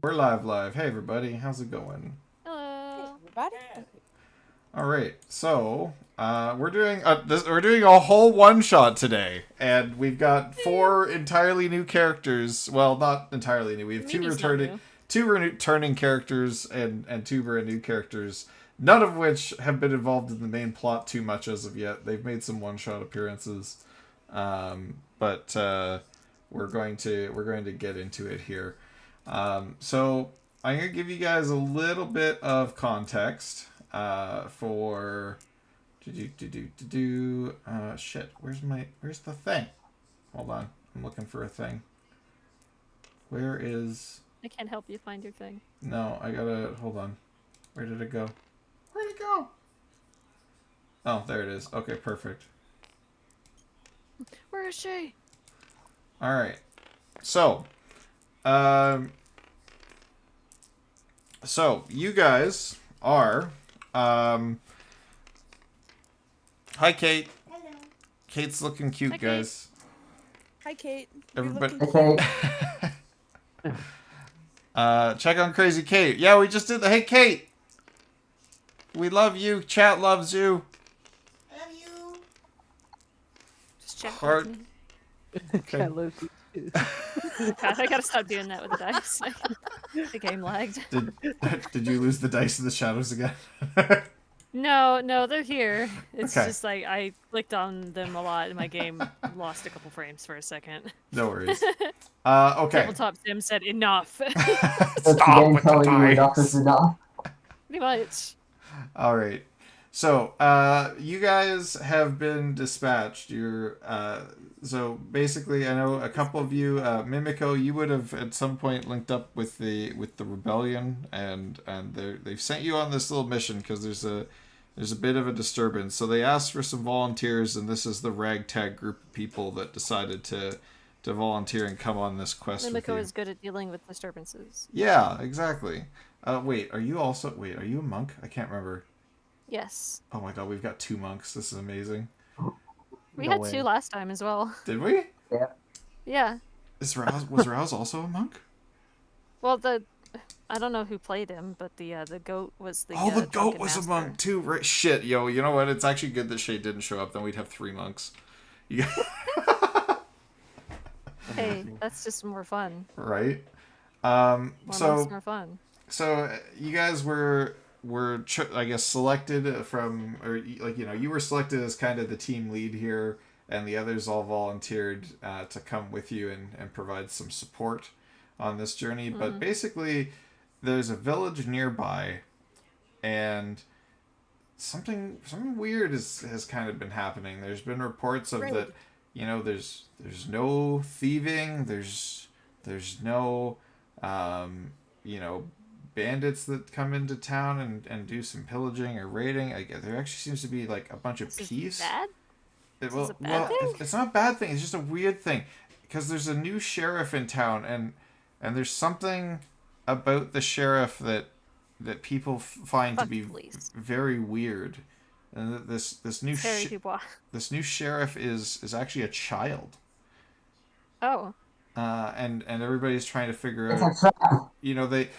We're live. Hey everybody, how's it going? Hello. Everybody? All right, so we're doing a whole one shot today, and we've got 4 entirely new characters. Well, not entirely new. We have Mimi's not new. two returning characters and 2 brand new characters. None of which have been involved in the main plot too much as of yet. They've made some one shot appearances, but we're going to get into it here. So I'm gonna give you guys a little bit of context for shit. Where's the thing? Hold on, I'm looking for a thing. Where is? I can't help you find your thing. No, I gotta hold on. Where did it go? Where'd it go? Oh, there it is. Okay, perfect. Where is she? All right. So, so you guys are, hi Kate. Hello. Kate's looking cute, Hi, Kate. guys. Hi, Kate. Everybody. Looking... Check on Crazy Kate. Yeah, we just did the. Hey Kate. We love you. Chat loves you. I love you. Just check Heart. with me. Okay. I love you too. God, I gotta stop doing that with the dice. The game lagged. Did you lose the dice in the shadows again? No, they're here. It's Okay. just like I clicked on them a lot and my game lost a couple frames for a second. No worries. Okay. Tabletop Sim said enough. Stop with the dice. Pretty much. All right. So, you guys have been dispatched. So basically, I know a couple of you, Mimico, you would have at some point linked up with the rebellion, and they've sent you on this little mission because there's a bit of a disturbance. So they asked for some volunteers, and this is the ragtag group of people that decided to volunteer and come on this quest with Mimico you. is good at dealing with disturbances. Yeah, exactly. Wait, are you a monk? I can't remember. Yes. Oh my god, we've got 2 monks. This is amazing. We No had way. 2 last time as well. Did we? Yeah. Was Rouse also a monk? Well, I don't know who played him, but the goat was the. Oh, the goat drunken was a master. monk too. Right? Shit, yo. You know what? It's actually good that Shay didn't show up. Then we'd have 3 monks. Yeah. Hey, that's just more fun. Right. More monks, more fun. So you guys were I guess selected from, or like, you know, you were selected as kind of the team lead here, and the others all volunteered to come with you and provide some support on this journey. But basically, there's a village nearby, and something weird has kind of been happening. There's been reports of that, you know, there's no thieving, there's no you know, bandits that come into town and do some pillaging or raiding. There actually seems to be like a bunch of This peace. is bad? It, This is a bad thing? it's not a bad thing. It's just a weird thing, because there's a new sheriff in town, and there's something about the sheriff that people find to Fuck be the police. very weird. And this new Terry Dubois. this new sheriff is actually a child. Oh. And everybody's trying to figure out. You know, they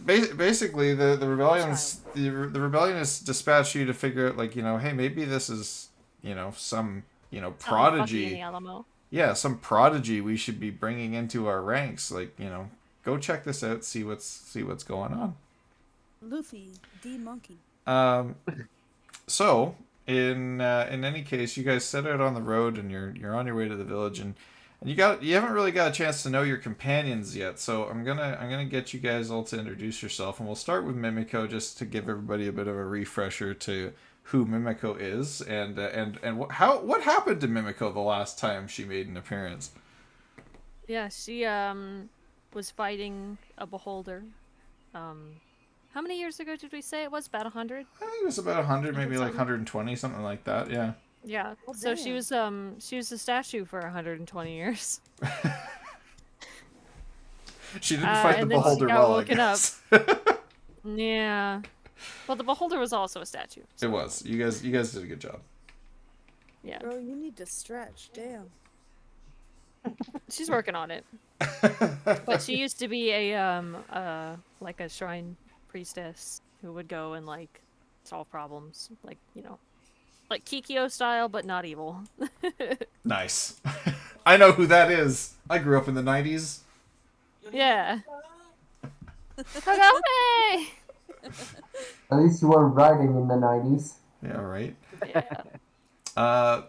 basically the rebellionists dispatch you to figure out, like, you know, hey, maybe this is, you know, some, you know, Fucking in the prodigy. Alamo. Yeah, some prodigy we should be bringing into our ranks. Like, you know, go check this out, see what's going on. Luffy, D Monkey. So in any case, you guys set out on the road, and you're on your way to the village, and you haven't really got a chance to know your companions yet. So I'm gonna get you guys all to introduce yourself, and we'll start with Mimico, just to give everybody a bit of a refresher to who Mimico is, and what happened to Mimico the last time she made an appearance. Yeah, she was fighting a beholder. How many years ago did we say it was? About 100? I think it was about 100, maybe like something. 120, something like that. Yeah. Yeah. Well, So she damn. was a statue for 120 years. She didn't fight the and then she beholder got well, I woken up. guess. Yeah. Well, the beholder was also a statue. It So, was. You guys did a good job. yeah. Bro, you need to stretch. Damn. She's working on it. But she used to be like a shrine priestess who would go and like solve problems, like like Kikyo style, but not evil. Nice. I know who that is. I grew up in the 90s. Yeah. Kagame! At least you weren't writing in the 90s. Yeah, right. Yeah.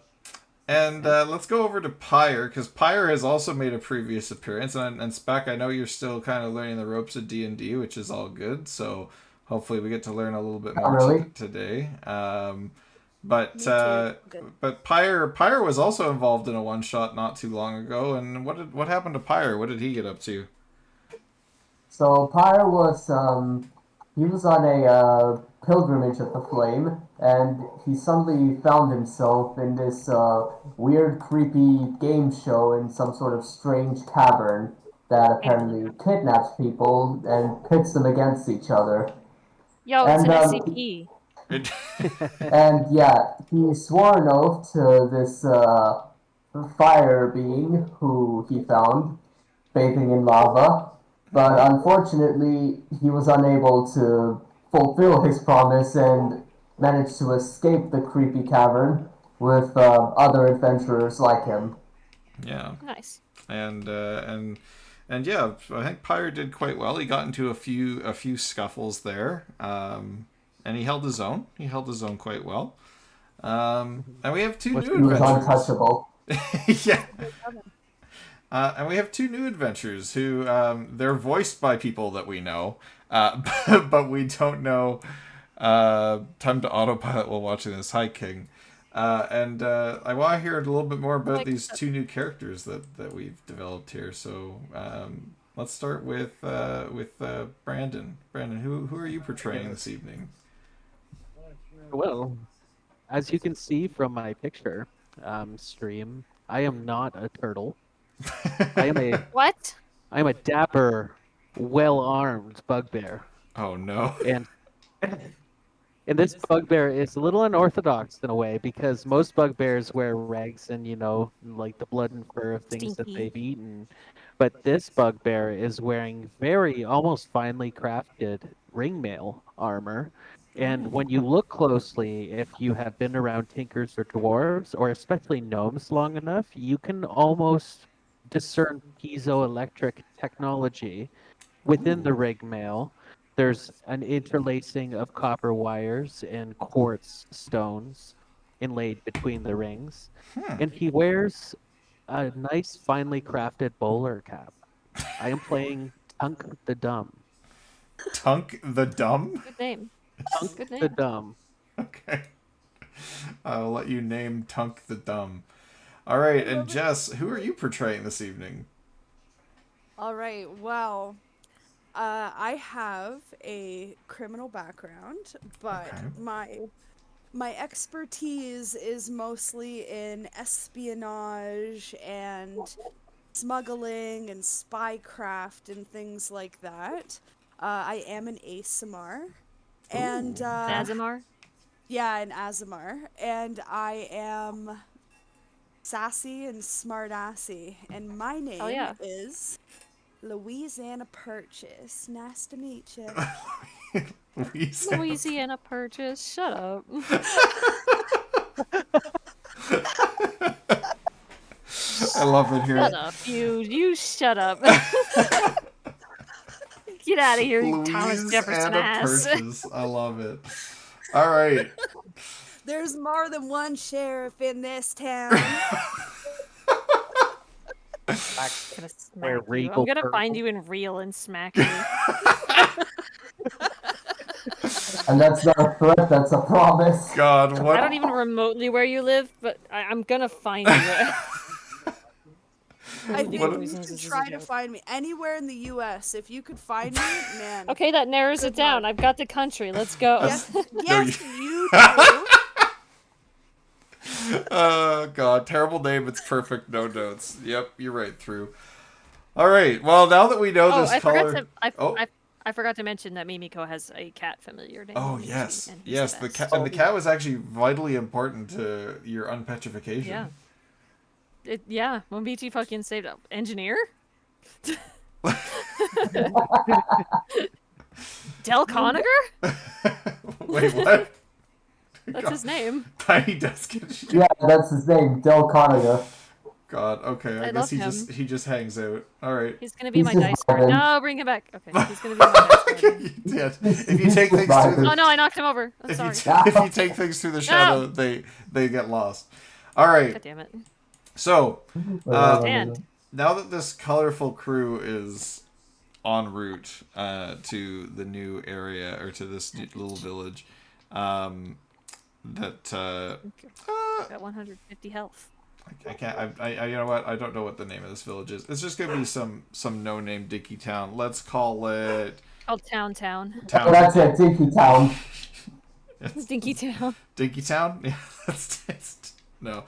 And let's go over to Pyre, because Pyre has also made a previous appearance. And Spec, I know you're still kind of learning the ropes of D&D, which is all good. So hopefully we get to learn a little bit more really. today. Me too. Good. But Pyre was also involved in a one-shot not too long ago. And what happened to Pyre? What did he get up to? So Pyre was he was on a pilgrimage of the flame, and he suddenly found himself in this weird, creepy game show in some sort of strange cavern that apparently kidnaps people and pits them against each other. Yo, it's And an SCP. and yeah, he swore an oath to this fire being who he found bathing in lava, but unfortunately he was unable to fulfill his promise and managed to escape the creepy cavern with other adventurers like him. Yeah. Nice. And yeah, I think Pyre did quite well. He got into a few scuffles there, and he held his own. He held his own quite well. And we have two Which new he was adventures. untouchable. Yeah. And we have two new adventures who they're voiced by people that we know, but we don't know. Time to autopilot while watching this. Hi, King. And I want to hear a little bit more about these two new characters that we've developed here. So let's start with Brandon. Brandon, who are you portraying this evening? Well, as you can see from my picture stream, I am not a turtle. I What? am a dapper, well-armed bugbear, Oh no. and this bugbear is a little unorthodox in a way because most bugbears wear rags and like the blood and fur of things that Stinky. they've eaten, but this bugbear is wearing very almost finely crafted ringmail armor. And when you look closely, if you have been around tinkers or dwarves, or especially gnomes long enough, you can almost discern piezoelectric technology within the ringmail. There's an interlacing of copper wires and quartz stones inlaid between the rings. And he wears a nice, finely crafted bowler cap. I am playing Tunk the Dumb. Tunk the Dumb? Good name. Tunk Good name. the Dumb. Okay. I'll let you name Tunk the Dumb. All right, and Jess, who are you portraying this evening? All right. Well, I have a criminal background, but Okay. my expertise is mostly in espionage and smuggling and spycraft and things like that. I am an ASMR, and Azamar? yeah, an Azamar, and I am sassy and smartassy, and my name yeah. is Louisiana Purchase. Nice to meet you. Louisiana Purchase. Shut up. I love it here. Shut up, you shut up. Get out of here, you Thomas Jefferson ass. Purchase. I love it. All right. There's more than one sheriff in this town. I'm gonna smack Wear you. I'm regal gonna purple. find you in real and smack you. And that's not a threat, that's a promise. God, what? I don't even remotely where you live, but I'm gonna find you. I think What- you Reasons should this is a try to joke. find me anywhere in the U.S. If you could find me, man. Okay, that narrows Good it down. luck. I've got the country. Let's go. Yes, No, yes, you do. Oh, God. Terrible name. It's perfect. No notes. Yep, you're right, through. All right. Well, now that we know Oh, this I color... forgot to. Oh. I forgot to mention that Mimiko has a cat familiar name. Oh, Michi, yes. and he's Yes, the the best. cat. And the cat was actually vitally important to your unpetrification. Yeah. Yeah, when BT fucking saved up. Engineer? Del Conacher? Wait, what? That's his name. Tiny Desk and shit. Yeah, that's his name, Del Conacher. God, okay, I I guess love him. he just hangs out. All right. He's gonna be He's my just dice guard. vibing. No, bring him back. Okay, he's gonna be my dice guard. You did. If you take things vibing. through Oh no, I knocked him over. I'm if you sorry. if you take things through the shadow, they get lost. All right. God damn it. So Stand. now that this colorful crew is en route to the new area or to this new little village, that Got 150 health. I can't. I you know what? I don't know what the name of this village is. It's just gonna be some no name Dinky town. Let's call it Called Town. Town. Oh, that's it, Dinky Town. Dinky Town. Dinky Town. Yeah, no.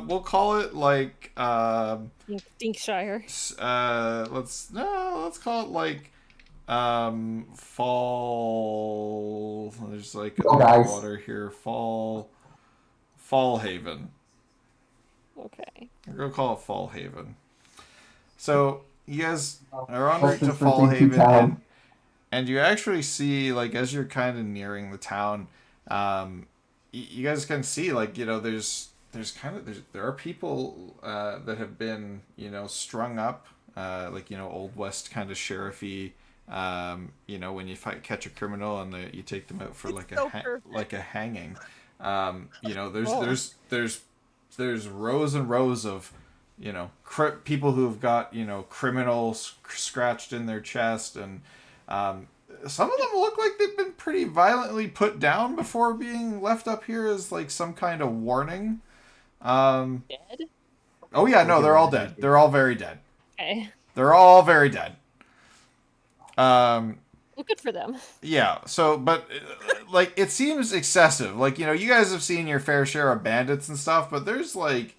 We'll call it like Dinkshire. let's call it like fall. There's like Oh, guys. water here. Fall Haven. Okay. We're gonna call it Fall Haven. So you guys are en route That's to just for Fall Dinky Haven, Town. and you actually see, like, as you're kind of nearing the town, you guys can see, like, you know, there are people that have been, you know, strung up, like, you know, Old West kind of sheriffy. You know, when you catch a criminal and you take them out for like so perfect. like a hanging. You know, Oh. there's rows and rows of, you know, people who have got, you know, criminals scratched in their chest, and some of them look like they've been pretty violently put down before being left up here as like some kind of warning. Dead? Oh yeah, no, they're all dead. They're all very dead. Okay. They're all very dead. Well, good for them. Yeah, so, but, like, it seems excessive. Like, you know, you guys have seen your fair share of bandits and stuff, but there's, like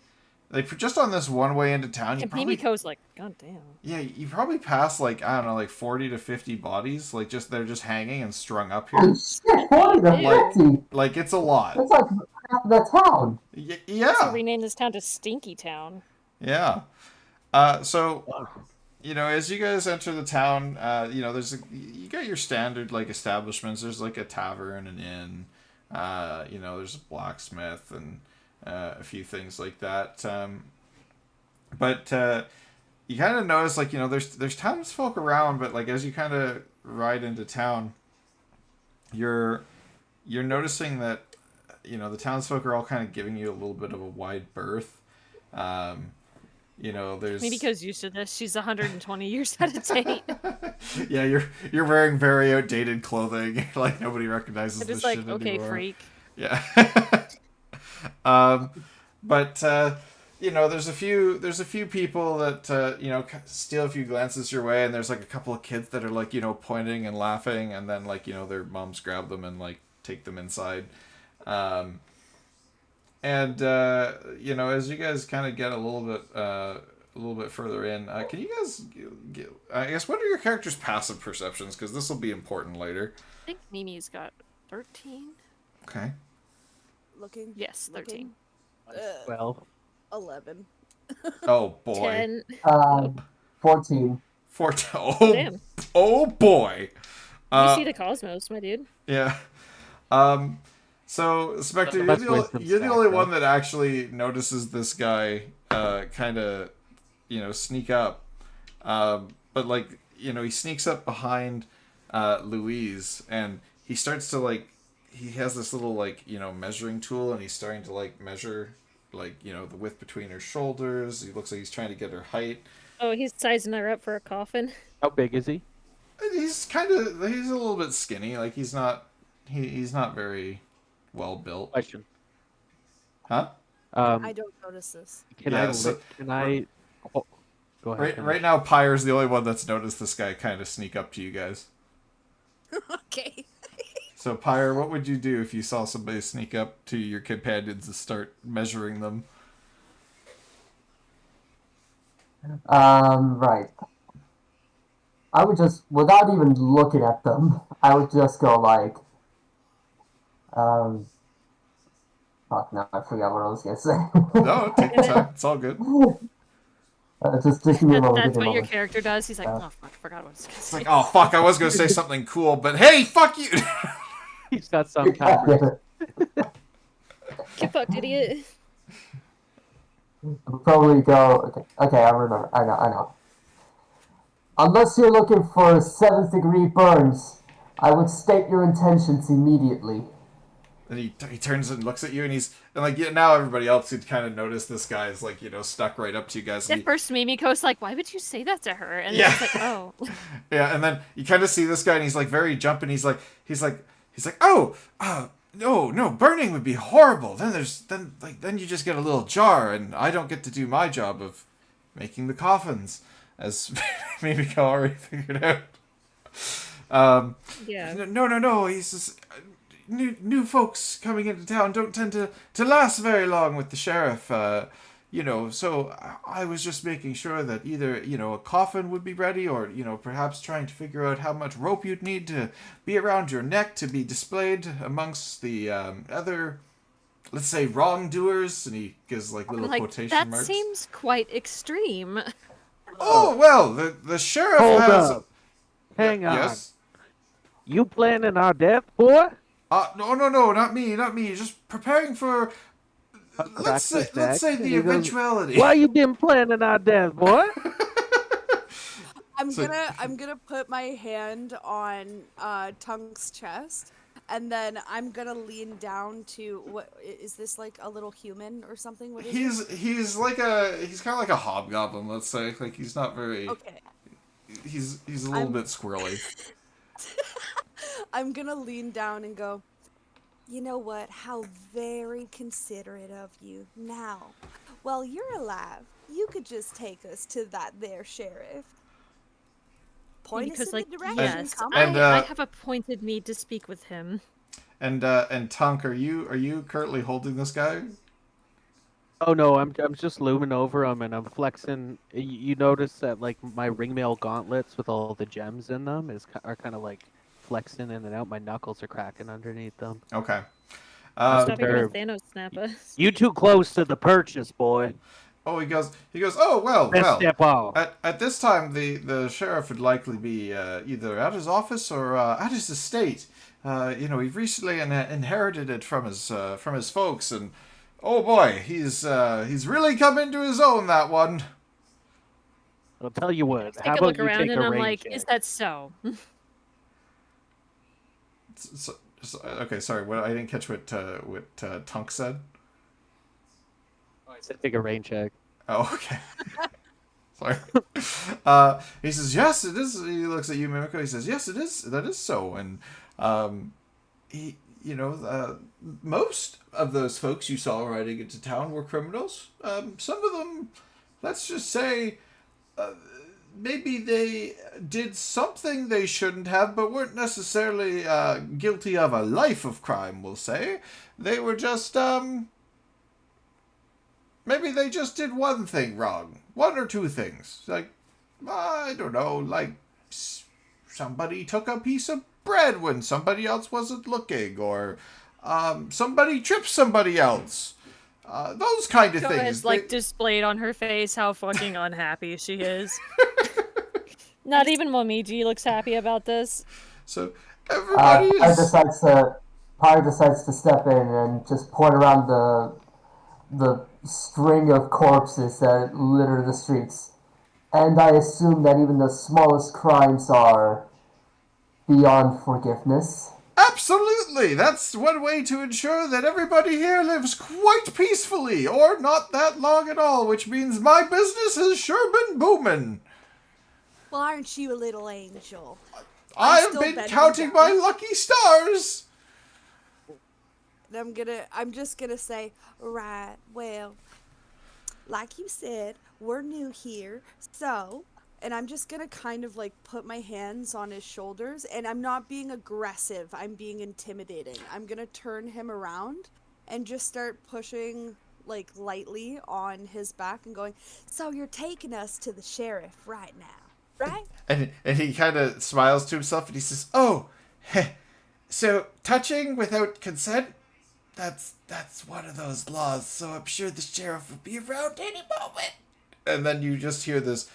just on this one way into town, you And probably... Mimiko's like, God damn. Yeah, you probably pass, like, I don't know, like, 40 to 50 bodies. Like, they're just hanging and strung up here. Holy shit, 40 to Ew. 50. Like, it's a lot. That's like half of the town. So Yeah, rename this town to Stinky Town. yeah. So... You know, as you guys enter the town, you know, you got your standard, like, establishments. There's, like, a tavern, an inn, you know, there's a blacksmith and a few things like that. But you kind of notice, like, you know, there's townsfolk around, but, like, as you kind of ride into town, you're noticing that, you know, the townsfolk are all kind of giving you a little bit of a wide berth. You know, there's... Mimiko's used to this. She's 120 years out of date. Yeah, you're wearing very outdated clothing. Like, nobody recognizes I'm this just like, shit okay, anymore. freak. Yeah. But you know, there's a few people that you know, steal a few glances your way, and there's like a couple of kids that are like, you know, pointing and laughing, and then, like, you know, their moms grab them and like take them inside. And you know, as you guys kind of get a little bit further in, can you guys I guess, what are your characters' passive perceptions, because this will be important later. I think Mimi's got 13. Okay. Looking. Yes, 13. Well, 11. Oh boy. 10. 14. Oh, Damn. oh boy. You see the cosmos, my dude. Yeah. So, Spectre, That's wisdom you're the stack, only right? one that actually notices this guy kind of, you know, sneak up. But, like, you know, he sneaks up behind Louise, and he starts to, like, he has this little, like, you know, measuring tool, and he's starting to, like, measure, like, you know, the width between her shoulders. He looks like he's trying to get her height. Oh, he's sizing her up for a coffin. how big is he? He's a little bit skinny. Like, he's not very well built. Question. Huh? I don't notice this. Can Yeah, I so- look? Can I? Oh, go ahead. Right, finish. right now, Pyre's the only one that's noticed this guy kind of sneak up to you guys. Okay. So, Pyre, what would you do if you saw somebody sneak up to your companions and start measuring them? Right. I would just, without even looking at them, I would just go like, fuck, now I forgot what I was gonna say. No, take your time. It's all good. Just give me a moment. That's Give me what a your moment. character does. He's like, oh fuck, I forgot what I was gonna It's say. like, oh fuck, I was gonna say something cool, but hey, fuck you. He's got some God timers. damn it. Get fucked, idiot. I'll probably go. Okay, I remember. I know. Unless you're looking for 7th-degree burns, I would state your intentions immediately. And he turns and looks at you, and like, yeah, now everybody else who'd kind of noticed this guy is like, stuck right up to you guys. And At first, Mimiko's like, why would you say that to her? And Yeah. then it's like, oh. yeah, and then you kind of see this guy, and he's like very jumping. He's like, oh, no, burning would be horrible. Then you just get a little jar, and I don't get to do my job of making the coffins, as Mimiko already figured out. Yeah. No. He's just, new folks coming into town don't tend to last very long with the sheriff. So I was just making sure that either, a coffin would be ready, or, perhaps trying to figure out how much rope you'd need to be around your neck to be displayed amongst the other, let's say, wrongdoers. And he gives like little Like, quotation that marks. seems quite extreme. Oh, well, the sheriff Hold has... up. Hang on. Yes? You planning our death, boy? No, not me. Just preparing for... Let's say the eventuality. Why you been planning our death, boy? I'm gonna put my hand on Tunk's chest, and then I'm gonna lean down to what is this, like a little human or something? What is it? He's kind of like a hobgoblin, let's say. Like, he's not very... Okay. He's a little bit squirrely. I'm gonna lean down and go, you know what? How very considerate of you. Now, while you're alive, you could just take us to that there sheriff. Point us Because, in like, the direction. yes, Come And, on. I have appointed me to speak with him. And Tunk, are you currently holding this guy? Oh no, I'm just looming over him and I'm flexing. You notice that like my ringmail gauntlets with all the gems in them are kind of like flexing in and out. My knuckles are cracking underneath them. Okay. Stop fair. trying to Thanos snap us. You too close to the purchase, boy. Oh, he goes. Oh, well. Let's step off. At this time, the sheriff would likely be either at his office or at his estate. We've recently inherited it from his folks, and oh boy, he's really come into his own, that one. I'll tell you what. How Take a about look you around take and a I'm rain like, check? is that so? Okay, sorry. What I didn't catch what Tunk said. Oh, I said take a rain check. Oh, okay. Sorry. He says, yes, it is. He looks at you, Mimiko. He says, yes, it is. That is so. And, most of those folks you saw riding into town were criminals. Some of them, let's just say, maybe they did something they shouldn't have, but weren't necessarily guilty of a life of crime, we'll say. They were just, maybe they just did one thing wrong. One or two things. Like, I don't know, like somebody took a piece of bread when somebody else wasn't looking, or somebody tripped somebody else. Those kind of Joe things. has like displayed on her face how fucking unhappy she is. Not even Momiji looks happy about this. So everybody Pyre is... decides to step in and just point around the string of corpses that litter the streets. And I assume that even the smallest crimes are beyond forgiveness. Absolutely! That's one way to ensure that everybody here lives quite peacefully, or not that long at all, which means my business has sure been booming. Well, aren't you a little angel? I've still been betting counting down. my lucky stars! And I'm just gonna say, right, well, like you said, we're new here, so, and I'm just gonna kind of like put my hands on his shoulders, and I'm not being aggressive, I'm being intimidating. I'm gonna turn him around and just start pushing like lightly on his back and going, so you're taking us to the sheriff right now, right? And he kind of smiles to himself and he says, oh, so touching without consent? That's one of those laws, so I'm sure the sheriff will be around any moment. And then you just hear this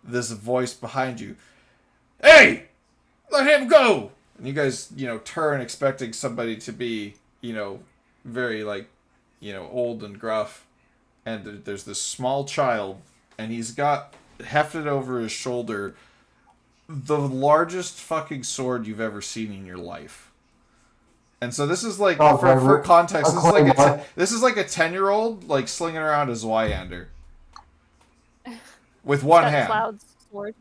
voice behind you. Hey, let him go! And you guys, turn expecting somebody to be, very like, old and gruff. And there's this small child, and he's got hefted over his shoulder the largest fucking sword you've ever seen in your life. And so this is like, for context, this is like a 10-year-old like slinging around a Zweihander with one hand. Cloud's sword.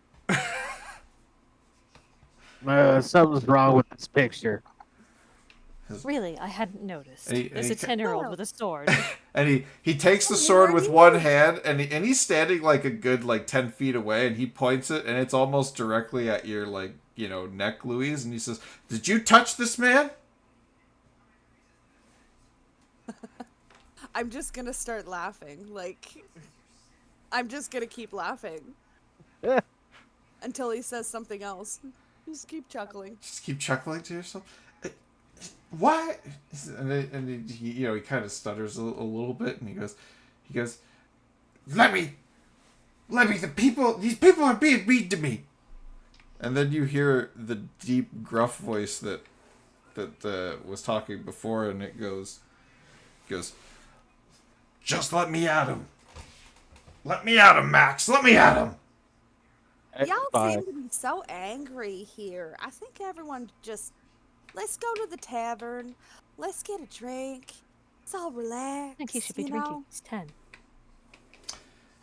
Something's wrong with this picture. Really, I hadn't noticed. And There's a 10-year-old with a sword. And he takes the sword with one hand, and he's standing like a good 10 feet away, and he points it, and it's almost directly at your neck, Louise, and he says, "Did you touch this man?" I'm just gonna start laughing. I'm just gonna keep laughing until he says something else. Just keep chuckling. Just keep chuckling to yourself. Why? And he kind of stutters a little bit, and he goes, let me, these people are being mean to me. And then you hear the deep, gruff voice that was talking before, and it goes, just let me at him. Let me at him, Max. Let me at him. Y'all seem to be so angry here. I think everyone just... Let's go to the tavern. Let's get a drink. Let's all relax. I think he should be drinking. He's 10.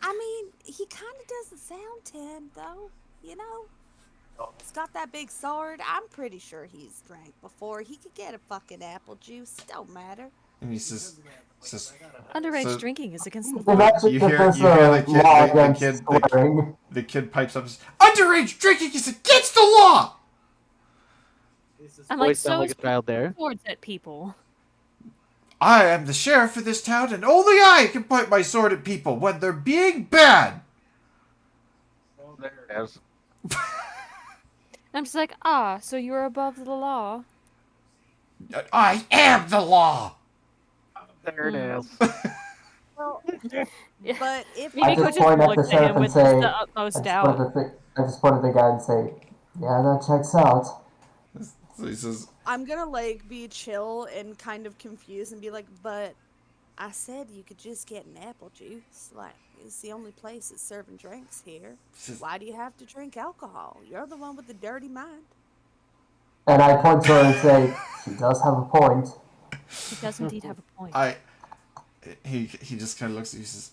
I mean, he kind of doesn't sound 10, though. He's got that big sword. I'm pretty sure he's drank before. He could get a fucking apple juice. Don't matter. And he says underage drinking is against the The law. magic you hear the kid pipes up and says, underage drinking is against the law! I'm Voice sound like a child there. Swords at people. I am the sheriff of this town, and only I can point my sword at people when they're being bad. Oh, there it is. I'm just like, so you're above the law. I am the law. There it is. Well, Yeah. but if Maybe I just Coach point at the looked at sheriff him and with say, the utmost doubt. I just point at the guy and say, yeah, that checks out. So he says, I'm gonna be chill and kind of confused and be like, but I said you could just get an apple juice. It's the only place that's serving drinks here. Why do you have to drink alcohol? You're the one with the dirty mind. And I point to her and say, she does have a point. He does indeed have a point. he just kind of looks at you and says,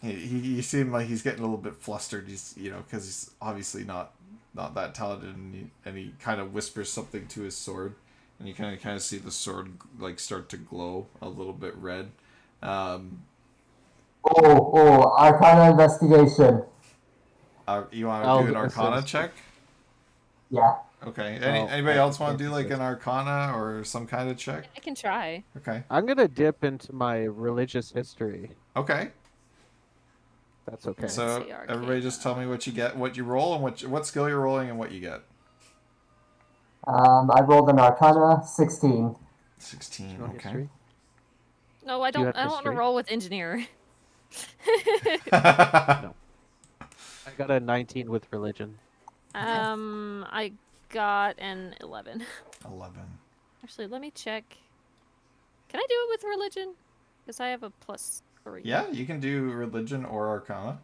he seemed like he's getting a little bit flustered. He's, because he's obviously not that talented, and he kind of whispers something to his sword, and you kind of see the sword start to glow a little bit red. Arcana investigation. You want to do an Arcana check? Yeah. Okay. Anybody else want to do an Arcana or some kind of check? I can try. Okay. I'm gonna dip into my religious history. Okay. That's okay. Let's So see, everybody, just tell me what you get, what you roll, and what skill you're rolling, and what you get. I rolled an Arcana 16. 16. You want Okay. history? No, I Do you don't. have I don't want to history? roll with engineer. I got a 19 with religion. I got an 11. 11. Actually, let me check. Can I do it with religion? Because I have a +3. Yeah, you can do religion or Arcana.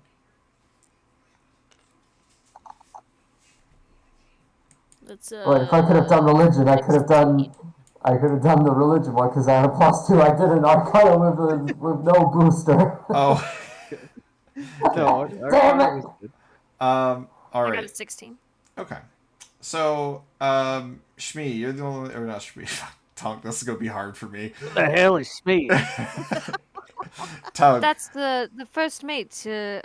Let's But if I could have done religion, I could have done the religion one because I had a +2. I did an Arcana with no booster. Oh. No, Damn it! All I got a right. 16. Okay. So, Shmi, you're the only, or not Shmi. Tonk, this is gonna be hard for me. What the hell is me? Tonk. That's the first mate to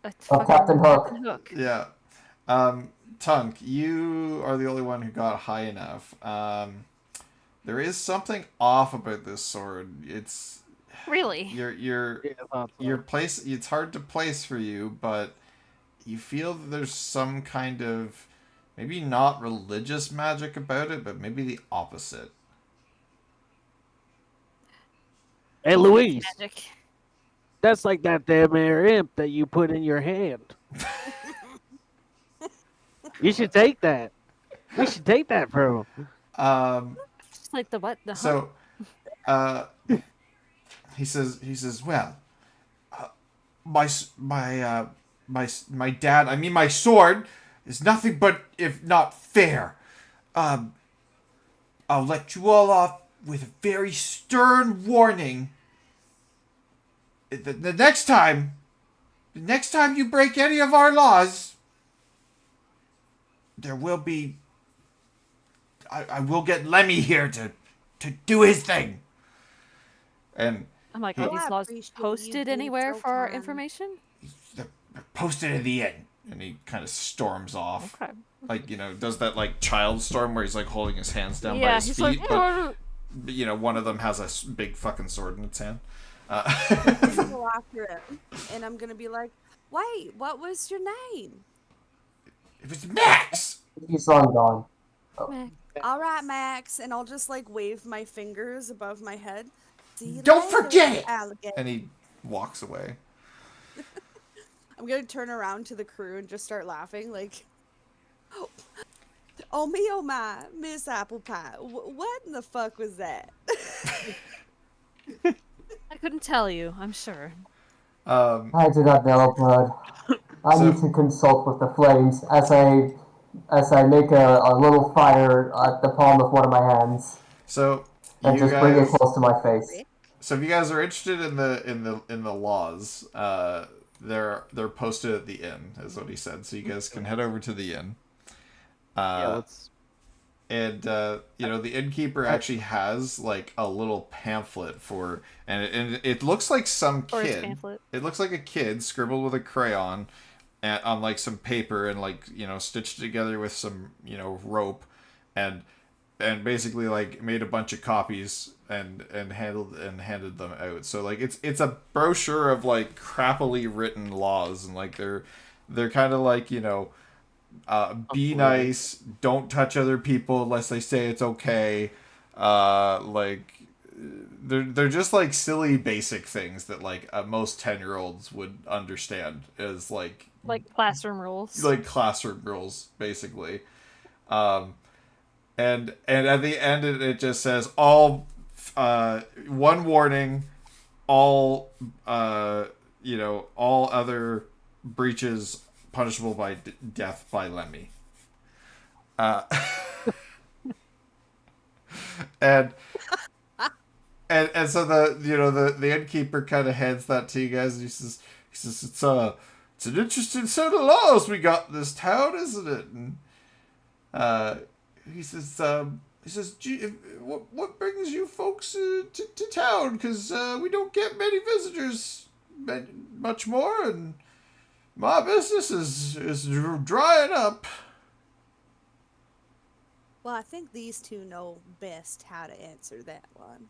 Captain Hook. Captain Hook. Yeah. Tunk, you are the only one who got high enough. There is something off about this sword. It's Really? your place. It's hard to place for you, but you feel that there's some kind of maybe not religious magic about it, but maybe the opposite. Hey, Louise. Magic. That's like that damn air imp that you put in your hand. You should take that. We should take that from him. Um, Just like the what? The huh? so uh, he says, well, my s- my dad, I mean my sword, is nothing but if not fair. Um, I'll let you all off with a very stern warning. The next time you break any of our laws, there will be. I will get Lemmy here to do his thing. And I'm like, he, are Oh, these I laws appreciate you posted being anywhere so for our kind. information? they're posted in the inn, and he kind of storms off. Okay. Like, does that like child storm where he's like holding his hands down by Yeah, his he's feet, like, but one of them has a big fucking sword in its hand. I'm gonna go after him, and I'm gonna be like, "Wait, what was your name?" It was Max. He's long gone. Mac. All right, Max, and I'll just like wave my fingers above my head. See you Don't later, forget it. alligator. And he walks away. I'm gonna turn around to the crew and just start laughing, like, "Oh me, oh my, Miss Apple Pie, what in the fuck was that?" I couldn't tell you, I'm sure. I do not know, but I So- need to consult with the flames as I make a little fire at the palm of one of my hands So and you just bring it guys. close to my face. So if you guys are interested in the laws, they're posted at the inn, is what he said. So you guys can head over to the inn. Yeah, let's. And the innkeeper actually has like a little pamphlet for, and it looks like some Or his kid. pamphlet. It looks like a kid scribbled with a crayon, on like some paper and like stitched together with some rope, and basically like made a bunch of copies and handed them out. So like it's a brochure of like crappily written laws, and like they're kind of like be nice, don't touch other people unless they say it's okay. Like they're just like silly basic things that like most 10-year-olds would understand as like Classroom rules. classroom rules basically. And at the end it just says all one warning, all all other breaches punishable by death by Lemmy. And so the innkeeper kind of hands that to you guys, and he says it's an interesting set of laws we got in this town, isn't it? And he says, "Gee, what brings you folks to town? Because we don't get many visitors much more, and my business is drying up." Well, I think these two know best how to answer that one.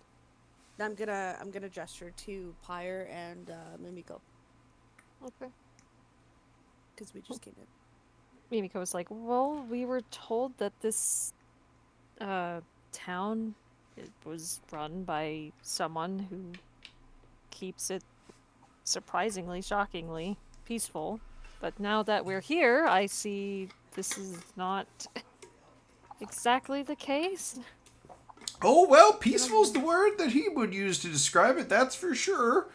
I'm gonna gesture to Pyre and Mimiko Okay. because we just came in. Mimiko was like, well, we were told that this town was run by someone who keeps it surprisingly, shockingly peaceful. But now that we're here, I see this is not exactly the case. Oh, well, peaceful's the word that he would use to describe it, that's for sure.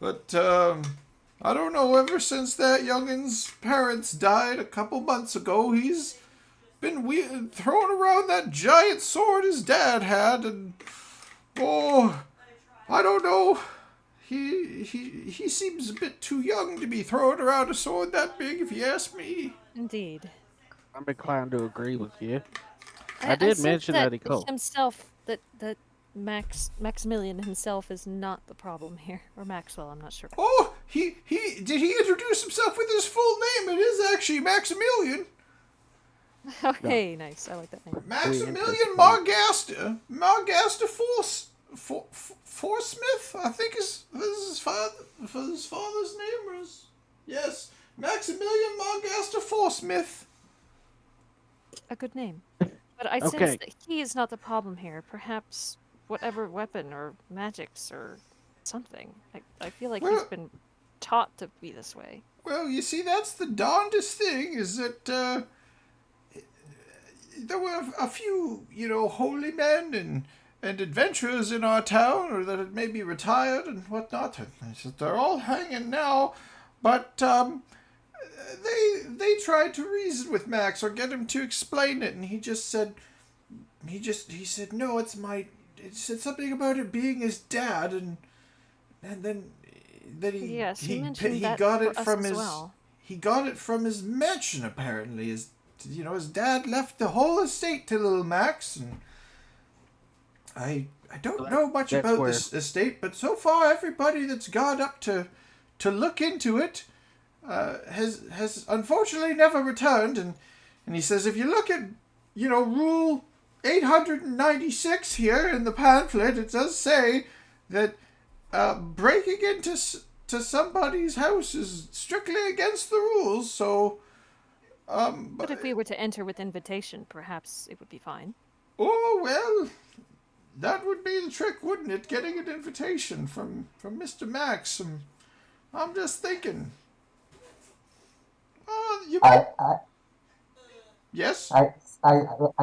But, I don't know, ever since that youngin's parents died a couple months ago, he's been throwing around that giant sword his dad had, and, oh, I don't know. He seems a bit too young to be throwing around a sword that big, if you ask me. Indeed. I'm inclined to agree with you. I I did sense mention that he could. himself, that Maximilian himself is not the problem here, or Maxwell. I'm not sure. Oh, he did he introduce himself with his full name? It is actually Maximilian. Okay, nice. I like that name. Maximilian Margasta Forsmith, I think is his father's name. Yes, Maximilian Margasta Forsmith. A good name. But I sense Okay. that he is not the problem here. Perhaps whatever weapon or magics or something. I feel like he's Well- been taught to be this way. Well, you see, that's the darndest thing, is that there were a few, holy men and adventurers in our town, or that had maybe retired and whatnot. And I said, they're all hanging now, but they tried to reason with Max or get him to explain it, and he said, no, it said something about it being his dad, and then he Yes, he mentioned that got for it us from as his well. he got it from his mansion, apparently. His dad left the whole estate to little Max, and I don't know much that's about where- this estate, but so far everybody that's gone up to look into it has unfortunately never returned. And he says, if you look at rule 896 here in the pamphlet, it does say that breaking into to somebody's house is strictly against the rules. So, But if we were to enter with invitation, perhaps it would be fine. oh well, that would be the trick, wouldn't it? Getting an invitation from Mr. Max. I'm just thinking. You might. Yes. I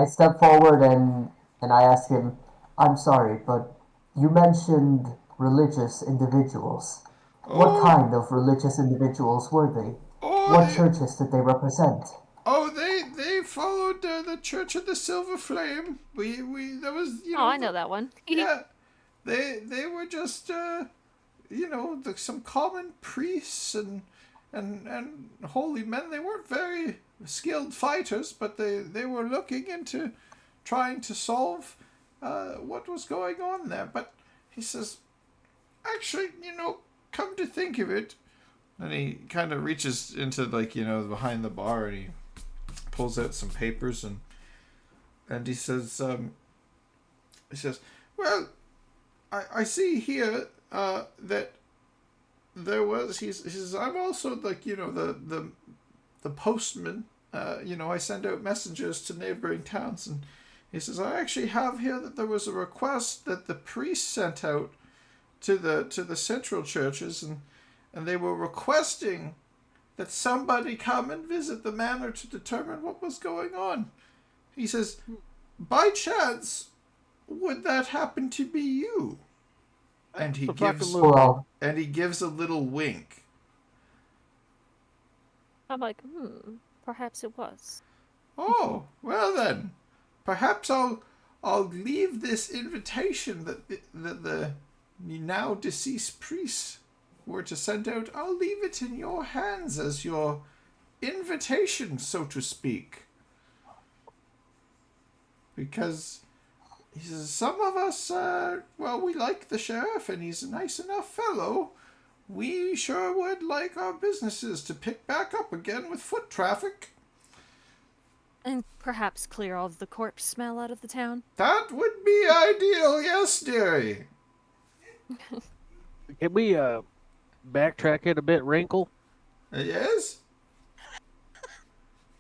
step forward and I ask him, I'm sorry, but you mentioned religious individuals. What kind of religious individuals were they? What churches did they represent? Oh, they followed the Church of the Silver Flame. We there was Oh, I know that one. Yeah, they were just some common priests and holy men. They weren't very skilled fighters, but they were looking into trying to solve what was going on there. But he says, actually, come to think of it, and he kind of reaches into behind the bar, and he pulls out some papers, and he says, well, I see here that there was, he says, I'm also the postman. I send out messengers to neighboring towns, and he says, I actually have here that there was a request that the priest sent out to the central churches, and they were requesting that somebody come and visit the manor to determine what was going on. He says, by chance, would that happen to be you? And he gives Well, a little wink. I'm like, perhaps it was. Oh, well then, perhaps I'll leave this invitation that the now deceased priest were to send out. I'll leave it in your hands as your invitation, so to speak. Because he says, some of us, we like the sheriff and he's a nice enough fellow. We sure would like our businesses to pick back up again with foot traffic. And perhaps clear all of the corpse smell out of the town. That would be ideal, yes, dearie. Can we backtrack it a bit, Wrinkle? Yes?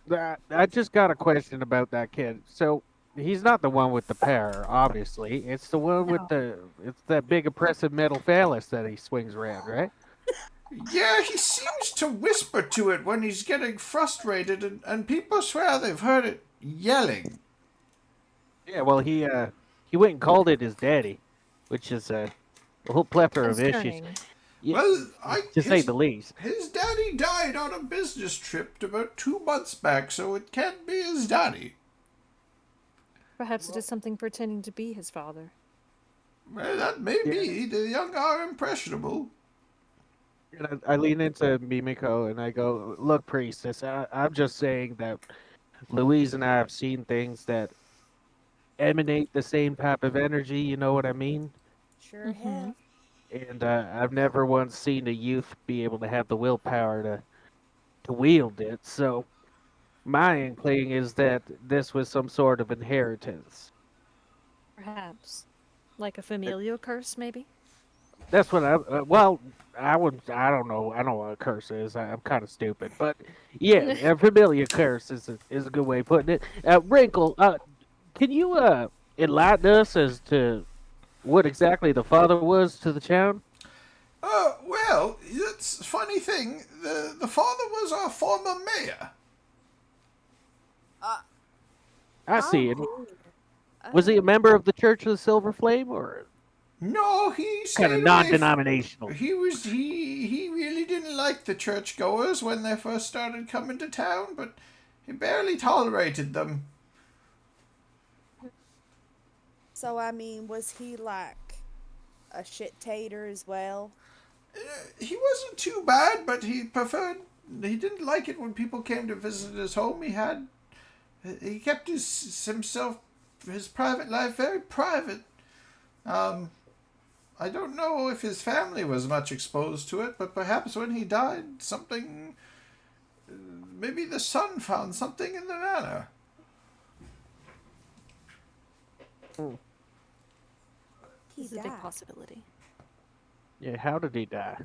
I just got a question about that kid. So he's not the one with the pear, obviously. It's the one with it's that big oppressive metal phallus that he swings around, right? Yeah, he seems to whisper to it when he's getting frustrated, and people swear they've heard it yelling. Yeah, well, he went and called it his daddy, which is a whole plethora of issues. Concerning. Yeah, Well, to say the least. His daddy died on a business trip about 2 months back, so it can't be his daddy. Perhaps it is something pretending to be his father. Well, that may be. The young are impressionable. And I lean into Mimiko and I go, look, priestess, I'm just saying that Louise and I have seen things that emanate the same type of energy, you know what I mean? Sure have. And I've never once seen a youth be able to have the willpower to wield it. So my inkling is that this was some sort of inheritance. Perhaps. Like a familial curse, maybe? That's what I don't know. I don't know what a curse is. I'm kind of stupid, but yeah, a familiar curse is a good way of putting it. Wrinkle, can you enlighten us as to what exactly the father was to the town? Well, it's a funny thing. The father was our former mayor. I see it. Oh, Was he a member of the Church of the Silver Flame, or No, he kind of stayed away. non-denominational? He really didn't like the churchgoers when they first started coming to town, but he barely tolerated them. So I mean, was he like a shit tater as well? He wasn't too bad, but he didn't like it when people came to visit his home. He kept his private life very private. I don't know if his family was much exposed to it, but perhaps when he died, maybe the son found something in the manor. He This is a big died. possibility. Yeah, how did he die?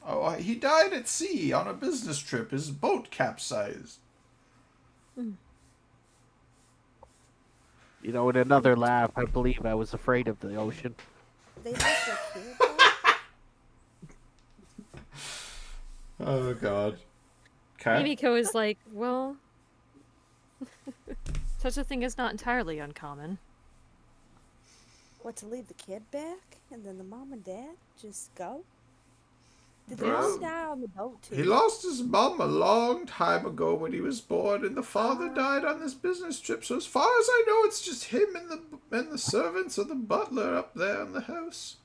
Oh, he died at sea on a business trip. His boat capsized. You know, in another laugh, I believe I was afraid of the ocean. They left their kid. Though? Oh, God. Okay. Mimiko is like, well, such a thing is not entirely uncommon. What, to leave the kid back and then the mom and dad just go? Did the Well, mom die on the boat too? He lost his mom a long time ago when he was born, and the father died on this business trip. So as far as I know, it's just him and the servants or the butler up there in the house.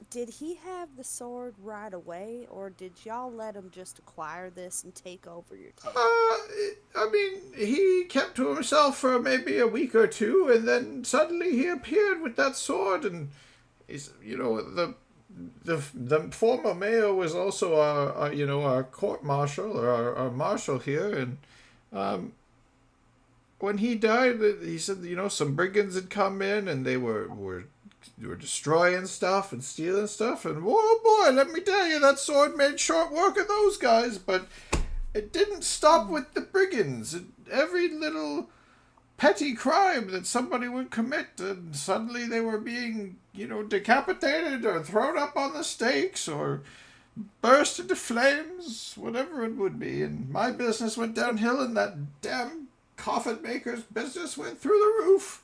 Did he have the sword right away, or did y'all let him just acquire this and take over your town? I mean, he kept to himself for maybe a week or two, and then suddenly he appeared with that sword, and the former mayor was also our court marshal or our marshal here, and when he died, he said some brigands had come in and they were destroying stuff and stealing stuff, and whoa boy, let me tell you, that sword made short work of those guys. But it didn't stop with the brigands. Every little petty crime that somebody would commit, and suddenly they were being decapitated or thrown up on the stakes or burst into flames, whatever it would be. And my business went downhill, and that damn coffin maker's business went through the roof.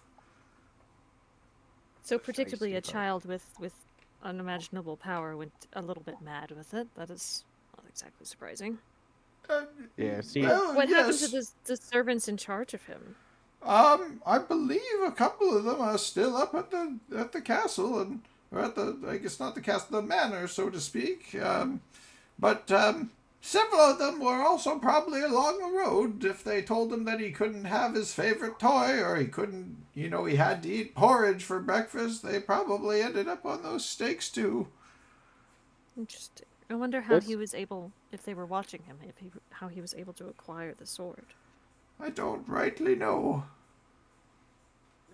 So predictably, a Spicy child with unimaginable power went a little bit mad with it. That is not exactly surprising. Yeah, see, Well, What happened yes. to the servants in charge of him? I believe a couple of them are still up at the castle, or at I guess not the castle, the manor, so to speak. But several of them were also probably along the road. If they told him that he couldn't have his favorite toy, or he couldn't, he had to eat porridge for breakfast, they probably ended up on those stakes too. Interesting. I wonder how This- he was able, if they were watching him, how he was able to acquire the sword. I don't rightly know.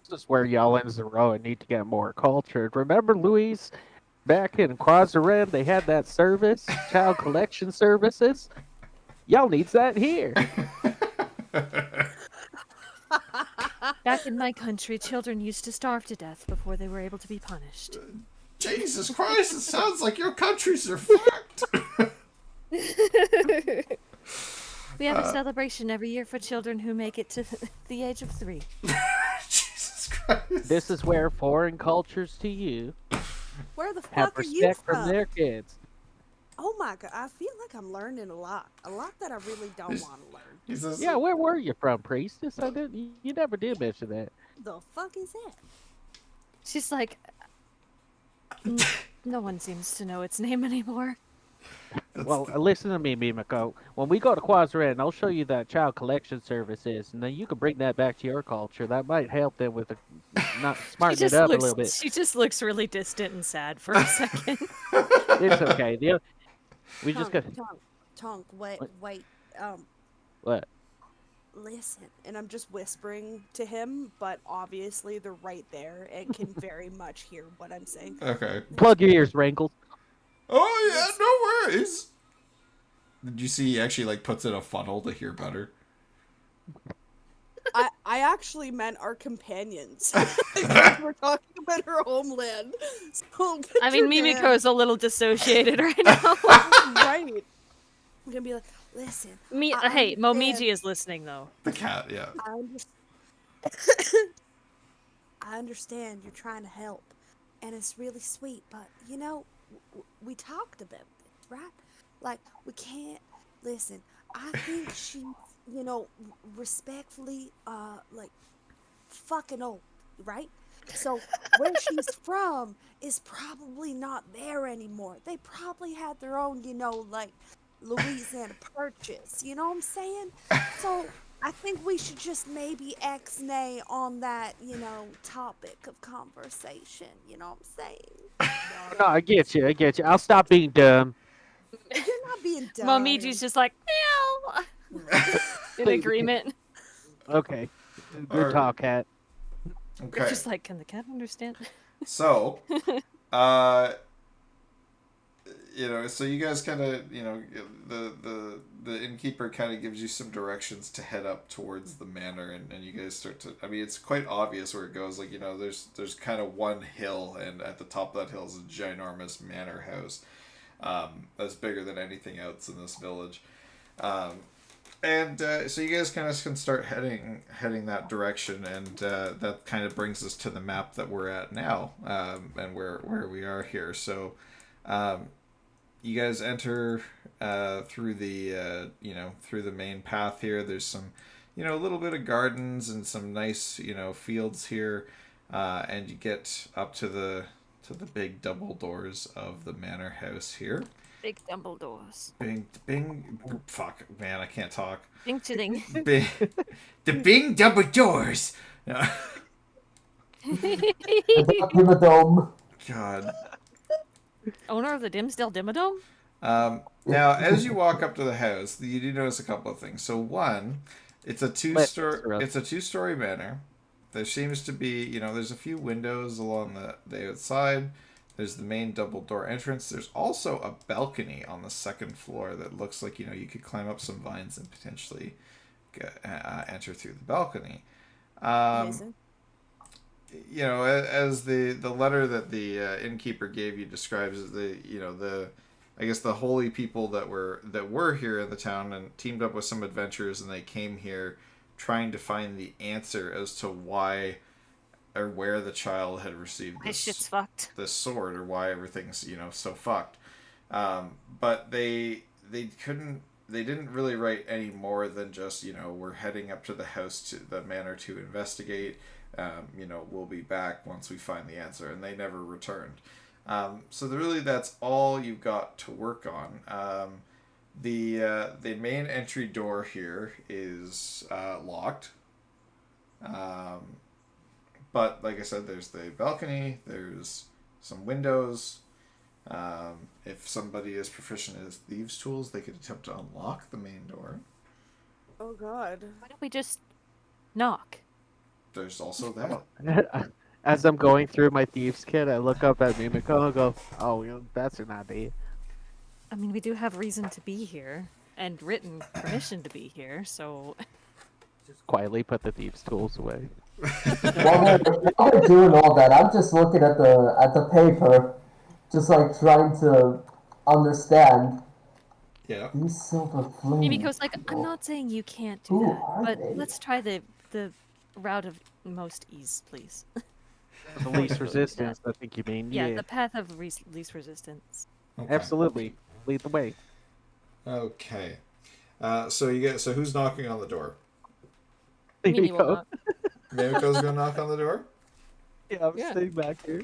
this is where y'all in Zero need to get more cultured. Remember, Louise, back in Quazaran, they had that service, child collection services? Y'all needs that here. Back in my country, children used to starve to death before they were able to be punished. Jesus Christ, it sounds like your countries are fucked. We have a celebration every year for children who make it to the age of 3. Jesus Christ. This is where foreign cultures to you Where the have fuck are you respect from from? their kids. Oh my god, I feel like I'm learning a lot that I really don't want to learn. He says, Yeah, where were you from, priestess? I didn't. You never did mention that. The fuck is that? She's like, no one seems to know its name anymore. Well, listen to me, Mimiko. When we go to Quazaran, I'll show you that child collection service is, and then you can bring that back to your culture. That might help them with not smarten it up a little bit. She just looks really distant and sad for a second. It's okay. We just got Tonk, wait, what? listen. And I'm just whispering to him, but obviously they're right there and can very much hear what I'm saying. okay. Plug your ears, Wrinkles. Oh yeah, no worries. Did you see he actually puts in a funnel to hear better? I actually meant our companions. Because we're talking better homeland. So I mean, picture him, Mimiko's a little dissociated right now. right. I'm gonna be like, listen. I Hey, understand. Momiji is listening though. The cat, yeah. I understand. I understand you're trying to help, and it's really sweet. But you know, we talked about this, right? Like we can't listen. I think she's, respectfully, like fucking old, right? So where she's from is probably not there anymore. They probably had their own, like Louisiana Purchase. You know what I'm saying? So I think we should just maybe X-nay on that, topic of conversation. You know what I'm saying? No, I get you. I get you. I'll stop being dumb. You're not being dumb. Momiji's just like, meow, in agreement. Okay. Good Alright. talk, cat. You're Okay. just like, can the cat understand? So, so you guys kind of, the innkeeper kind of gives you some directions to head up towards the manor, and you guys start to. I mean, it's quite obvious where it goes. Like, there's kind of one hill, and at the top of that hill is a ginormous manor house, that's bigger than anything else in this village. So you guys kind of can start heading that direction, and that kind of brings us to the map that we're at now, and where we are here. So, you guys enter through the through the main path here. There's some, a little bit of gardens and some nice fields here, and you get up to the big double doors of the manor house here. Big Dumbledores. Fuck, man, I can't talk. Ding to ding. Bing, the Bing double doors. No. Give a dome. God. Owner of the Dimsdale Dimmadome? Now, as you walk up to the house, you do notice a couple of things. So, one, it's a two-story manor. There seems to be, there's a few windows along the outside. There's the main double door entrance. There's also a balcony on the second floor that looks like, you could climb up some vines and potentially enter through the balcony. Amazing. As the letter that the innkeeper gave you describes I guess the holy people that were here in the town and teamed up with some adventurers, and they came here trying to find the answer as to why or where the child had received This shit's fucked. this sword, or why everything's so fucked. But they didn't really write any more than just we're heading up to the house, to the manor, to investigate. We'll be back once we find the answer, and they never returned. So really that's all you've got to work on. The main entry door here is locked. But like I said, there's the balcony, there's some windows. If somebody is proficient as thieves' tools, they could attempt to unlock the main door. Oh God. Why don't we just knock? There's also that. As I'm going through my thieves' kit, I look up at Mimiko and go, "Oh, that's an idea." I mean, we do have reason to be here and written permission to be here, so Just quietly put the thieves' tools away. While they're doing all that, I'm just looking at the paper, just like trying to understand Yeah. these silver flames. Mimiko's like, I'm not saying you can't do Who that, are but they? let's try the route of most ease, please. The least resistance, I think you mean. Yeah, the path of least resistance. Okay. Absolutely. Lead the way. Okay. So who's knocking on the door? Mimi will Mimiko. not. Mimiko's gonna knock on the door? Yeah, I'm Yeah. sitting back here.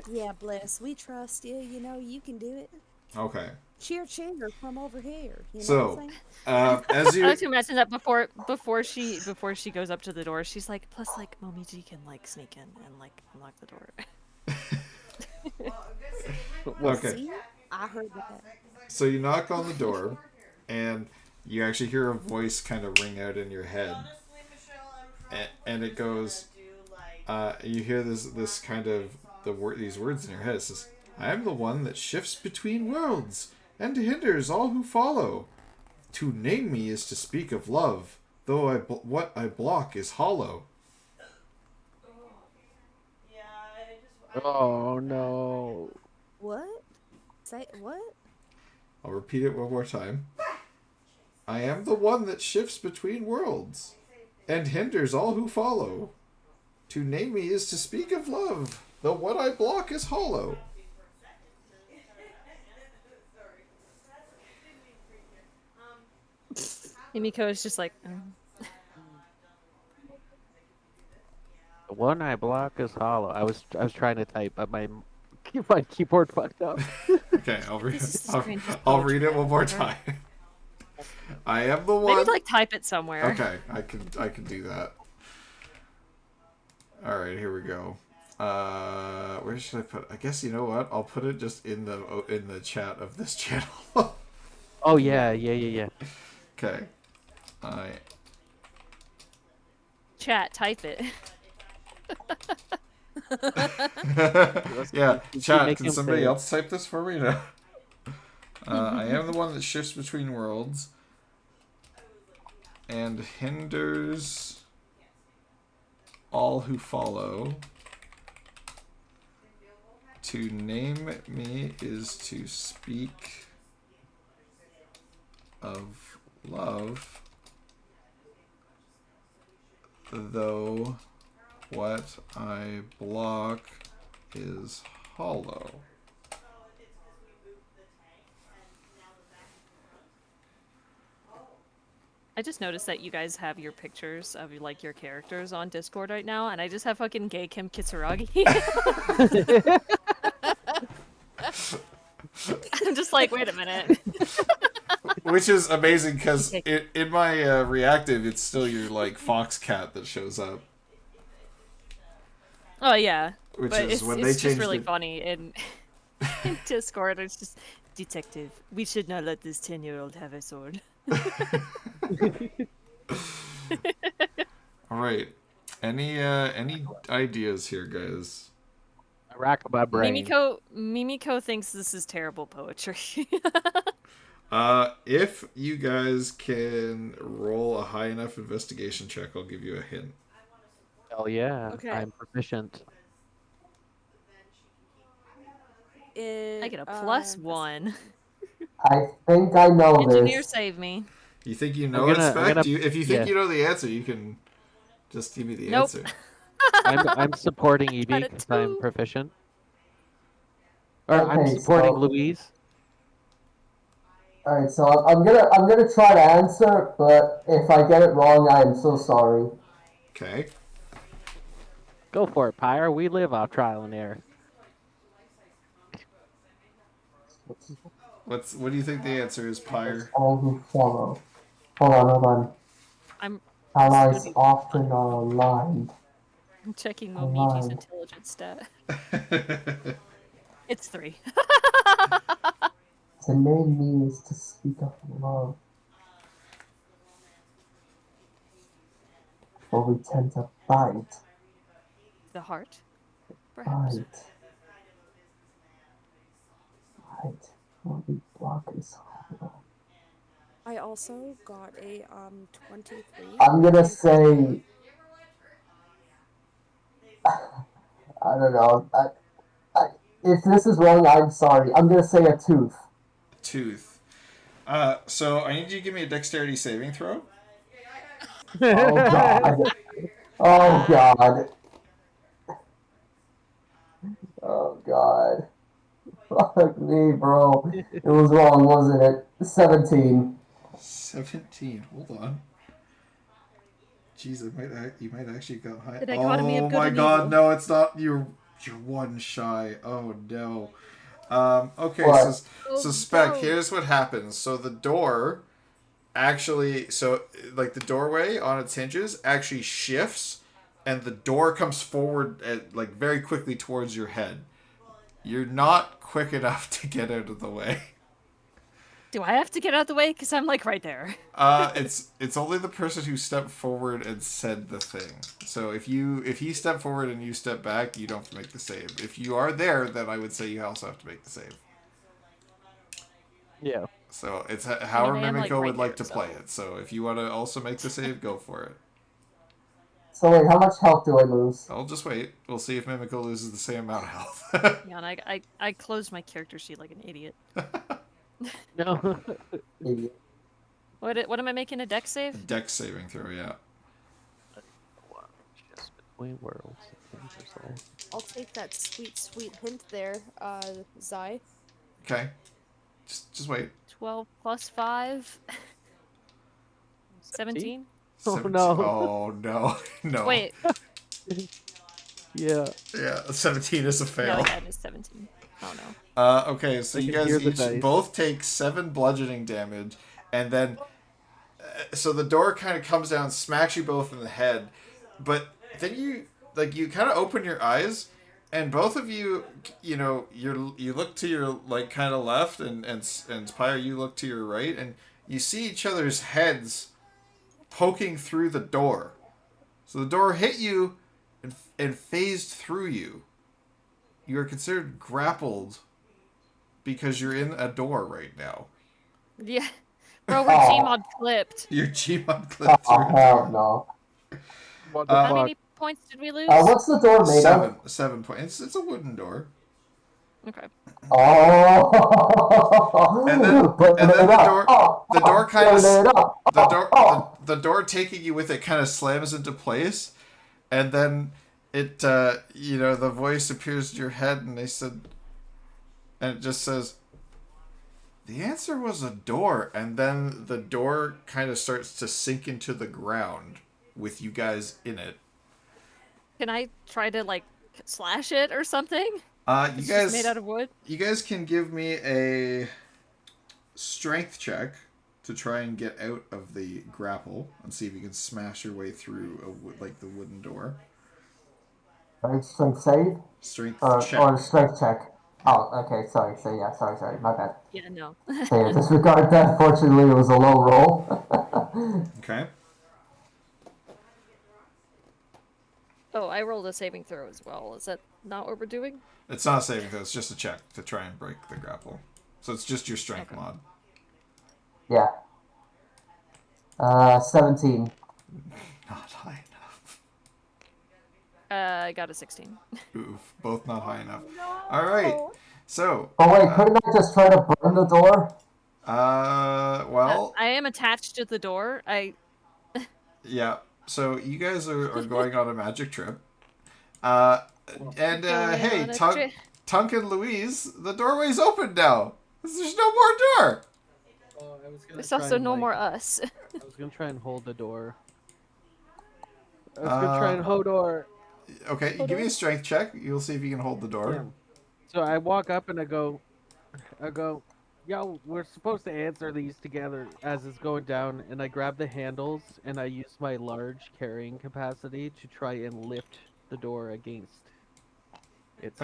Yeah, bless. We trust you. You can do it. Okay. Cheer, cheer from over here. You know So, what I'm saying? As I you like to imagine that before she goes up to the door, she's like, plus like Momiji can like sneak in and like unlock the door. okay. See? I heard that. So you knock on the door, and you actually hear a voice kind of ring out in your head, and it goes. You hear this kind of these words in your head. It says, "I am the one that shifts between worlds and hinders all who follow. To name me is to speak of love, though what I block is hollow." Oh no. What? Say what? I'll repeat it one more time. I am the one that shifts between worlds and hinders all who follow. To name me is to speak of love, though what I block is hollow. Himiko is just like, The one I block is hollow. I was trying to type, but my keyboard fucked up. Okay, This is the strangest I'll poetry read it one more ever. time. I am the one. Maybe like type it somewhere. Okay, I can do that. All right, here we go. Where should I put? I guess you know what? I'll put it just in the chat of this channel. Oh yeah. Okay. I Chat, type it. yeah, you chat. make Can him somebody say it. else type this for me? No. I am the one that shifts between worlds and hinders all who follow. To name me is to speak of love, though what I block is hollow. I just noticed that you guys have your pictures of like your characters on Discord right now, and I just have fucking gay Kim Kitsuragi. I'm just like, wait a minute. Which is amazing because in my reactive, it's still your like fox cat that shows up. Oh yeah, Which but is it's, when it's they just changed really the... funny in Discord. It's just, detective, we should not let this 10-year-old have a sword. All right. Any ideas here, guys? I rack my brain. Mimiko thinks this is terrible poetry. If you guys can roll a high enough investigation check, I'll give you a hint. Hell yeah. Okay. I'm proficient. I get a +1. I think I know Engineer, this. save me. You think you know I'm it, gonna- Spec? gonna- If you think yeah. you know the answer, you can just give me the Nope. answer. I'm supporting Evie got a because I'm 2. proficient. Or I'm Okay, supporting so- Louise. Alright, so I'm gonna try to answer, but if I get it wrong, I am so sorry. Okay. Go for it, Pyre. We live off trial and error. What do you think the answer is, Pyre? All who follow. Hold on. I'm Allies be- often are aligned. checking Aligned. Momiji's intelligence stat. It's 3. To name me is to speak of love. For we tend to bite. The heart, perhaps. Bite. For we block is hollow. I also got a 23. I'm gonna say. I don't know. If this is wrong, I'm sorry. I'm gonna say a tooth. Tooth. So I need you to give me a dexterity saving throw. Oh god. Oh god. Oh god. Fuck me, bro. It was wrong, wasn't it? 17. 17. Hold on. Jeez, you might actually go high. The dichotomy of Oh good my and god, evil. no, it's not. You're one shy. Oh no. Okay, What? so Spec, no. here's what happens. So the door actually, like the doorway on its hinges actually shifts, and the door comes forward like very quickly towards your head. You're not quick enough to get out of the way. Do I have to get out of the way? Because I'm like right there. It's only the person who stepped forward and said the thing. So if he stepped forward and you step back, you don't have to make the save. If you are there, then I would say you also have to make the save. Yeah. So it's however I am, like, Mimiko right would like there, to play so. it. So if you want to also make the save, go for it. So wait, how much health do I lose? I'll just wait. We'll see if Mimico loses the same amount of health. Yeah, and I closed my character sheet like an idiot. No. Idiot. What am I making a deck save? Dex saving throw, yeah. Just between worlds. I'll take that sweet, sweet hint there, Zai. Okay. Just wait. 12 plus 5. 17? Oh, 17 no. Oh no. No. Wait, Yeah. Yeah, 17 is a no, fail. yeah, it is 17. Oh no. Okay, so I you can guys hear the each dice. both take 7 bludgeoning damage, and then so the door kind of comes down, smacks you both in the head, but then you kind of open your eyes, and both of you, you know, you look to your like kind of left, and Spire, you look to your right, and you see each other's heads poking through the door. So the door hit you and phased through you. You are considered grappled because you're in a door right now. Yeah. Bro, we're Oh. Gmod clipped. Your Gmod clipped Oh, through a hell door. no. What the How fuck? many points did we lose? What's the door made of? 7 points. It's a wooden door. Okay. Oh. And then Burn the it up. door the door kind of Burn it up. the door taking you with it kind of slams into place, and then it you know, the voice appears in your head, and they said, and it just says, the answer was a door, and then the door kind of starts to sink into the ground with you guys in it. Can I try to like slash it or something? You It's guys just made out of wood. You guys can give me a strength check to try and get out of the grapple and see if you can smash your way through like the wooden door. Right, strength save? Strength Or check. strength check. Oh, okay, sorry. So yeah, sorry, my bad. Yeah, no. So yeah, disregard that. Fortunately, it was a low roll. Okay. Oh, I rolled a saving throw as well. Is that not what we're doing? It's not a saving throw, it's just a check to try and break the grapple. So it's just your strength Okay. mod. Yeah. 17. Not high enough. I got a 16. Oof. Both not high enough. Alright. So Oh wait, couldn't I just try to burn the door? well, I am attached to the door. yeah. So you guys are going on a magic trip. And Going hey, on a Tunk and Louise, the doorway's open now. There's no more door. Oh, I was gonna There's try also and, no like- more us. I was gonna try and hold the door. I was gonna try and hold door. Okay, give me a strength check. You'll see if you can hold the door. Yeah. So I walk up and I go, yo, we're supposed to answer these together as it's going down, and I grab the handles and I use my large carrying capacity to try and lift the door against its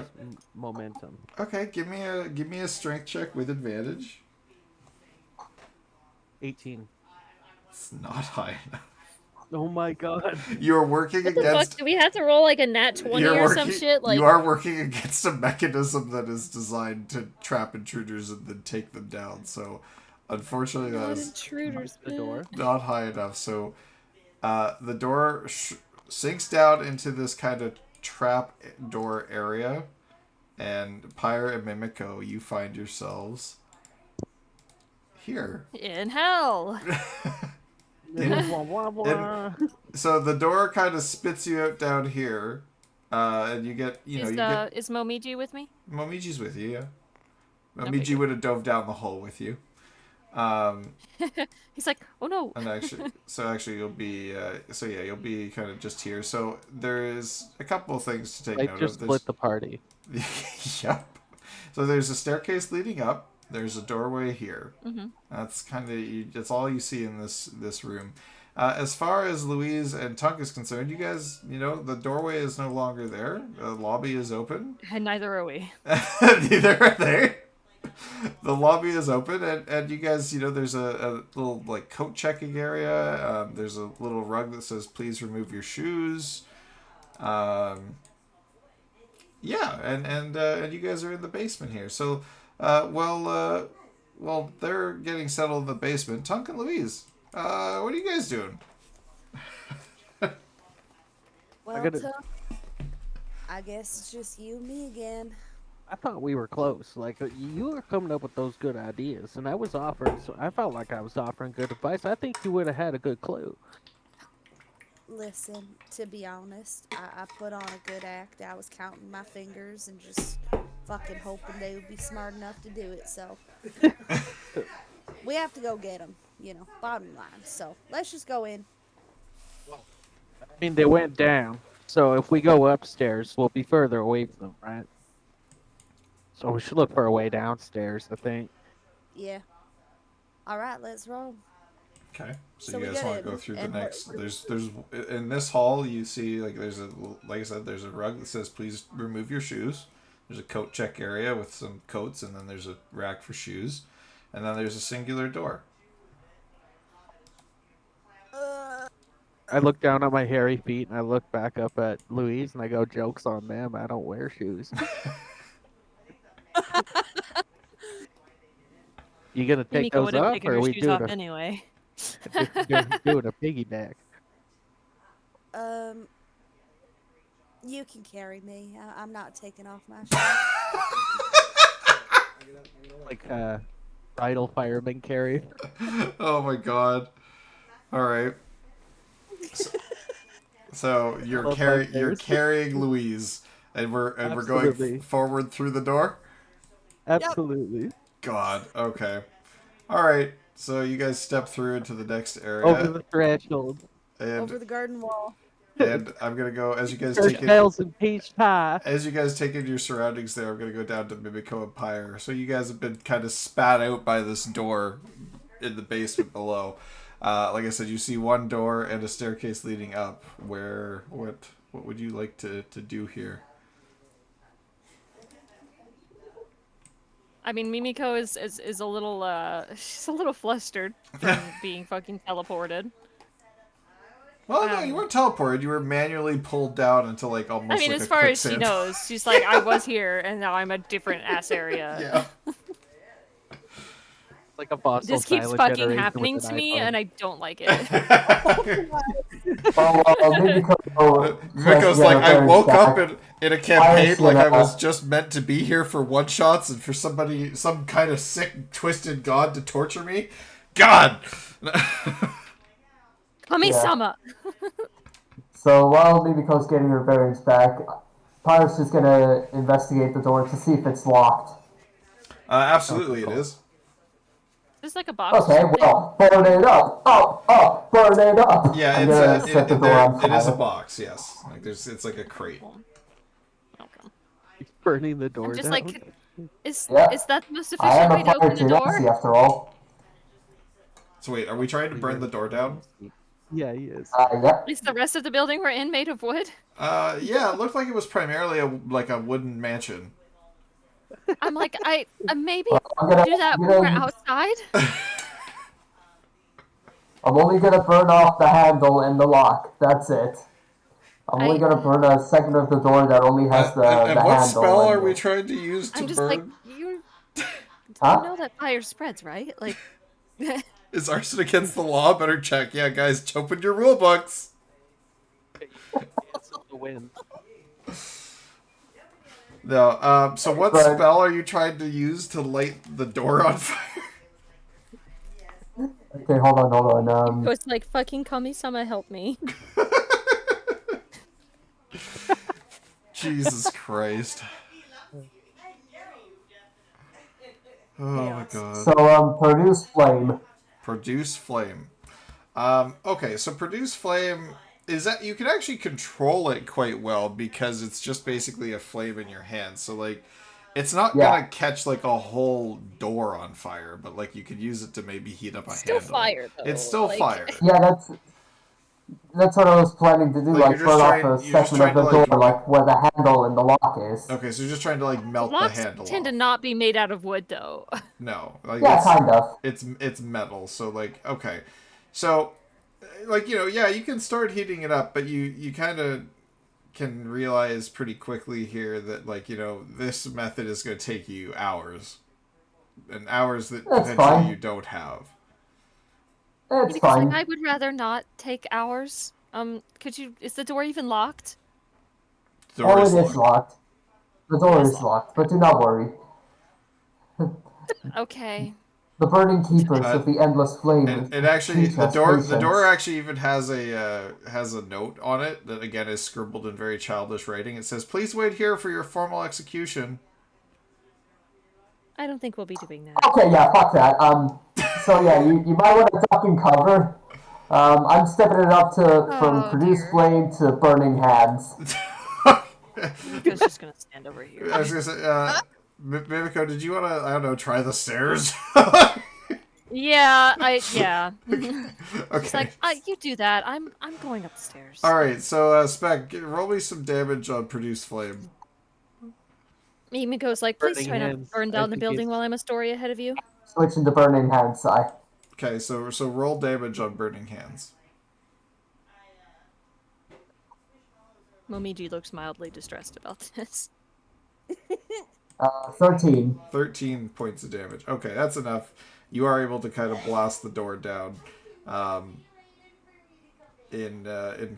momentum. Okay, give me a strength check with advantage. 18. It's not high enough. Oh my god. You're working What the fuck? against. Do we have to roll like a nat 20 You're or working, some shit? Like, you are working against a mechanism that is designed to trap intruders and then take them down. So, unfortunately, that not is intruders. The door. not high enough. So, the door sinks down into this kind of trap door area, and Pyre and Mimico, you find yourselves here. In hell. Blah, blah, blah. So the door kind of spits you out down here, and you get, you get Is Momiji with me? Momiji's with you, yeah. Okay, Momiji good. would have dove down the hole with you. He's like, oh no. And actually you'll be, you'll be kind of just here. So there is a couple of things to take I note just of. split the party. Yep. So there's a staircase leading up. There's a doorway here. Mm-hmm. That's kind of that's all you see in this room. As far as Louise and Tunk is concerned, you guys, the doorway is no longer there. The lobby is open. And neither are we. Neither are they. The lobby is open, and you guys, there's a little like coat checking area. There's a little rug that says "Please remove your shoes." Yeah, and you guys are in the basement here. So, while they're getting settled in the basement, Tunk and Louise, what are you guys doing? Well, gotta- Tom, I guess it's just you and me again. I thought we were close. Like you were coming up with those good ideas, and I was offering. So I felt like I was offering good advice. I think you would have had a good clue. Listen, to be honest, I put on a good act. I was counting my fingers and just fucking hoping they would be smart enough to do it. So we have to go get them, bottom line. So let's just go in. I mean, they went down. So if we go upstairs, we'll be further away from them, right? So we should look for a way downstairs. I think. Yeah. All right, let's roll. Okay. So So you we guys get want to go in, through the and next? There's in this hall you see like there's a like I said there's a rug that says please remove your shoes. There's a coat check area with some coats, and then there's a rack for shoes, and then there's a singular door. I look down at my hairy feet and I look back up at Louise and I go, "Jokes on them. I don't wear shoes." You gonna take Mimiko those would have off, taken or are her we shoes doing off a anyway. doing a piggyback? Um, you can carry me. I'm not taking off my shoes. Like bridal fireman carry. Oh my god! All right. So you're Love you're those. carrying Louise, and we're going Absolutely. forward through the door. Absolutely. God. Okay. All right. So you guys step through into the next area, Over the threshold. Over the garden wall. and I'm gonna go as you guys Church take it. bells and peach pie. As you guys take in your surroundings there, I'm going to go down to Mimiko and Pyre. So you guys have been kind of spat out by this door in the basement below. Like I said, you see one door and a staircase leading up. What would you like to do here? I mean, Mimiko is a little she's a little flustered from being fucking teleported. Well, no, you weren't teleported. You were manually pulled down into like almost I mean, like as a far as she quicksand. knows, she's like, I was here and now I'm a different ass area. Yeah. It's like a fossil This keeps silent fucking generation happening with to an me, iPhone. and I don't like it. Maybe Miko's like, I woke up in a campaign like I was just meant to be here for one shots and for some kind of sick, twisted god to torture me. God! Kami-sama! So while Mimiko's getting her bearings back, Pyre's just gonna investigate the door to see if it's locked. Absolutely, it is. There's like a box. or Okay, something. well, burn it up! Up! Burn it up! Yeah, I'm gonna set the door on it is a fire. box, yes. Like it's like a crate. Okay. He's burning the door I'm just down. like, is Yeah. that the most I efficient am way a to fire open the door? genasi after all. So wait, are we trying to burn the door down? Yeah, he is. Yep. Is the rest of the building we're in made of wood? Yeah, it looked like it was primarily a wooden mansion. I'm like, I maybe I'm gonna, do that I'm when we're gonna- outside. I'm only gonna burn off the handle and the lock. That's it. I'm only gonna burn a segment of the door that only has the and handle. what spell and are we the- trying to use to I'm just burn? like, you Huh? know that fire spreads, right? Like, Is arson against the law? Better check. Yeah, guys, open your rule books. Cancel the wind. No. So what Right. spell are you trying to use to light the door on fire? Okay, hold on. so it's like, fucking Kami-sama, help me. Jesus Christ. Oh my god. So, produce flame. Produce flame. Okay, so produce flame is that you can actually control it quite well because it's just basically a flame in your hand. So like it's not Yeah. gonna catch like a whole door on fire, but like you could use it to maybe heat up a Still handle. fire, though. It's still like- fire. Yeah, that's what I was planning to do. Like, Like, you're just burn trying- off a you're just section of trying the to, door, like- like where the handle and the lock is. Okay, so you're just trying to like melt the Locks handle tend off. to not be made out of wood, though. No, like Yeah, it's, kind of. it's metal. So like okay, so like yeah, you can start heating it up, but you kind of can realize pretty quickly here that like this method is going to take you hours, and hours that That's potentially fine. you don't have. It's Because fine. like, I would rather not take hours Could you? Is the door even locked? The door Oh, is it is locked. locked. The door It is is locked, but do not worry. Okay. The burning keepers Uh, of the endless flame It actually teach us patience. the door actually even has a note on it that again is scribbled in very childish writing. It says, "Please wait here for your formal execution." I don't think we'll be doing that. Okay, yeah, fuck that. So yeah, you might want to duck and cover. I'm stepping it up to from Oh, produce dear. flame to burning hands. Miko's just gonna stand over here. I was gonna say, Mimiko, did you want to, I don't know, try the stairs? Yeah, yeah. Okay. It's like, you do that. I'm going upstairs. All right, so Spec, roll me some damage on produce flame. Miko's like, please Burning try not to hands, burn I down the think building he's- while I'm a story ahead of you. Switching to burning hands side. Okay, so roll damage on burning hands. Momiji looks mildly distressed about this. 13. 13 points of damage. Okay, that's enough. You are able to kind of blast the door down in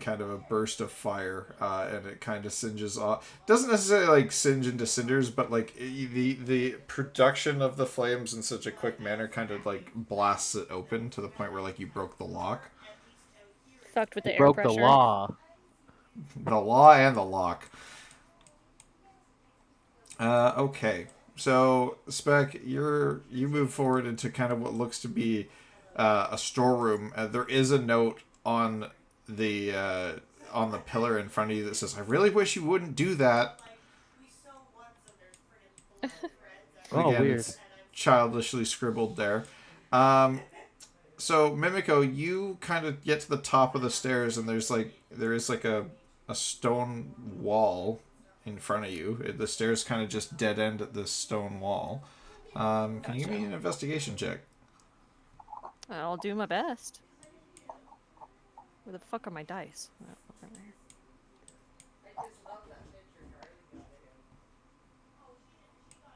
kind of a burst of fire, and it kind of singes off. Doesn't necessarily like singe into cinders, but like the production of the flames in such a quick manner kind of like blasts it open to the point where like you broke the lock. Fucked with the air Broke pressure. the law. The law and the lock. Okay, so Spec, you move forward into kind of what looks to be a storeroom. There is a note on the pillar in front of you that says, "I really wish you wouldn't do that." Oh, Again, weird. it's childishly scribbled there. So Mimiko, you kind of get to the top of the stairs, and there is like a stone wall in front of you. The stairs kind of just dead end at this stone wall. Can you give me an investigation check? I'll do my best. Where the fuck are my dice? Oh, over there.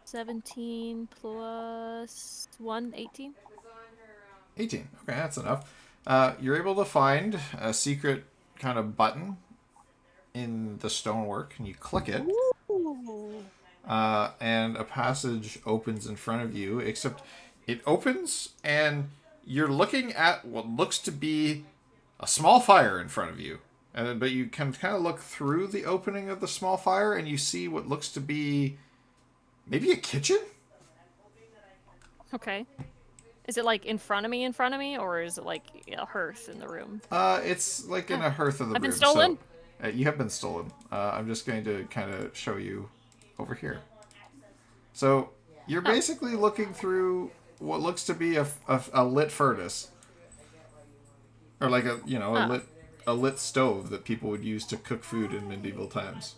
$17 plus 1, 18. 18. Okay, that's enough. You're able to find a secret kind of button in the stonework, and you click it. Ooh. And a passage opens in front of you, except it opens and you're looking at what looks to be a small fire in front of you. But you can kind of look through the opening of the small fire and you see what looks to be maybe a kitchen? Okay. Is it like in front of me, or is it like a hearth in the room? It's like in a hearth of the I've been room. stolen? So, you have been stolen. I'm just going to kind of show you over here. So you're basically looking through what looks to be a lit furnace, or like a lit stove that people would use to cook food in medieval times.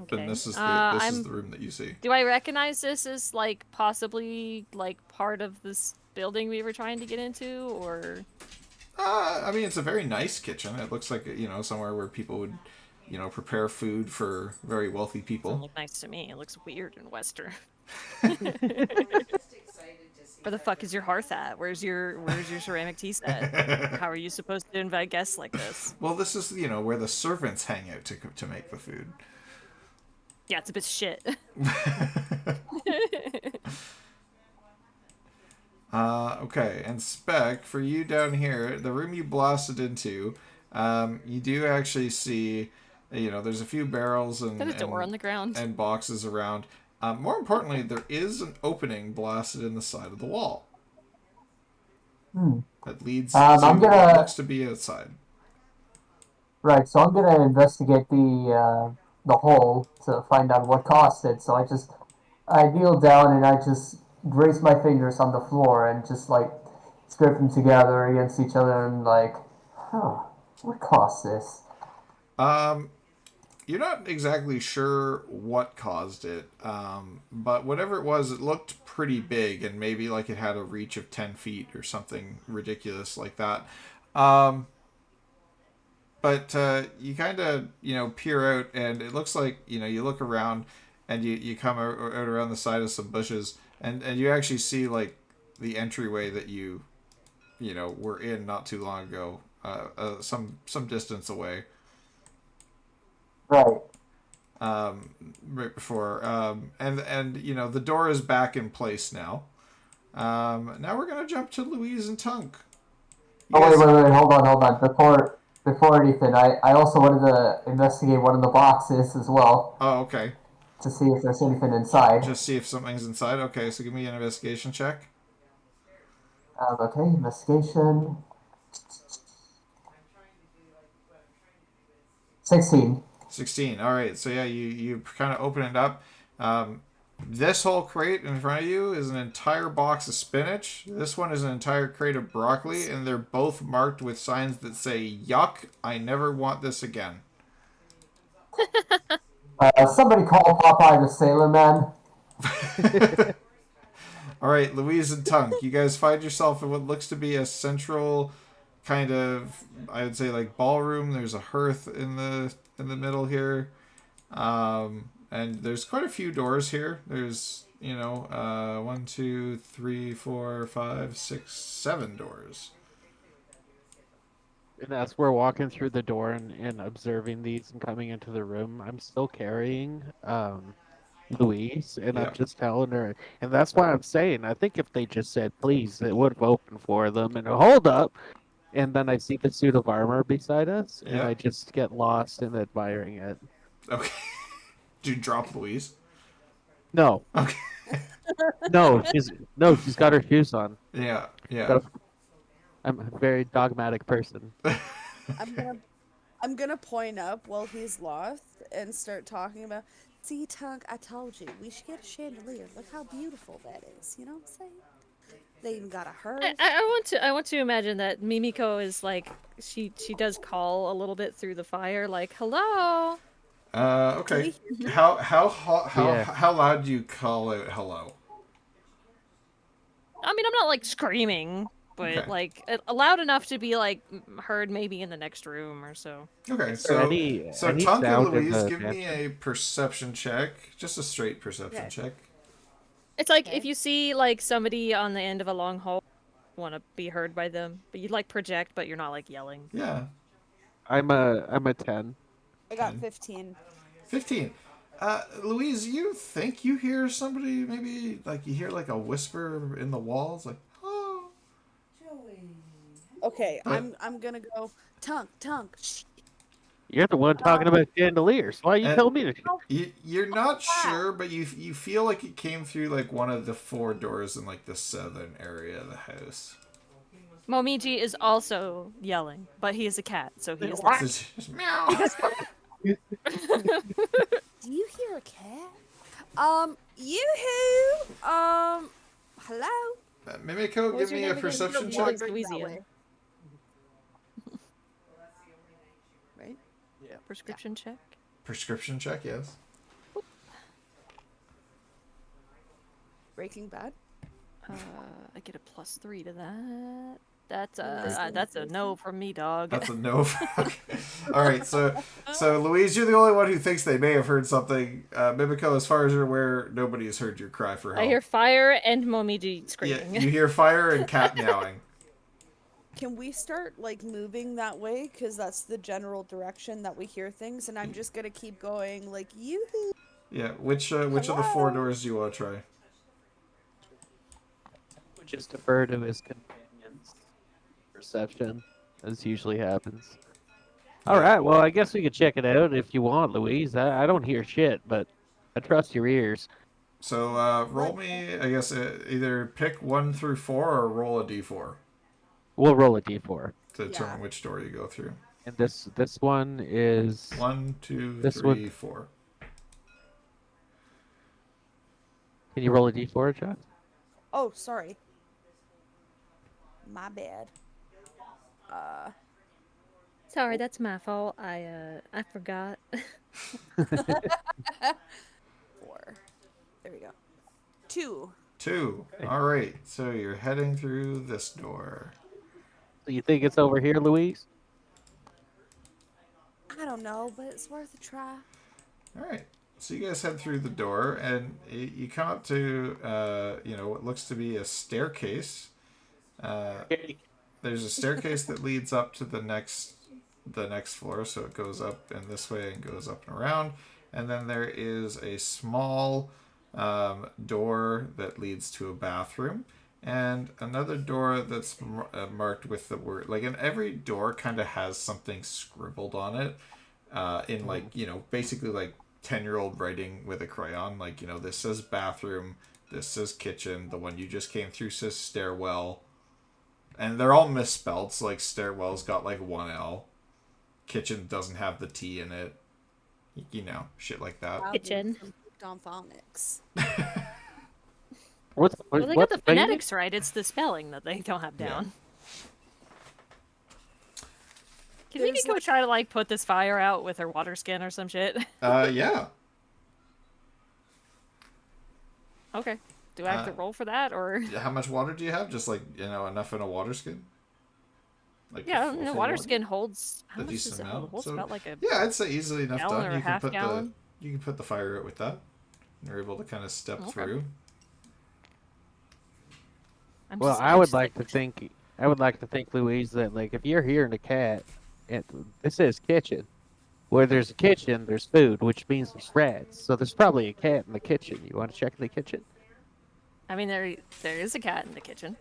Okay. And this is the room that you see. Do I recognize this as like possibly like part of this building we were trying to get into, or? I mean, it's a very nice kitchen. It looks like somewhere where people would prepare food for very wealthy Doesn't people. look nice to me. It looks weird and Western. Where the fuck is your hearth at? Where's your ceramic tea set? How are you supposed to invite guests like this? Well, this is where the servants hang out to make the food. Yeah, it's a bit shit. Okay, and Spec, for you down here, the room you blasted into, you do actually see, there's a few barrels and There's a door on the ground. and boxes around. More importantly, there is an opening blasted in the side of the wall that leads to what looks to be outside. Right, so I'm gonna investigate the hole to find out what caused it. So I kneel down and I just graze my fingers on the floor and just like scrape them together against each other and like, what caused this? You're not exactly sure what caused it, but whatever it was, it looked pretty big, and maybe like it had a reach of 10 feet or something ridiculous like that. But you kind of, peer out, and it looks like, you look around, and you come out around the side of some bushes, and you actually see, like, the entryway that you were in not too long ago. some distance away. Right. Right before, and you know the door is back in place now. Now we're gonna jump to Louise and Tunk. You Oh guys- wait, hold on. Before anything, I also wanted to investigate one of the boxes as well Oh, okay. to see if there's anything inside. Just see if something's inside. Okay, so give me an investigation check. Okay, investigation. 16. 16. All right. So yeah, you kind of open it up. This whole crate in front of you is an entire box of spinach. This one is an entire crate of broccoli, and they're both marked with signs that say "Yuck! I never want this again." Somebody call Popeye the Sailor Man. All right, Louise and Tunk, you guys find yourself in what looks to be a central kind of, I would say, like ballroom. There's a hearth in the middle here, and there's quite a few doors here. There's 1, 2, 3, 4, 5, 6, 7 doors. And as we're walking through the door and observing these and coming into the room, I'm still carrying Louise, and Yeah. I'm just telling her, and that's why I'm saying, I think if they just said please, it would have opened for them. And hold up, and then I see the suit of armor beside us, and Yeah. I just get lost in admiring it. Okay. Did you drop Louise? No, Okay. she's got her shoes on. Yeah. I'm a very dogmatic person. I'm gonna point up while he's lost and start talking about. See, Tunk, I told you we should get a chandelier. Look how beautiful that is. You know what I'm saying? They even got a hearth. I want to imagine that Mimiko is like she does call a little bit through the fire, like hello. Okay. How loud do you call out hello? I mean, I'm not like screaming, but Okay. like loud enough to be like heard maybe in the next room or so. Okay, there so any Tonka and sound in Louise, the give me mansion? a perception check, just a straight perception Okay. check. It's like Okay. if you see like somebody on the end of a long hall, want to be heard by them, but you like project, but you're not like yelling. Yeah, I'm a 10. I got 15. 15. Louise, you think you hear somebody? Maybe like you hear like a whisper in the walls, like oh. Okay, But- I'm gonna go. Tunk, shh. You're the one talking about chandeliers. Why you And- tell me to? You're not sure, but you feel like it came through like one of the 4 doors in like the southern area of the house. Momiji is also yelling, but he is a cat, so he is. It's just meow. Do you hear a cat? Yoo-hoo! Hello? Mimiko, What give was your me a name again? perception Yeah, check. like Louisiana. Right? Prescription check. Prescription check, yes. Breaking Bad? I get a +3 to that. That's Wisdom that's a wisdom? no from me, dog. That's a no. Okay. All right, so Louise, you're the only one who thinks they may have heard something. Mimiko, as far as you're aware, nobody has heard your cry for help. I hear fire and Momiji Yeah, screaming. you hear fire and cat meowing. Can we start like moving that way? Because that's the general direction that we hear things, and I'm just gonna keep going like yoo-hoo. Yeah, which of the 4 Hello? doors do you want to try? Just defer to his companion's perception, as usually happens. All right, well, I guess we could check it out if you want, Louise. I don't hear shit, but I trust your ears. So roll me, I guess, either pick 1 through 4 or roll a d4 We'll roll a d4. to determine Yeah. which door you go through. And this one is 1, 2, This 3, one- 4. Can you roll a d4, Chuck? Oh, sorry. My bad. Sorry, that's my fault. I forgot. 4. There we go. 2. 2. All right, so you're heading through this door. So you think it's over here, Louise? I don't know, but it's worth a try. All right. So you guys head through the door, and you come up to, what looks to be a staircase. there's a staircase that leads up to the next floor, so it goes up in this way and goes up and around. And then there is a small door that leads to a bathroom, and another door that's marked with the word, like, and every door kind of has something scribbled on it in, like, you know, basically like 10-year-old writing with a crayon. Like, you know, this says bathroom, this says kitchen, the one you just came through says stairwell, and they're all misspelled. So like stairwell's got like one L, kitchen doesn't have the T in it, you know, shit like that. Wow, Kitchen. dude, on phonics. What's Well, they got the phonetics right. It's the spelling that they don't have Yeah. down. Can we There's, go try to like put this fire out with her water skin or some shit? Yeah. Okay. Do I have to roll for that or? How much water do you have? Just like, you know, enough in a water skin? Like Yeah, full- the full water skin holds. How A much does decent it hold? amount, It holds so- about like a. Yeah, I'd say easily enough Gallon done. or You can half put gallon? the put the fire out with that. You're able to kind of step Okay. through. I'm Well, just I would anxious, like to think, Louise, that like if you're hearing a cat, and this says kitchen. Where there's a kitchen, there's food, which means there's rats. So there's probably a cat in the kitchen. You want to check the kitchen? I mean, there is a cat in the kitchen.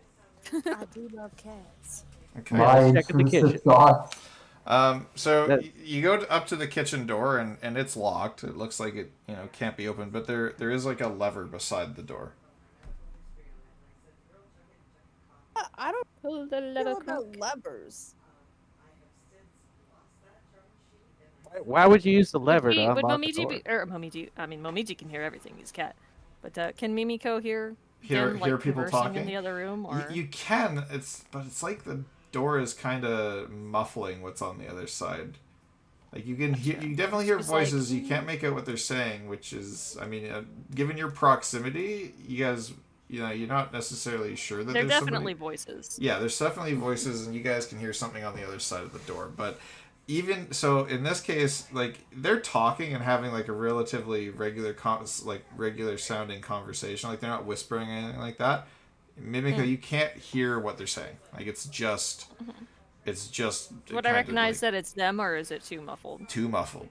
I do love cats. Okay. Yeah, My let's check the intrusive kitchen. thoughts. So That- you go up to the kitchen door and it's locked. It looks like it, you know, can't be opened, but there is like a lever beside the door. I don't Pull the know about levers. Why would you use the lever to Would unlock the Momiji door? be, or Momiji? I mean, Momiji can hear everything. He's a cat. But can Mimiko hear Hear them, like, people conversing talking in the other room? Or You can. But it's like the door is kind of muffling what's on the other side. Like you can hear, you definitely hear It's like- voices. You can't make out what they're saying, which is, I mean, given your proximity, you guys, you know, you're not necessarily sure that they're there's definitely somebody. voices. Yeah, there's definitely voices, and you guys can hear something on the other side of the door. But even so, in this case, like they're talking and having like a relatively regular sounding conversation. Like they're not whispering or anything like that. Mimiko, you can't hear what they're saying. Like it's just Would I recognize that it's them, or is it too muffled? too muffled.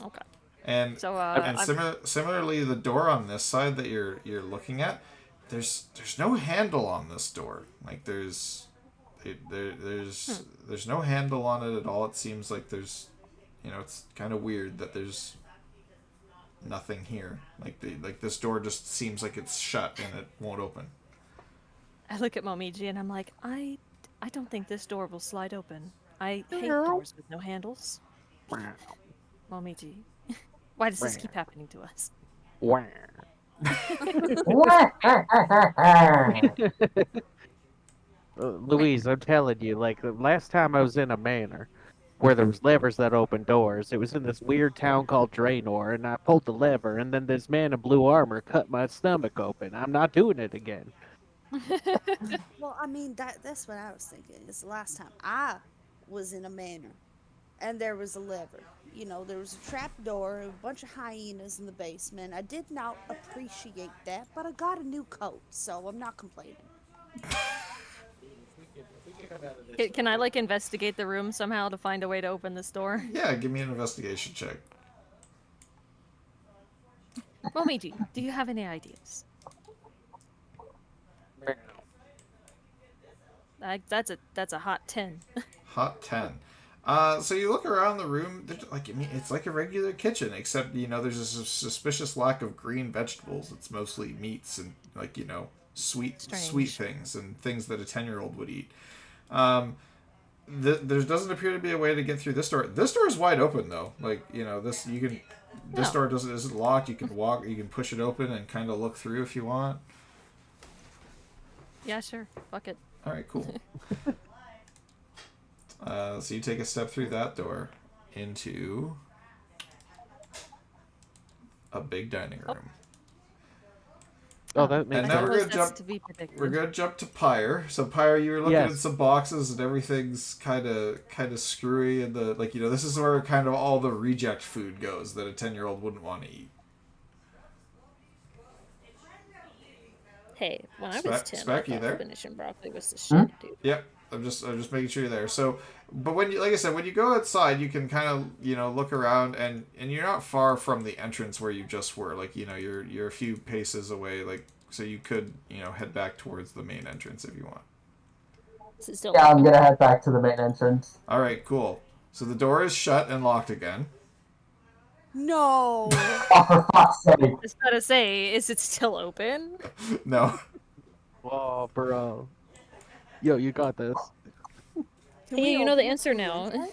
Okay. And So and I'm- similarly, the door on this side that you're looking at, there's no handle on this door. Like there's no handle on it at all. It seems like there's, you know, it's kind of weird that there's nothing here. Like this door just seems like it's shut and it won't open. I look at Momiji and I'm like, I don't think this door will slide open. I hate doors with no handles. Momiji, why does this keep happening to us? Louise, I'm telling you, like the last time I was in a manor where there was levers that opened doors, it was in this weird town called Draenor, and I pulled the lever, and then this man in blue armor cut my stomach open. I'm not doing it again. Well, I mean that's what I was thinking. Is the last time I was in a manor, and there was a lever. You know, there was a trap door, a bunch of hyenas in the basement. I did not appreciate that, but I got a new coat, so I'm not complaining. Can I like investigate the room somehow to find a way to open this door? Yeah, give me an investigation check. Momiji, do you have any ideas? That's a hot 10. Hot 10. So you look around the room, like, I mean, it's like a regular kitchen, except, you know, there's a suspicious lack of green vegetables. It's mostly meats and, like, you know, sweet Strange. things and things that a 10-year-old would eat. There doesn't appear to be a way to get through this door. This door is wide open, though. Like, you know, this No. door isn't locked. You can you can push it open and kind of look through if you want. Yeah, sure. Fuck it. All right, cool. So you take a step through that door into a big dining room. Oh, that And makes now I we're suppose gonna that's jump- to be predicted. We're gonna jump to Pyre. So Pyre, you were looking Yes. at some boxes and everything's kind of screwy, and the, like, you know, this is where kind of all the reject food goes that a 10-year-old wouldn't want to eat. Hey, when I was Spec- 10, Spec, I you thought there? spinach and broccoli was the shit, dude. Yep. I'm just making sure you're there. So, but when you, like I said, when you go outside, you can kind of, you know, look around, and you're not far from the entrance where you just were. Like, you know, you're a few paces away. Like, so you could, you know, head back towards the main entrance if you want. Is it still Yeah, I'm open? gonna head back to the main entrance. All right, cool. So the door is shut and locked again. No. Oh, for fuck's sake. I was about to say, is it still open? No. Whoa, bro. Yo, you got this. Can Hey, we you know the open it answer from now. inside?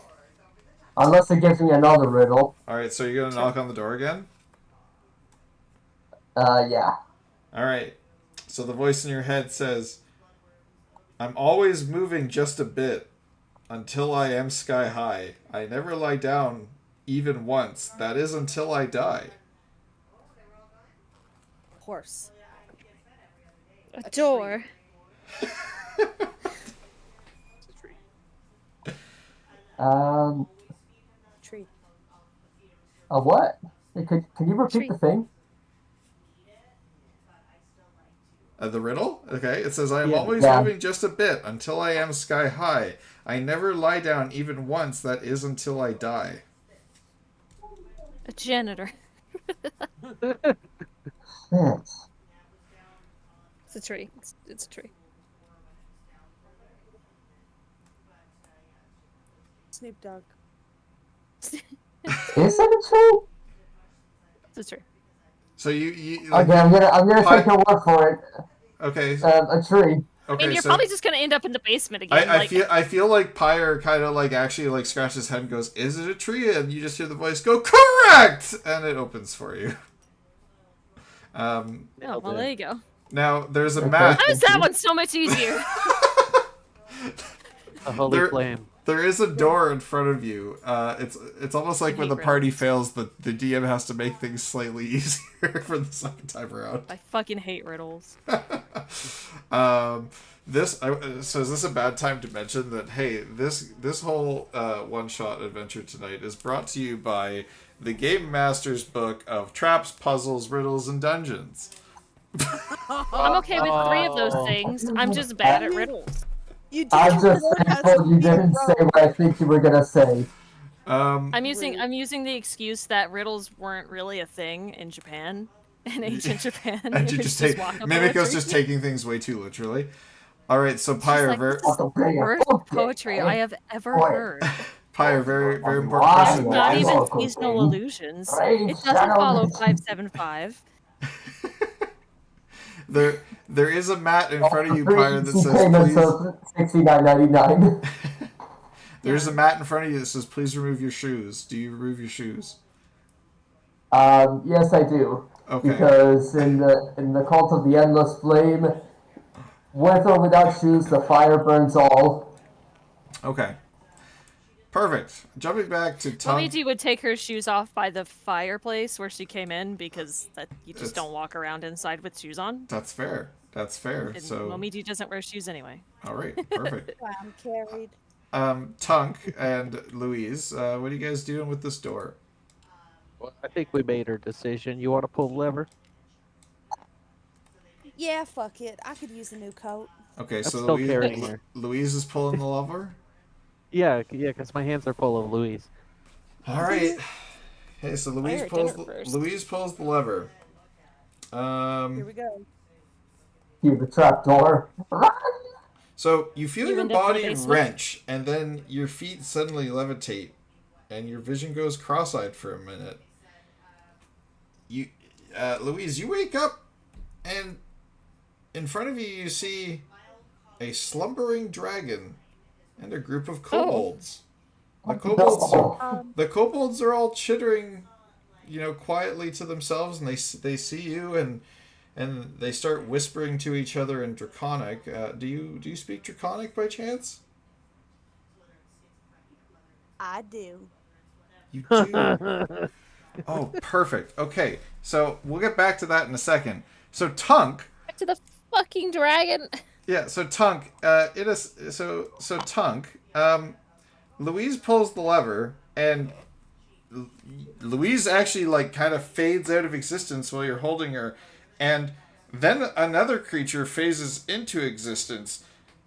Unless it gives me another riddle. All right, so you're gonna knock on the door again. Yeah. All right. So the voice in your head says, "I'm always moving just a bit until I am sky high. I never lie down even once. That is until I die." Horse. A door. Tree. A what? Can you repeat Tree. the thing? The riddle? Okay, it says, "I am Yeah. always Yeah. moving just a bit until I am sky high. I never lie down even once. That is until I die." A janitor. Shit. It's a tree. It's a tree. Snoop Dogg. Is it a tree? It's a tree. So you like, Okay, I'm gonna Pi- take your word for it. okay, A tree. I okay. mean, you're So probably just gonna end up in the basement again. I like, feel like Pyre kind of like actually like scratches his head and goes, "Is it a tree?" And you just hear the voice go, "Correct!" And it opens for you. Oh, well, there you go. Now there's a Okay. mat. How is that one so much easier? A holy There- flame. There is a door in front of you. It's almost like when the hate party fails, the DM has to make things slightly easier for the second time around. I fucking hate riddles. So is this a bad time to mention that, hey, this whole one shot adventure tonight is brought to you by the Game Master's book of traps, puzzles, riddles, and dungeons. I'm okay with 3 of those things. I'm just bad at riddles. You did I'm just warn us thankful you to be a didn't say rogue. what I think you were gonna say. I'm using Rude. I'm using the excuse that riddles weren't really a thing in Japan, in ancient Japan. And It you was just take waka Mimico's poetry. just taking things way too literally. All right, so She's Pyre, like, very, this is the worst poetry I have ever Boy. heard. Pyre, very important Why? question. Not I'm even local seasonal thing. illusions. Brave It doesn't follow gentlemen. 575. There is a mat in front of you, Pyre, that Easy says, payments "Please." of $69.99. There's a mat in front of you that says, "Please remove your shoes." Do you remove your shoes? Yes, I do. Okay. Because in the cult of the endless flame, with or without shoes, the fire burns all. Okay. Perfect. Jumping back to Tongue. Momiji would take her shoes off by the fireplace where she came in because that you just It's- don't walk around inside with shoes on. That's fair. That's fair. And So, Momiji doesn't wear shoes anyway. all right, perfect. I'm carried. Tunk and Louise, what are you guys doing with this door? Well, I think we made our decision. You want to pull the lever? Yeah, fuck it. I could use a new coat. Okay, I'm so still carrying her. Louise is pulling the lever. Yeah, because my hands are full of Louise. All right. Hey, so Louise Fire pulls dinner first. Louise pulls the lever. Here we go. Through the trap door. So you feel You your end up in the body basement? wrench, and then your feet suddenly levitate, and your vision goes cross-eyed for a minute. Louise, you wake up, and in front of you you see a slumbering dragon and a group of kobolds. The kobolds, the kobolds are all chittering, quietly to themselves, and they see you, and they start whispering to each other in Draconic. Do you speak Draconic by chance? I do. You do. Oh, perfect. Okay, so we'll get back to that in a second. So Tunk, Back to the fucking dragon. yeah. So Tunk, Tunk. Louise pulls the lever, and Louise actually kind of fades out of existence while you're holding her, and then another creature phases into existence,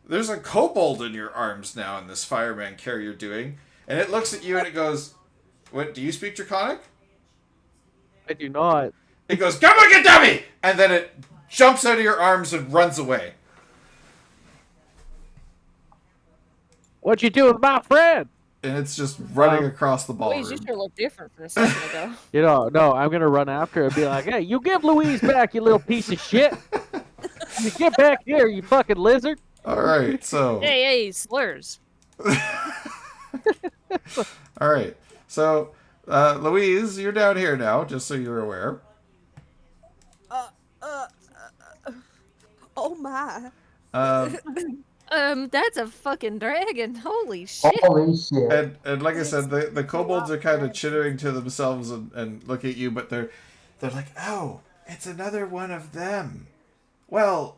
there's a kobold in your arms now in this fireman carry you're doing. And it looks at you and it goes, what, do you speak Draconic? I do not. It goes, come on, get dummy! And then it jumps out of your arms and runs away. What'd you do with my friend? And it's just running across the Louise, you ballroom. sure look different from a second ago. You know, no, I'm gonna run after her and be like, hey, you give Louise back, you little piece of shit. You get back here, you fucking lizard. Alright, so... Hey, slurs. Alright, so, Louise, you're down here now, just so you're aware. Oh my. That's a fucking dragon. Holy shit. Holy shit. And like I said, the kobolds are kind of chittering to themselves and look at you, but they're like, oh, it's another one of them. Well,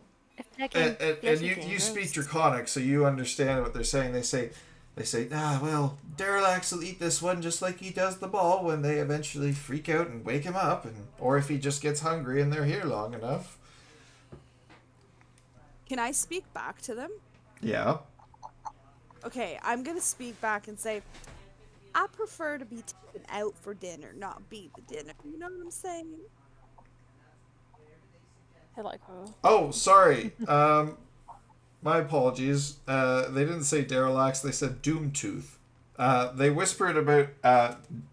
and you speak Draconic, so you understand what they're saying. They say, well, Derilax will eat this one just like he does the ball when they eventually freak out and wake him up, or if he just gets hungry and they're here long enough. Can I speak back to them? Yeah. Okay, I'm gonna speak back and say, I prefer to be taken out for dinner, not be the dinner. You know what I'm saying? I like her. Oh, sorry. My apologies. They didn't say Derilax, they said Doomtooth. They whispered about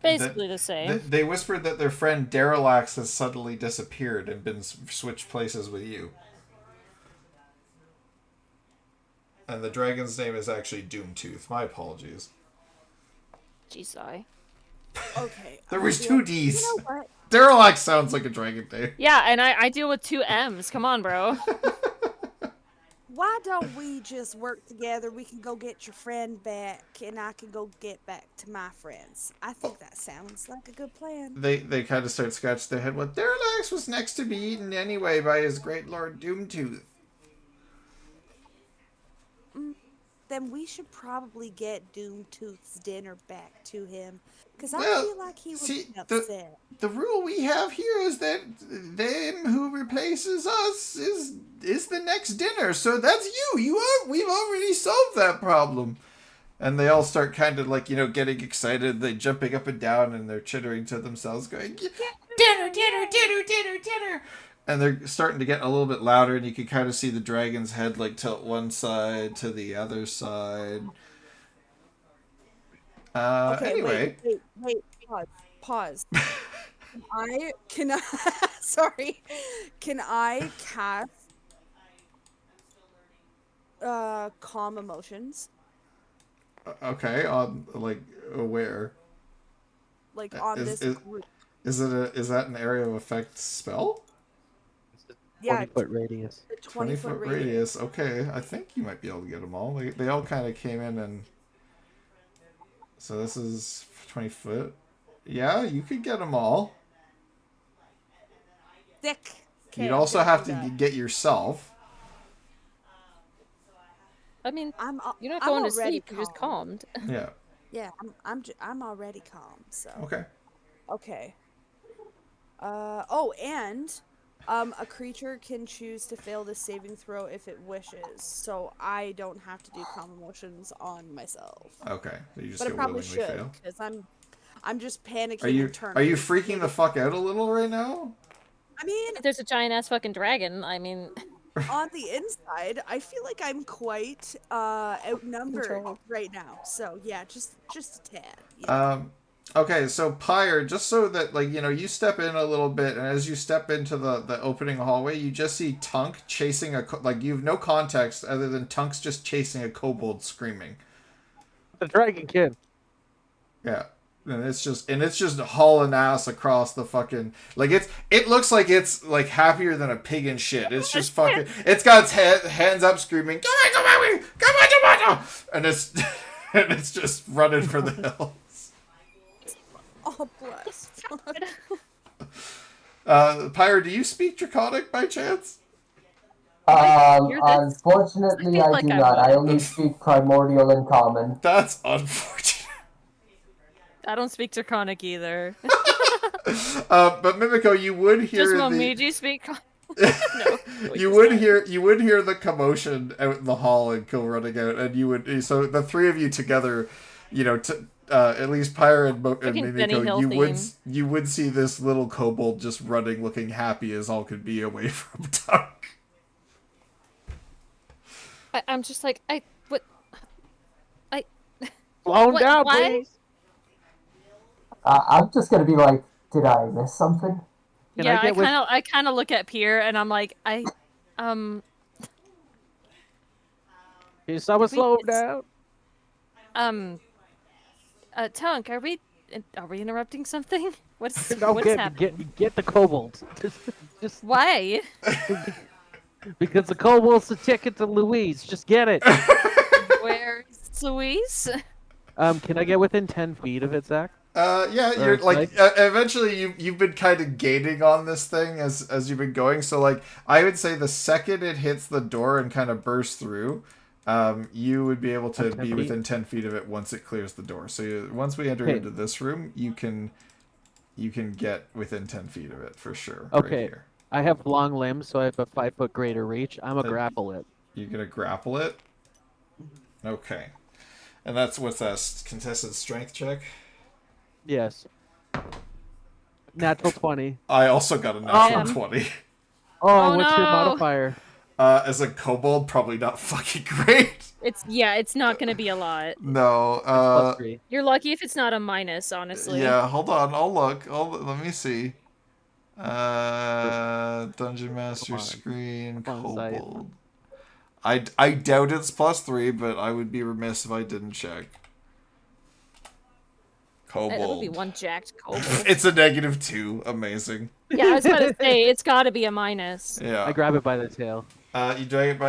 Basically the same. They whispered that their friend Derilax has suddenly disappeared and been switched places with you. And the dragon's name is actually Doomtooth. My apologies. Jeez, I. Okay. There was I two feel- D's. You know what? Derilax sounds like a dragon name. Yeah, and I deal with 2 M's. Come on, bro. Why don't we just work together? We can go get your friend back, and I can go get back to my friends. I think that sounds like a good plan. They kind of start scratching their head. Well, Derilax was next to be eaten anyway by his great lord Doomtooth. Then we should probably get Doomtooth's dinner back to him, because I Well, feel like he would see, be upset. The rule we have here is that them who replaces us is the next dinner. So that's you. We've already solved that problem. And they all start kind of like, getting excited. They're jumping up and down and they're chittering to themselves going, dinner, dinner, dinner, dinner, dinner. And they're starting to get a little bit louder and you can kind of see the dragon's head like tilt one side to the other side. Okay, Anyway. wait, pause. Can I sorry. Can I cast calm emotions? Okay, on like where? Like on Is- this is- group. Is that an area of effect spell? Yeah, 20-foot radius. the 20 foot radius. Okay, I think you might be able to get them all. They all kind of came in and. So this is 20 foot. Yeah, you could get them all. Thick. Okay, You'd I'm also gonna have do to that. get yourself. I mean, you're not I'm going to already sleep. You're just calm. calmed. Yeah. Yeah, I'm already calm. So Okay. okay. And a creature can choose to fail the saving throw if it wishes, so I don't have to do calm emotions on myself. Okay. So you just But I get probably willingly should, fail. because I'm just panicking. Are you internally. freaking the fuck out a little right now? I mean, If there's a giant ass fucking dragon, I mean, on the inside, I feel like I'm quite outnumbered Control. right now. So yeah, just a tad. You know? Okay, so Pyre, just so that you step in a little bit, and as you step into the opening hallway, you just see Tunk chasing you have no context other than Tunk's just chasing a kobold screaming. The Dragon Kid. Yeah. And it's just hauling ass across the fucking it looks like it's like happier than a pig in shit. It's just fucking it's got its hands up screaming, come on, and it's just running for the hills. Oh bless. Pyre, do you speak Draconic by chance? hear this? Unfortunately, I feel I like do I not. I would. only speak Primordial and Common. That's unfortunate. I don't speak Draconic either. But Mimiko, you would hear Just the Momiji speak. No. You would hear the commotion out in the hall and go running out, and you would, so the three of you together, at least Pyre and, and Fucking Benny Mimiko, Hill theme. you would see this little kobold just running, looking happy as all could be away from Tuck. I'm just like, Slow What- down, why? please. I'm just gonna be like, did I miss something? Can yeah, I get with- I kind of look at Pierre and I'm like, Can someone we slow just- down? Tunk, are we interrupting something? What's No, what's happening? get the kobold. Just Why? because the kobold's the ticket to Louise. Just get it. Where's Louise? Can I get within 10 feet of it, Zach? Yeah, Or you're like like- eventually you've been kind of gaining on this thing as you've been going. So like I would say the second it hits the door and kind of bursts through, you would be able to 10 be feet? within 10 feet of it once it clears the door. So once we enter Okay. into this room, you can get within 10 feet of it for sure. Okay. Right here. I have long limbs, so I have a 5-foot greater reach. I'm a Uh, grapple it. You're gonna grapple it. Okay, and that's what's that contested strength check. Yes. Natural 20. I also got a natural Damn. 20. Oh, Oh, what's your no. modifier? As a kobold, probably not fucking great. It's not gonna be a lot. No. Plus 3. You're lucky if it's not a minus, honestly. Yeah, hold on. I'll look. Let me see. Dungeon Master Come on. screen, Come on, Scythe. kobold. I doubt it's plus 3, but I would be remiss if I didn't check. Kobold. It'll be one jacked kobold. It's a -2. Amazing. Yeah, I was about to say it's got to be a minus. Yeah. I grab it by the tail. You grab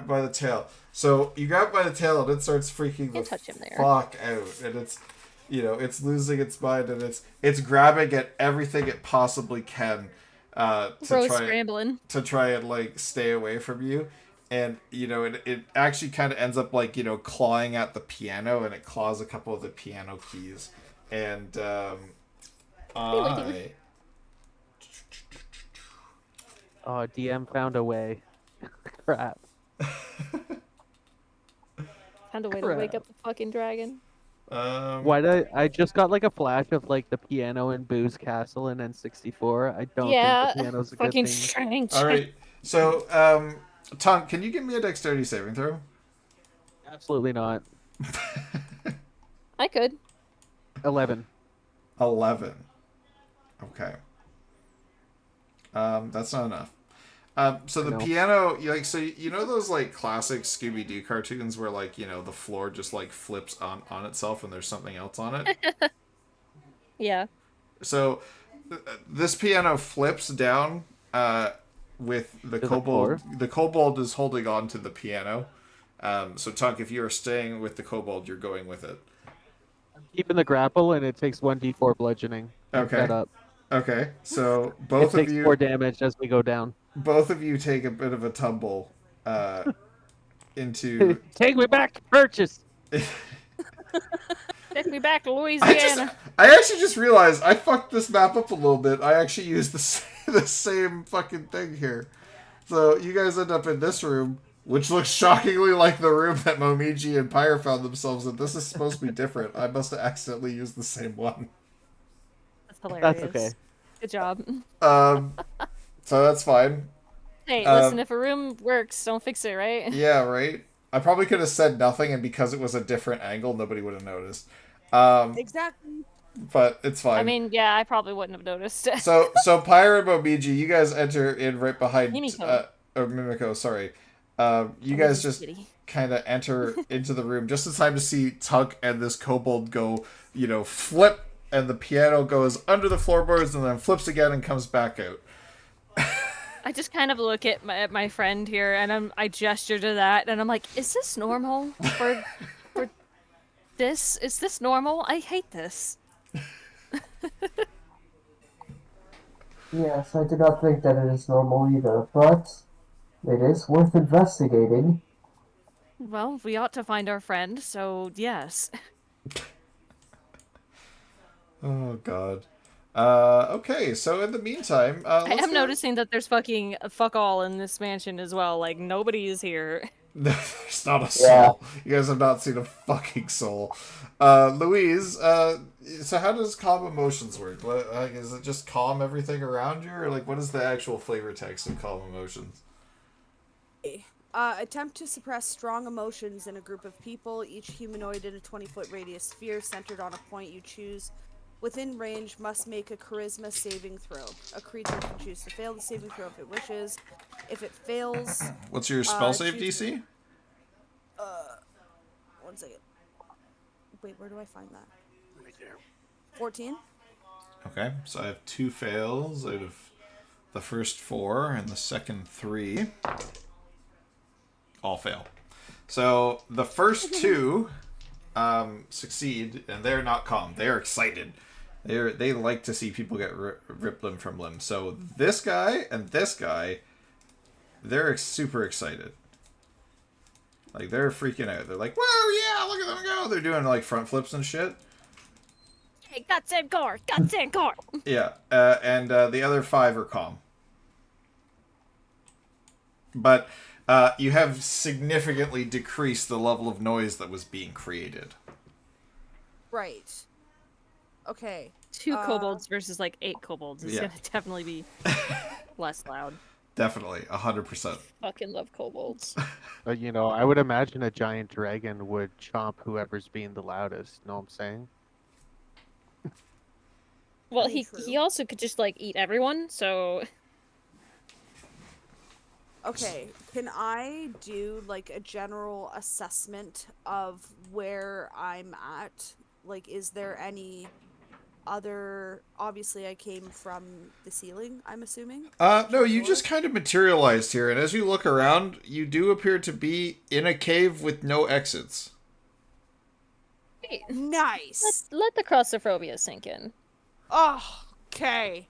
it by the tail. So you grab it by the tail, and it starts freaking the Can't touch him there. fuck out, and it's losing its mind, and it's grabbing at everything it possibly can Bro scrambling. to try and like stay away from you. And it actually kind of ends up like clawing at the piano, and it claws a couple of the piano keys. And I Oh, DM found a way. Crap. Found a way to wake up the fucking dragon. Why did I just got like a flash of like the piano in Boo's Castle in N64. I don't Yeah, think the piano's a good fucking thing. strange. all right. So Tom, can you give me a dexterity saving throw? Absolutely not. I could. 11. 11. Okay. That's not enough. So the No. piano, so those like classic Scooby Doo cartoons where like the floor just like flips on itself and there's something else on it. Yeah. So this piano flips down with the To the kobold. floor? The kobold is holding on to the piano. So Tunk, if you are staying with the kobold, you're going with it. Keeping the grapple, and it takes 1d4 bludgeoning. Okay. Set up. Okay. So It both of takes you 4 damage as we go down. both of you take a bit of a tumble into Take me back to purchase. Take me back to I Louisiana. actually just realized I fucked this map up a little bit. I actually used the same fucking thing here. So you guys end up in this room, which looks shockingly like the room that Momiji and Pyre found themselves in. This is supposed to be different. I must have accidentally used the same one. That's hilarious. That's okay. Good job. So that's fine. Hey, Um, listen, if a room works, don't fix it, right? Yeah, right? I probably could have said nothing, and because it was a different angle, nobody would have noticed. Exactly. But it's fine. I mean, yeah, I probably wouldn't have noticed. So Pyre and Momiji, you guys enter in right behind Mimiko. or Mimiko, sorry. You guys just kind of enter into the room just in time to see Tunk and this kobold go, flip, and the piano goes under the floorboards and then flips again and comes back out. I just kind of look at my friend here, and I gesture to that, and I'm like, "Is this normal for this? Is this normal? I hate this." Yes, I do not think that it is normal either, but it is worth investigating. Well, we ought to find our friend, so yes. Oh God. Okay, so in the meantime, I let's am go. noticing that there's fucking fuck all in this mansion as well. Like, nobody is here. There's not a Yeah. soul. You guys have not seen a fucking soul. Louise, so how does calm emotions work? What, like, is it just calm everything around you, or like what is the actual flavor text of calm emotions? Attempt to suppress strong emotions in a group of people, each humanoid in a 20-foot radius sphere centered on a point you choose. Within range, must make a charisma saving throw. A creature can choose to fail the saving throw if it wishes. If it fails, What's your spell save choose- DC? 1 second. Wait, where do I find that? 14? Okay, so I have 2 fails out of the first 4, and the second 3 all fail. So the first 2 succeed, and they're not calm. They're excited. They like to see people get ripped limb from limb. So this guy and this guy, they're super excited. Like, they're freaking out. They're like, whoa, yeah, look at them go. They're doing like front flips and shit. Hey, guts and car, guts and car. Yeah, and the other 5 are calm. But you have significantly decreased the level of noise that was being created. Right. Okay. 2 kobolds versus like 8 kobolds is Yeah. gonna definitely be less loud. Definitely, 100%. Fucking love kobolds. But you know, I would imagine a giant dragon would chomp whoever's being the loudest. Know what I'm saying? Well, Very he true. also could just like eat everyone. So Okay, can I do like a general assessment of where I'm at? Like, is there any other? Obviously, I came from the ceiling, I'm assuming. No, you just kind of materialized here, and as you look around, you do appear to be in a cave with no exits. wait, Nice. let the claustrophobia sink in. Oh, okay.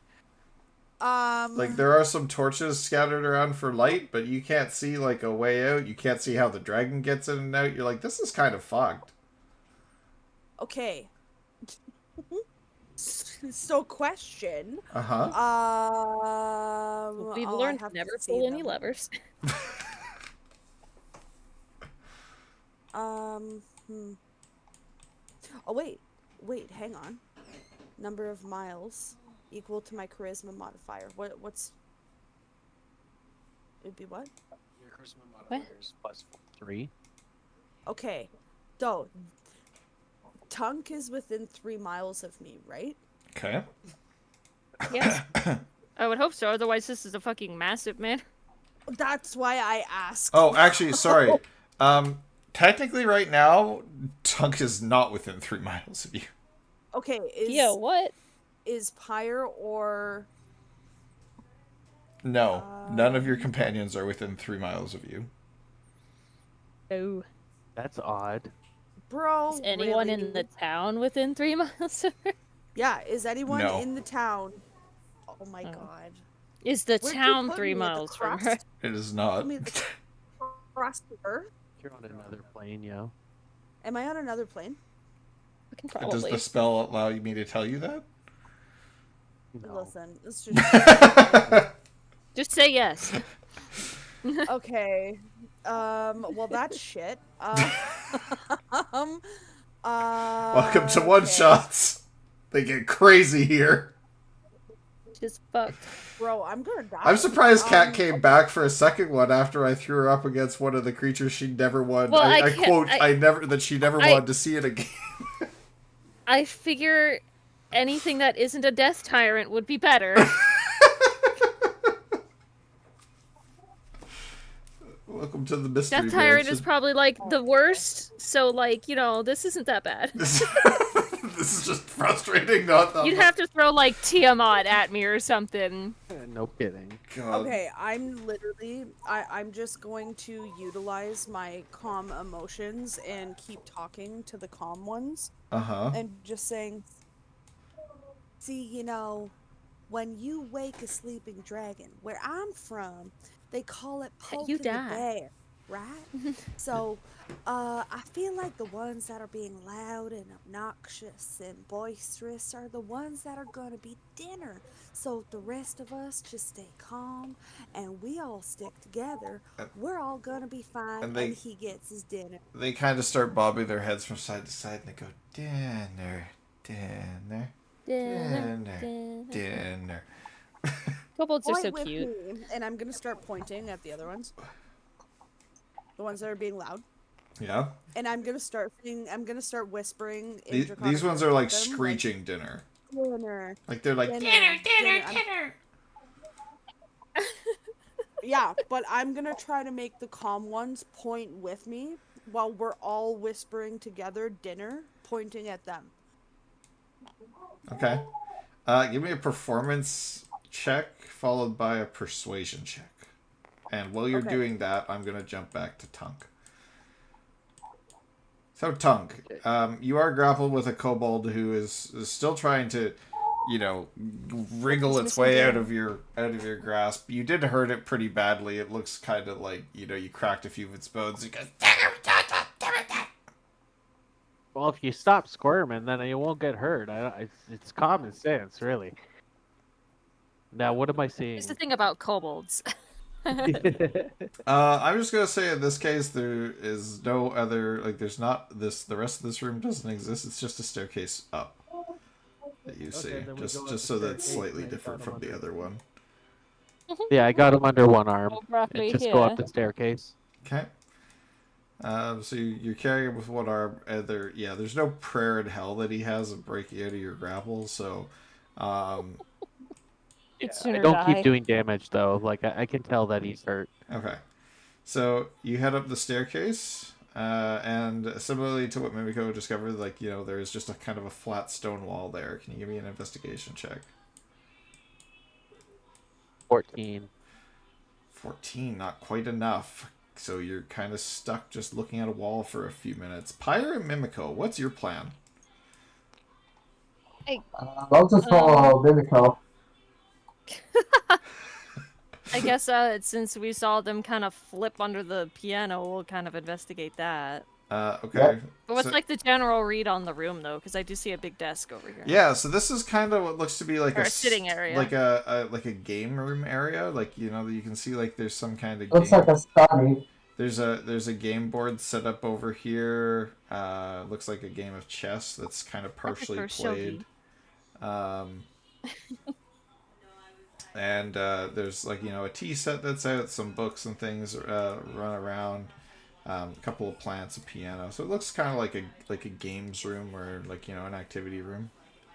Like, there are some torches scattered around for light, but you can't see, like, a way out. You can't see how the dragon gets in and out. You're like, this is kind of fogged. Okay. So, question. Uh-huh. We've oh, I learned have to never see pull any them. levers. Hmm. Oh, wait, hang on. Number of miles equal to my charisma modifier. What's... It'd be what? Your charisma modifier is +3. Okay. So, Tunk is within 3 miles of me, right? Okay. Yes, I would hope so. Otherwise, this is a fucking massive man. That's why I asked. Oh, actually, sorry. Technically, right now, Tunk is not within 3 miles of you. Okay, Yeah, what? is Pyre or... No, none of your companions are within 3 miles of you. Oh, That's odd. Bro, is anyone really? in the town within 3 miles of her? Yeah, is anyone No. in the town? Oh my Oh. god. Is the Where'd you town put 3 me, at the miles from her? crust? It is not. Put me at the crust of Earth? You're on another plane, yo. Am I on another plane? We can Does probably. the spell allow me to tell you that? No. Listen, it's just... Just say yes. Okay. Well, that's shit. Welcome to One okay. Shots. They get crazy here. Just fucked. Bro, I'm gonna die. I'm surprised Kat came back for a second one after I threw her up against one of the creatures she never won. Well, I can't- quote, that she never wanted to see it again. I figure anything that isn't a death tyrant would be better. Welcome to the mystery. Death tyrant Mansion. is probably like the worst, so like, you know, this isn't that bad. This is just frustrating. Not that You'd much. have to throw like Tiamat at me or something. No kidding. God. Okay, I'm literally... I'm just going to utilize my calm emotions and keep talking to the calm ones. Uh-huh. And just saying... See, you know, when you wake a sleeping dragon, where I'm from, they call it You poking the die. bear. right? So, I feel like the ones that are being loud and obnoxious and boisterous are the ones that are gonna be dinner. So the rest of us just stay calm and we all stick together. We're all gonna be fine, And and he gets his dinner. they kind of start bobbing their heads from side to side, and they go, dinner, dinner, dinner, dinner. Kobolds are Point so with cute. me, and I'm gonna start pointing at the other ones, the ones that are being loud. Yeah. And I'm gonna start whispering in These Draconic ones are like to them, screeching dinner. dinner, Like they're like, dinner, dinner. Yeah, but I'm gonna try to make the calm ones point with me while we're all whispering together dinner, pointing at them. okay. Give me a performance check followed by a persuasion check. And while you're Okay. doing that, I'm going to jump back to Tunk. So, Tunk, you are grappled with a kobold who is still trying to, wriggle its way out of your grasp. You did hurt it pretty badly. It looks kind of like, you cracked a few of its bones. It goes, Well, if you stop squirming, then you won't get hurt. It's common sense, really. Now, what am I seeing? Here's the thing about kobolds. I'm just gonna say in this case there is no other, like, there's not this, the rest of this room doesn't exist. It's just a staircase up that you see, then we go up just the so that it's staircase slightly and different bottom from the under. other one. Yeah, I got him under one arm. Oh, roughly And just go up here. the staircase. Okay. So you're carrying him with one arm, and there's no prayer in hell that he has of breaking out of your grapple. So, It's I sooner don't die. keep doing damage though. Like I can tell that he's hurt. okay. So you head up the staircase, and similarly to what Mimiko discovered, there is just a kind of a flat stone wall there. Can you give me an investigation check? 14. 14, not quite enough. So you're kind of stuck just looking at a wall for a few minutes. Pyre and Mimiko, what's your plan? I'll just follow Mimico. I guess since we saw them kind of flip under the piano, we'll kind of investigate that. Okay. Yep. But what's So- like the general read on the room though? Because I do see a big desk over here. Yeah, so this is kind of what looks to be like Or a s- sitting area. like a game room area. Like, you can see like there's some kind of Looks game. like a study. There's a game board set up over here. Looks like a game of chess that's kind of partially prefer played. And there's a tea set that's out, some books and things run around, a couple of plants, a piano. So it looks kind of like a games room or an activity room.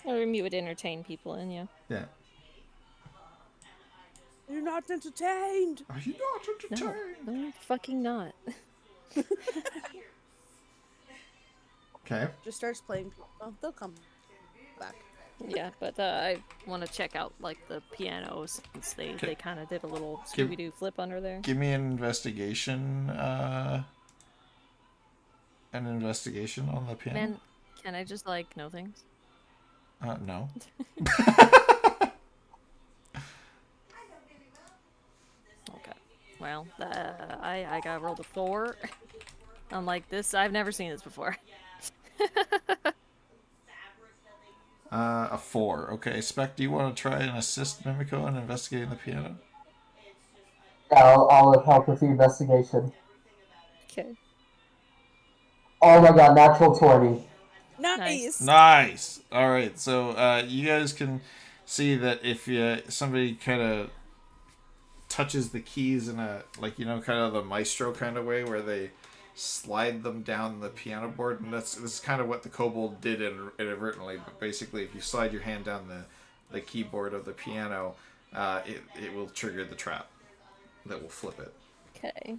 A room you would entertain people in, yeah. Yeah. You're not entertained. Are you not No, entertained? no, fucking not. Okay. Just starts playing. Oh, they'll come back. Yeah, but I want to check out like the piano since they kind of did a little Give- Scooby Doo flip under there. Give me an investigation. An investigation on the piano. Man, can I just like know things? No. Okay. Well, I got rolled a 4. I'm like this. I've never seen this before. A 4. Okay, Spec, do you want to try and assist Mimiko in investigating the piano? Yeah, I'll help with the investigation. Okay. Oh my god, natural 20. Nice. Nice. All right, so you guys can see that if somebody kind of touches the keys in a kind of the maestro kind of way where they slide them down the piano board, and this is kind of what the kobold did inadvertently. But basically, if you slide your hand down the keyboard of the piano, it will trigger the trap that will flip it. Okay.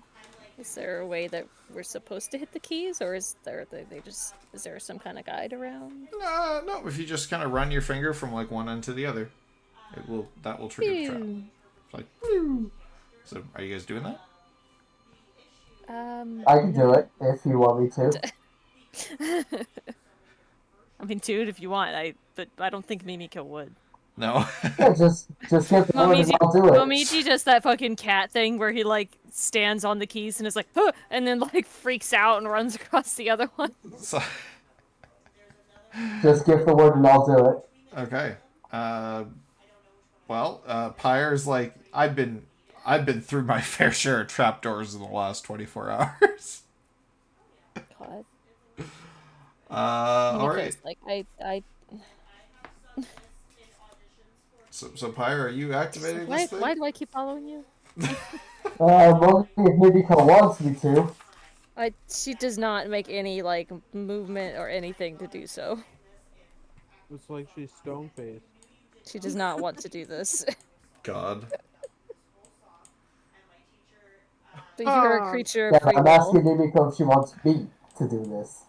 Is there a way that we're supposed to hit the keys, or is there is there some kind of guide around? No, if you just kind of run your finger from one end to the other, that will trigger the trap. Phew. It's like, whew. So are you guys doing that? I can do it if you want me to. I mean, dude, if you want, but I don't think Mimiko would. No. Yeah, just give the word and I'll do it. Momiji just that fucking cat thing where he like stands on the keys and is like, huh, and then like freaks out and runs across the other one. So, Just give the word and I'll do it. okay. Pyre's like, I've been through my fair share of trapdoors in the last 24 hours. God. All right. Because, like I So Pyre, are you activating this thing? why do I keep following you? Well, if Hibiko wants me to. She does not make any like movement or anything to do so. It's like she's stone faced. She does not want to do this. God. But you're a creature Yeah, of free I'm asking will. Hibiko if she wants me to do this.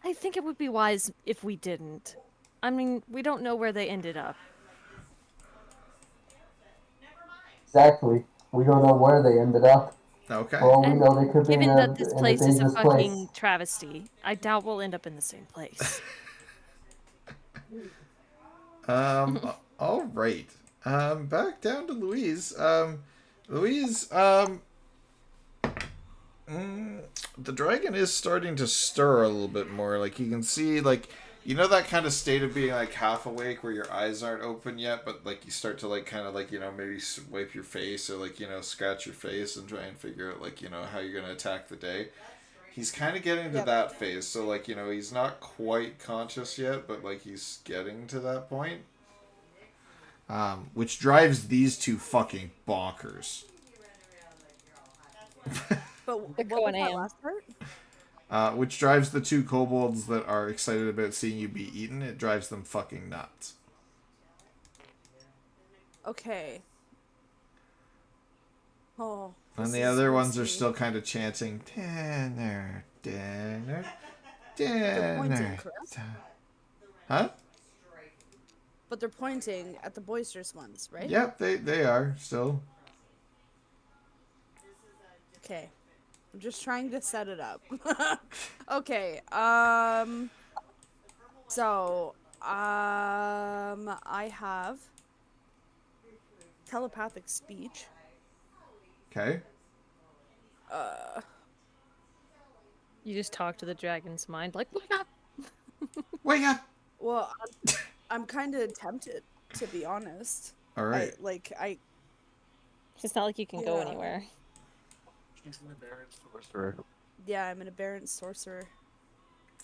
I think it would be wise if we didn't. I mean, we don't know where they ended up. Exactly. We don't know where they ended up. Okay. For all we And know, they could be given in that this a place is a dangerous fucking place. travesty, I doubt we'll end up in the same place. All right. Back down to Louise. Louise, the dragon is starting to stir a little bit more. Like, you can see, like, you know that kind of state of being, like, half awake where your eyes aren't open yet, but, like, you start to, like, kind of, like, you know, maybe wipe your face or, like, you know, scratch your face and try and figure out, like, you know, how you're going to attack the day. He's kind of getting to Yep. that phase. So, like, you know, he's not quite conscious yet, but, like, he's getting to that point. Which drives these two fucking bonkers. But They're what was going that ham. last part? Which drives the two kobolds that are excited about seeing you be eaten. It drives them fucking nuts. Okay. Oh. And this the is other ones are risky. still kind of chanting, dinner, dinner, They're pointing, dinner. correct? Huh? But they're pointing at the boisterous ones, right? Yep, they are still. Okay. I'm just trying to set it up. Okay. So, I have telepathic speech. Okay. You just talk to the dragon's mind, like, wake up! Wake up! Well, I'm kind of tempted, to be honest. All right. It's not like you can go Yeah. anywhere. She's an embarrassed sorcerer. Yeah, I'm an aberrant sorcerer.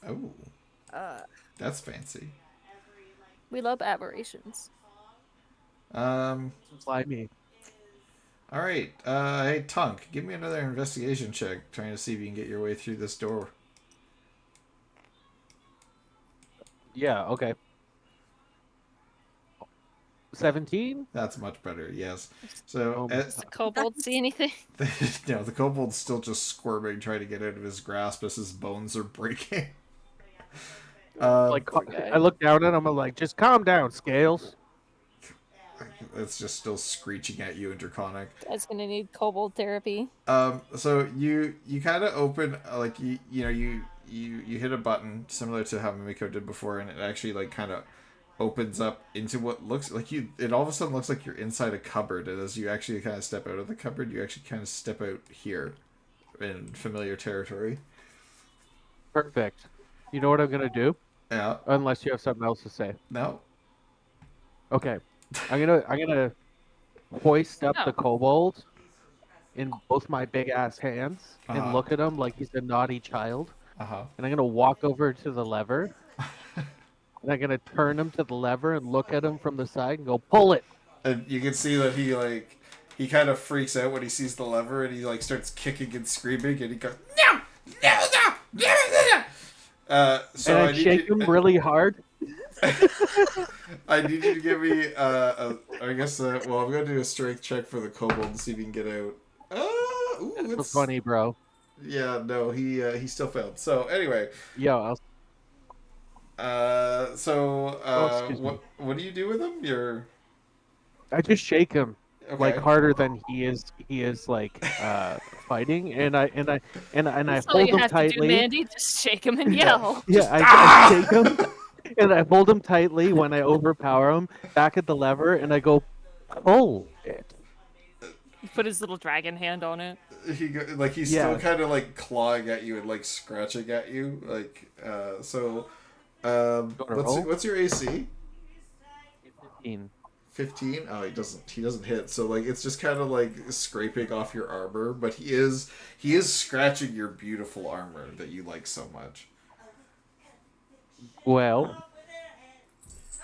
Oh, that's fancy. We love aberrations. Fly me. All right. Hey, Tunk, give me another investigation check, trying to see if you can get your way through this door. Yeah, okay. 17? That's much better. Yes. So, Oh, Does the kobold see anything? no, the kobold's still just squirming, trying to get out of his grasp as his bones are breaking. like, guy. I look down at him, I'm like, just calm down, Scales. It's just still screeching at you in Draconic. Guy's gonna need kobold therapy. So you kind of open, like, you hit a button similar to how Mimiko did before, and it actually, like, kind of opens up into what looks like it all of a sudden looks like you're inside a cupboard, and as you actually kind of step out of the cupboard, you actually kind of step out here in familiar territory. Perfect. You know what I'm gonna do? Yeah. Unless you have something else to say. No. Okay. I'm gonna hoist up No. the kobold in both my big ass hands Uh-huh. and look at him like he's a naughty child. Uh-huh. And I'm gonna walk over to the lever. And I'm gonna turn him to the lever and look at him from the side and go, pull it. And you can see that he kind of freaks out when he sees the lever, and he, like, starts kicking and screaming, and he goes, no, no, no, no, no, no. So And I shake him really hard. I need you to give me, I guess, I'm going to do a strength check for the kobold to see if he can get out. Ooh, That's it's funny, bro. Yeah, no, he still failed. So, anyway, Yo, excuse me. what do you do with him? I just shake him Okay. like harder than he is like fighting, and I That's all hold you him have tightly. to do, Mandy. Just shake him and yell. Yeah, I shake him, And I hold him tightly when I overpower him, back at the lever, and I go, pull it. Put his little dragon hand on it. He's Yeah. still kind of like clawing at you and like scratching at you, roll? what's your AC? 15. 15? Oh, he doesn't hit. So like it's just kind of like scraping off your armor, but he is scratching your beautiful armor that you like so much. Well,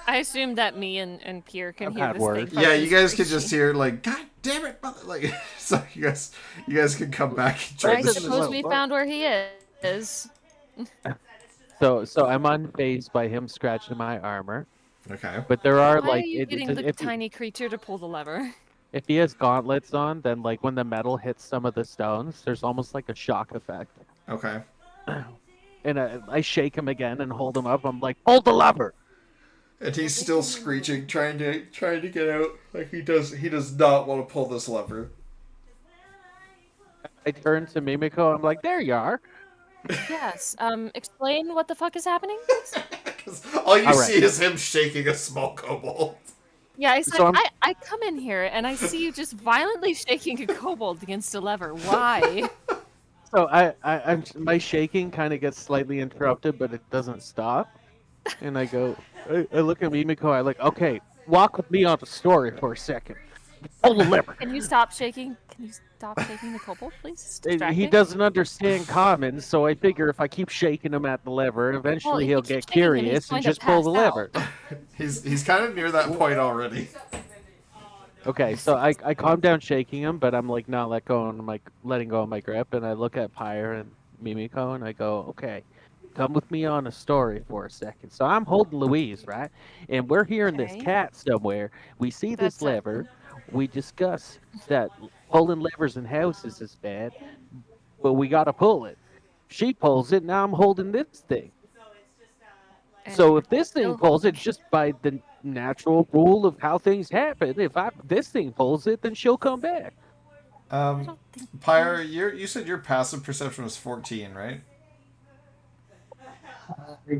I assume that me and Pierre can I've hear had this worse. thing. Yeah, you guys can just hear like, God damn it, mother! Like, so you guys can come back and try I this. suppose we found where he is. so I'm unfazed by him scratching my armor, Okay. but there are Why like are you getting the if tiny creature to pull the lever? if he has gauntlets on, then like when the metal hits some of the stones, there's almost like a shock effect. Okay. And I shake him again and hold him up. I'm like, hold the lever. And he's still screeching, trying to get out. Like he does not want to pull this lever. I turn to Mimiko. I'm like, there you are. Yes. Explain what the fuck is happening, please? 'Cause all you All right. see is him shaking a small kobold. Yeah, it's So like, I come in here and I see you just violently shaking a kobold against a lever. Why? So I'm my shaking kind of gets slightly interrupted, but it doesn't stop. And I go, I look at Mimiko. I like, okay, walk with me on the story for a second. Pull the lever. Can you stop shaking? Can you stop shaking the kobold, please? It's He distracting. doesn't understand common, so I figure if I keep shaking him at the lever, eventually if he'll you keep get shaking him, he's curious going and to just pull the pass out. lever. He's kind of near that point already. Okay, so I calm down shaking him, but I'm like not letting go of my grip, and I look at Pyre and Mimiko, and I go, okay, come with me on a story for a second. So I'm holding Louise, right? And we're hearing this Okay. cat somewhere. We see this That's a- lever. We discuss that pulling levers in houses is bad, but we gotta pull it. She pulls it, now I'm holding this thing. So if this thing still pulls it holding- just by the natural rule of how things happen, if this thing pulls it, then she'll come back. I don't think. Pyre, you said your passive perception was 14, right?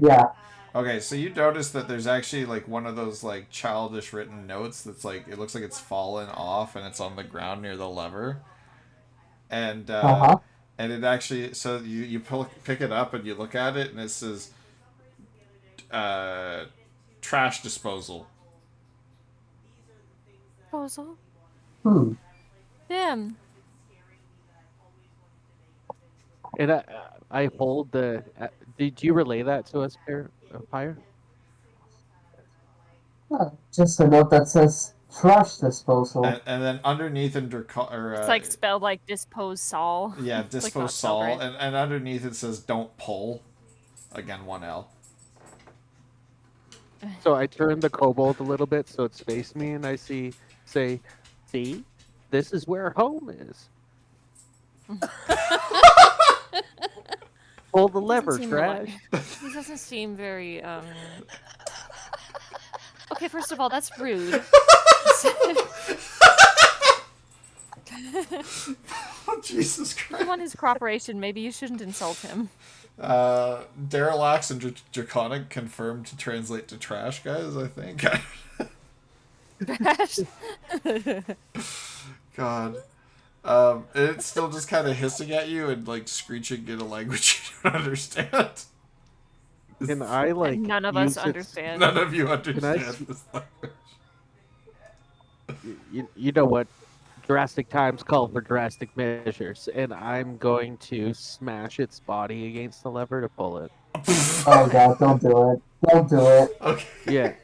Yeah. Okay, so you notice that there's actually like one of those like childish written notes that's like it looks like it's fallen off and it's on the ground near the lever. And Uh-huh. and it actually so you pick it up and you look at it and it says trash disposal. Proposal? Hmm. Damn. And I hold the. Did you relay that to us, Pyre? Just a note that says trash disposal. And then underneath It's like spelled like dispose Saul. yeah, It's, like, dispose not spelled Saul, right. and underneath it says don't pull. Again, one L. So I turn the kobold a little bit so it's faced me, and I say, see, this is where home is. Pull the lever, seem trash. He doesn't seem very Okay, first of all, that's rude. Oh, Jesus If you Christ. want his cooperation, maybe you shouldn't insult him. Darilax and Draconic confirmed to translate to trash, guys, I think. God. And it's still just kind of hissing at you and like screeching in a language you don't understand. And I like. And none of use us it- understand. None of you I understand s- this language. You know what? Drastic times call for drastic measures, and I'm going to smash its body against the lever to pull it. Oh god, don't do it. Don't do it. Okay.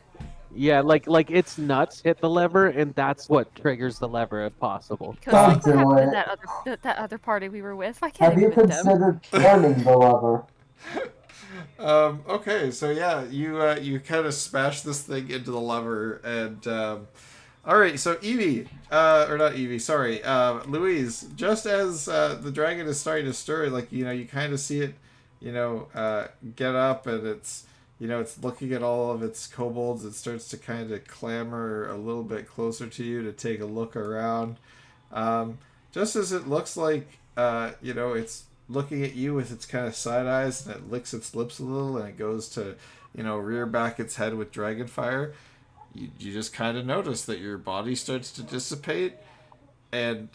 Yeah, like its nuts hit the lever, and that's what triggers the lever if possible. Because like, Don't what do happened it. to that other party we were with? Why can't Have I you be with them? considered turning the lever? Okay, so yeah, you kind of smash this thing into the lever, and all right, so Evie, or not Evie, sorry, Louise. Just as the dragon is starting to stir, like you kind of see it, get up, and it's it's looking at all of its kobolds. It starts to kind of clamber a little bit closer to you to take a look around. Just as it looks like it's looking at you with its kind of side eyes, and it licks its lips a little, and it goes to rear back its head with Dragonfire, you just kind of notice that your body starts to dissipate, and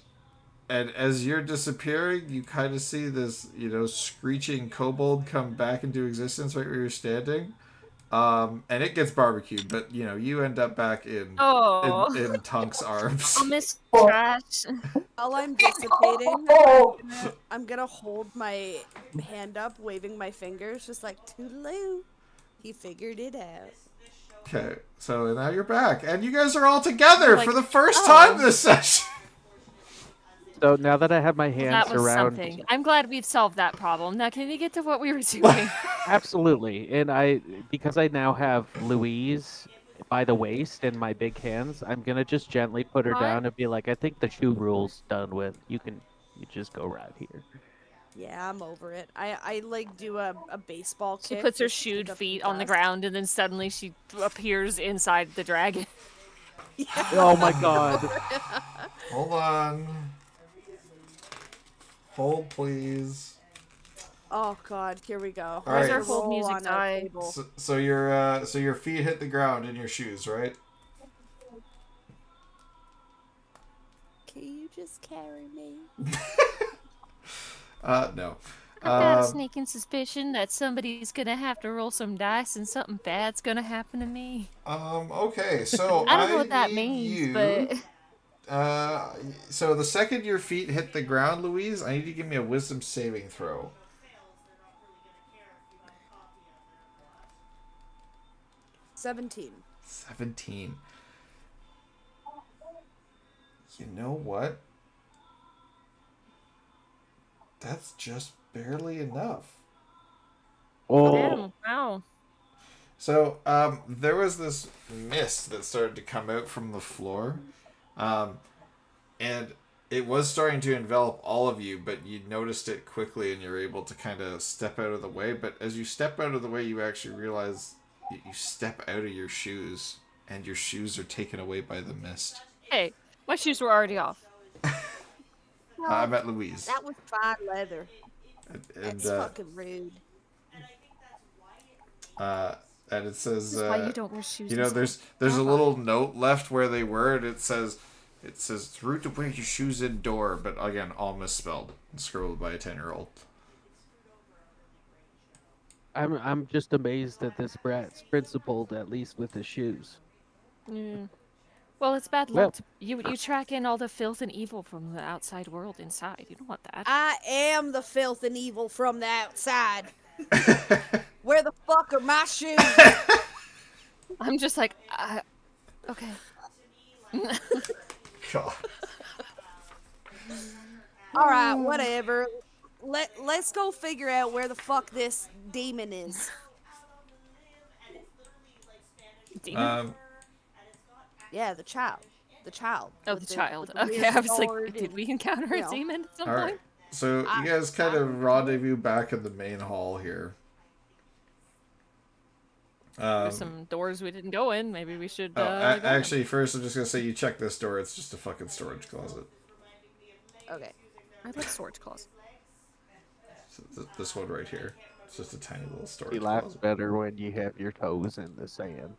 as you're disappearing, you kind of see this, screeching kobold come back into existence right where you're standing. And it gets barbecued, but you end up back in Oh, in Tunk's arms. I'll miss trash. While I'm dissipating, Oh! I'm gonna hold my hand up, waving my fingers, just like toodaloo. He figured it out. Okay, so now you're back, and you guys are all together Like, for the first oh. time this session. So now that I have my That hands was around, something. I'm glad we've solved that problem. Now, can we get to what we were doing? absolutely, and because I now have Louise by the waist in my big hands, I'm gonna just gently put her What? down and be like, I think the shoe rule's done with. You just go right here. Yeah, I'm over it. I like do a baseball She kick. puts her just to shoed kick up feet the on the dust. ground, and then suddenly she appears inside the dragon. Yeah. Oh my god. Hold on. Hold, please. Oh god, here we go. All right. Where's our hold Roll music on our die? table. So your feet hit the ground in your shoes, right? Can you just carry me? No. I've got a Um, sneaking suspicion that somebody's gonna have to roll some dice and something bad's gonna happen to me. Okay, so I don't know what that need means, you, but so the second your feet hit the ground, Louise, I need you to give me a wisdom saving throw. 17. 17. You know what? That's just barely enough. Oh, damn, wow. So, there was this mist that started to come out from the floor. And it was starting to envelop all of you, but you noticed it quickly and you're able to kind of step out of the way. But as you step out of the way, you actually realize you step out of your shoes, and your shoes are taken away by the mist. Hey, my shoes were already off. I met Louise. That was fine leather. And, That's fucking rude. and it says, This is why you don't wear shoes. in school. there's a little note left where they were, and it says it's rude to wear your shoes indoor, but again, all misspelled and scribbled by a 10-year-old. I'm just amazed that this brat's principled, at least with his shoes. Mm. Well, it's bad Well- luck. You track in all the filth and evil from the outside world inside. You don't want that. I am the filth and evil from the outside. Where the fuck are my shoes? I'm just like, okay. God. Alright, whatever. Let's go figure out where the fuck this demon is. Demon? Yeah, the child. The child. Oh, with the child. with the Okay, weird I was like, sword did and- we encounter you a know. demon at some All point? right. So you guys kind of rendezvous back in the main hall here. There's some doors we didn't go in. Maybe we should. Oh, go in. actually, first I'm just gonna say you check this door. It's just a fucking storage closet. Okay. I like storage closet. So this one right here. It's just a tiny little storage He laughs closet. better when you have your toes in the sand.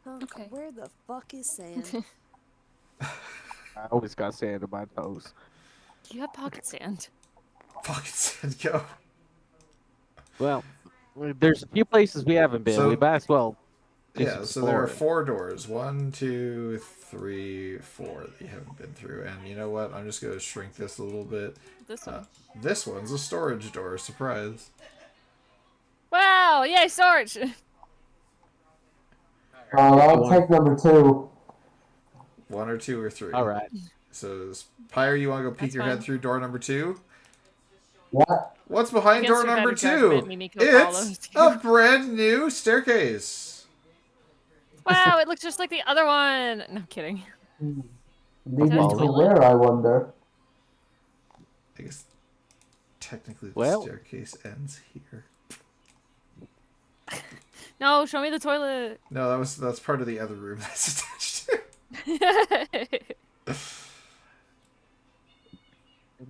Okay. Where the fuck is sand? I always got sand in my toes. You have pocket sand. Fucking said go. Well, there's a few places we haven't been. So- we might as well. just Yeah, so there are explore 4 doors. 1, 2, 3, 4 that you haven't been through. And you know what? I'm just gonna shrink this a little bit. This one. This one's a storage door. Surprise. Wow! Yay, storage! I'll take number 2. 1 or 2 or 3. All right. So, Pyre, you want to go peek That's your fine. head through door number 2? What? What's behind Against door your number better 2? judgment, Mimiko It's follows a brand new staircase. Wow, it looks just like the other one. No I'm kidding. Leading to toilet? where, I wonder? I guess technically the Well- staircase ends here. No, show me the toilet. No, that's part of the other room that's attached to.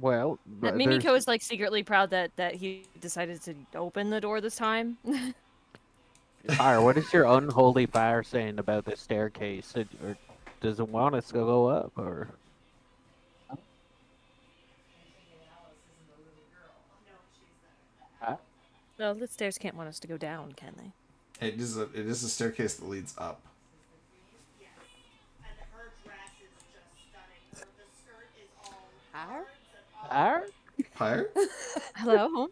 Well, That there's Mimiko is like secretly proud that he decided to open the door this time. fire. What is your unholy fire saying about the staircase? Or does it want us to go up? Or huh? Well, the stairs can't want us to go down, can they? It is a staircase that leads up. Fire? Fire? Pyre? Hello?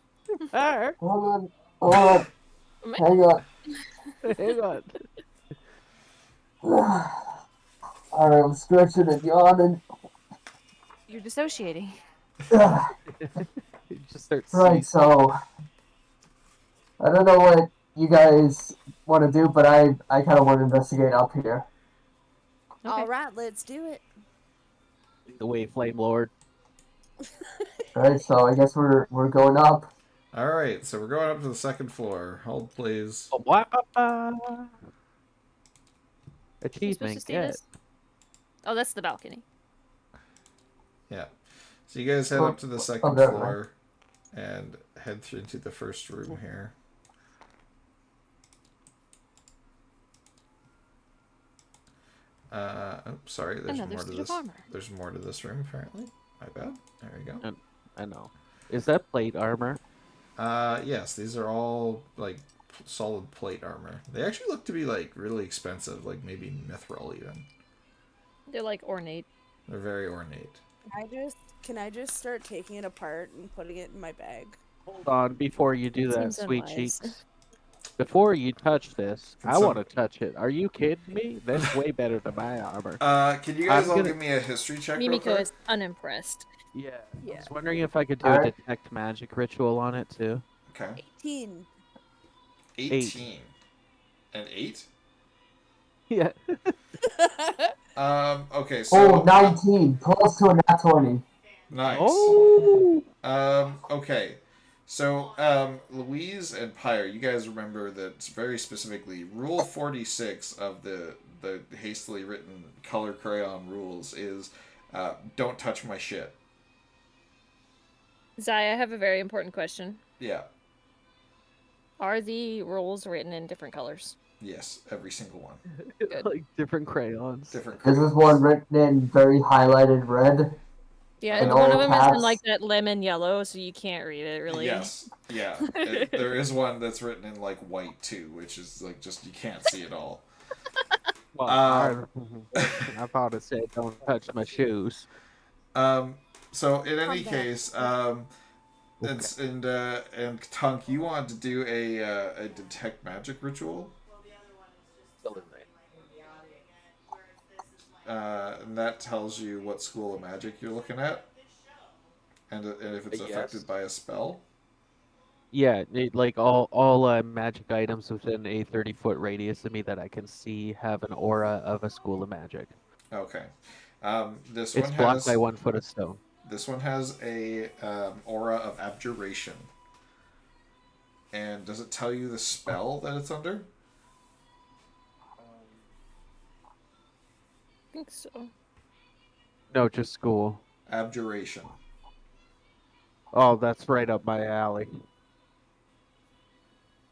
Fire? Hold on. Hang on. Hang on. Alright, I'm stretching and yawning. You're dissociating. Ugh. You just start Right, seizing. so I don't know what you guys want to do, but I kind of want to investigate up here. Okay. All right, let's do it. The way, Flame Lord. Right, so I guess we're going up. All right, so we're going up to the second floor. Hold, please. Achievement You're supposed to see get. this? Oh, that's the balcony. Yeah. So you guys head up to the second there, floor and head through into the first room here. Sorry. There's Another more to suit of this. armor. There's more to this room apparently. My bad. There we go. I know. Is that plate armor? Yes, these are all like solid plate armor. They actually look to be like really expensive, like maybe mithril even. They're like ornate. They're very ornate. Can I just start taking it apart and putting it in my bag? Hold on, before you do that, Seems sweet unwise. cheeks. Before you touch this, Can I some- want to touch it. Are you kidding me? That's way better than my armor. Can you guys I'm all gonna- give me a history check real Mimiko quick? is unimpressed. Yeah. I Yeah. was wondering if I could do a Alright. detect magic ritual on it too. Okay. 18. 18. And 8? Yeah. Okay, so... Oh, 19. Close to a nat 20. Nice. Oh. Okay. So, Louise and Pyre, you guys remember that very specifically, Rule 46 of the hastily written color crayon rules is, don't touch my shit. Zai, I have a very important question. Yeah. Are the rules written in different colors? Yes, every single one. Good. Like different crayons. Different This is crayons. one written in very highlighted red. Yeah, In one of all them is in caps? like that lemon yellow, so you can't read it really. Yes, yeah. There is one that's written in like white too, which is like just you can't see it all. Well, I thought it said don't touch my shoes. So in any Calm down. case, and Tunk, you want to do a detect magic ritual, and that tells you what school of magic you're looking at, and if it's Yes. affected by a spell. Yeah, like all magic items within a 30-foot radius of me that I can see have an aura of a school of magic. Okay. This It's one blocked has by 1 foot of stone. This one has a aura of abjuration. And does it tell you the spell that it's under? I think so. No, just school. Abjuration. Oh, that's right up my alley.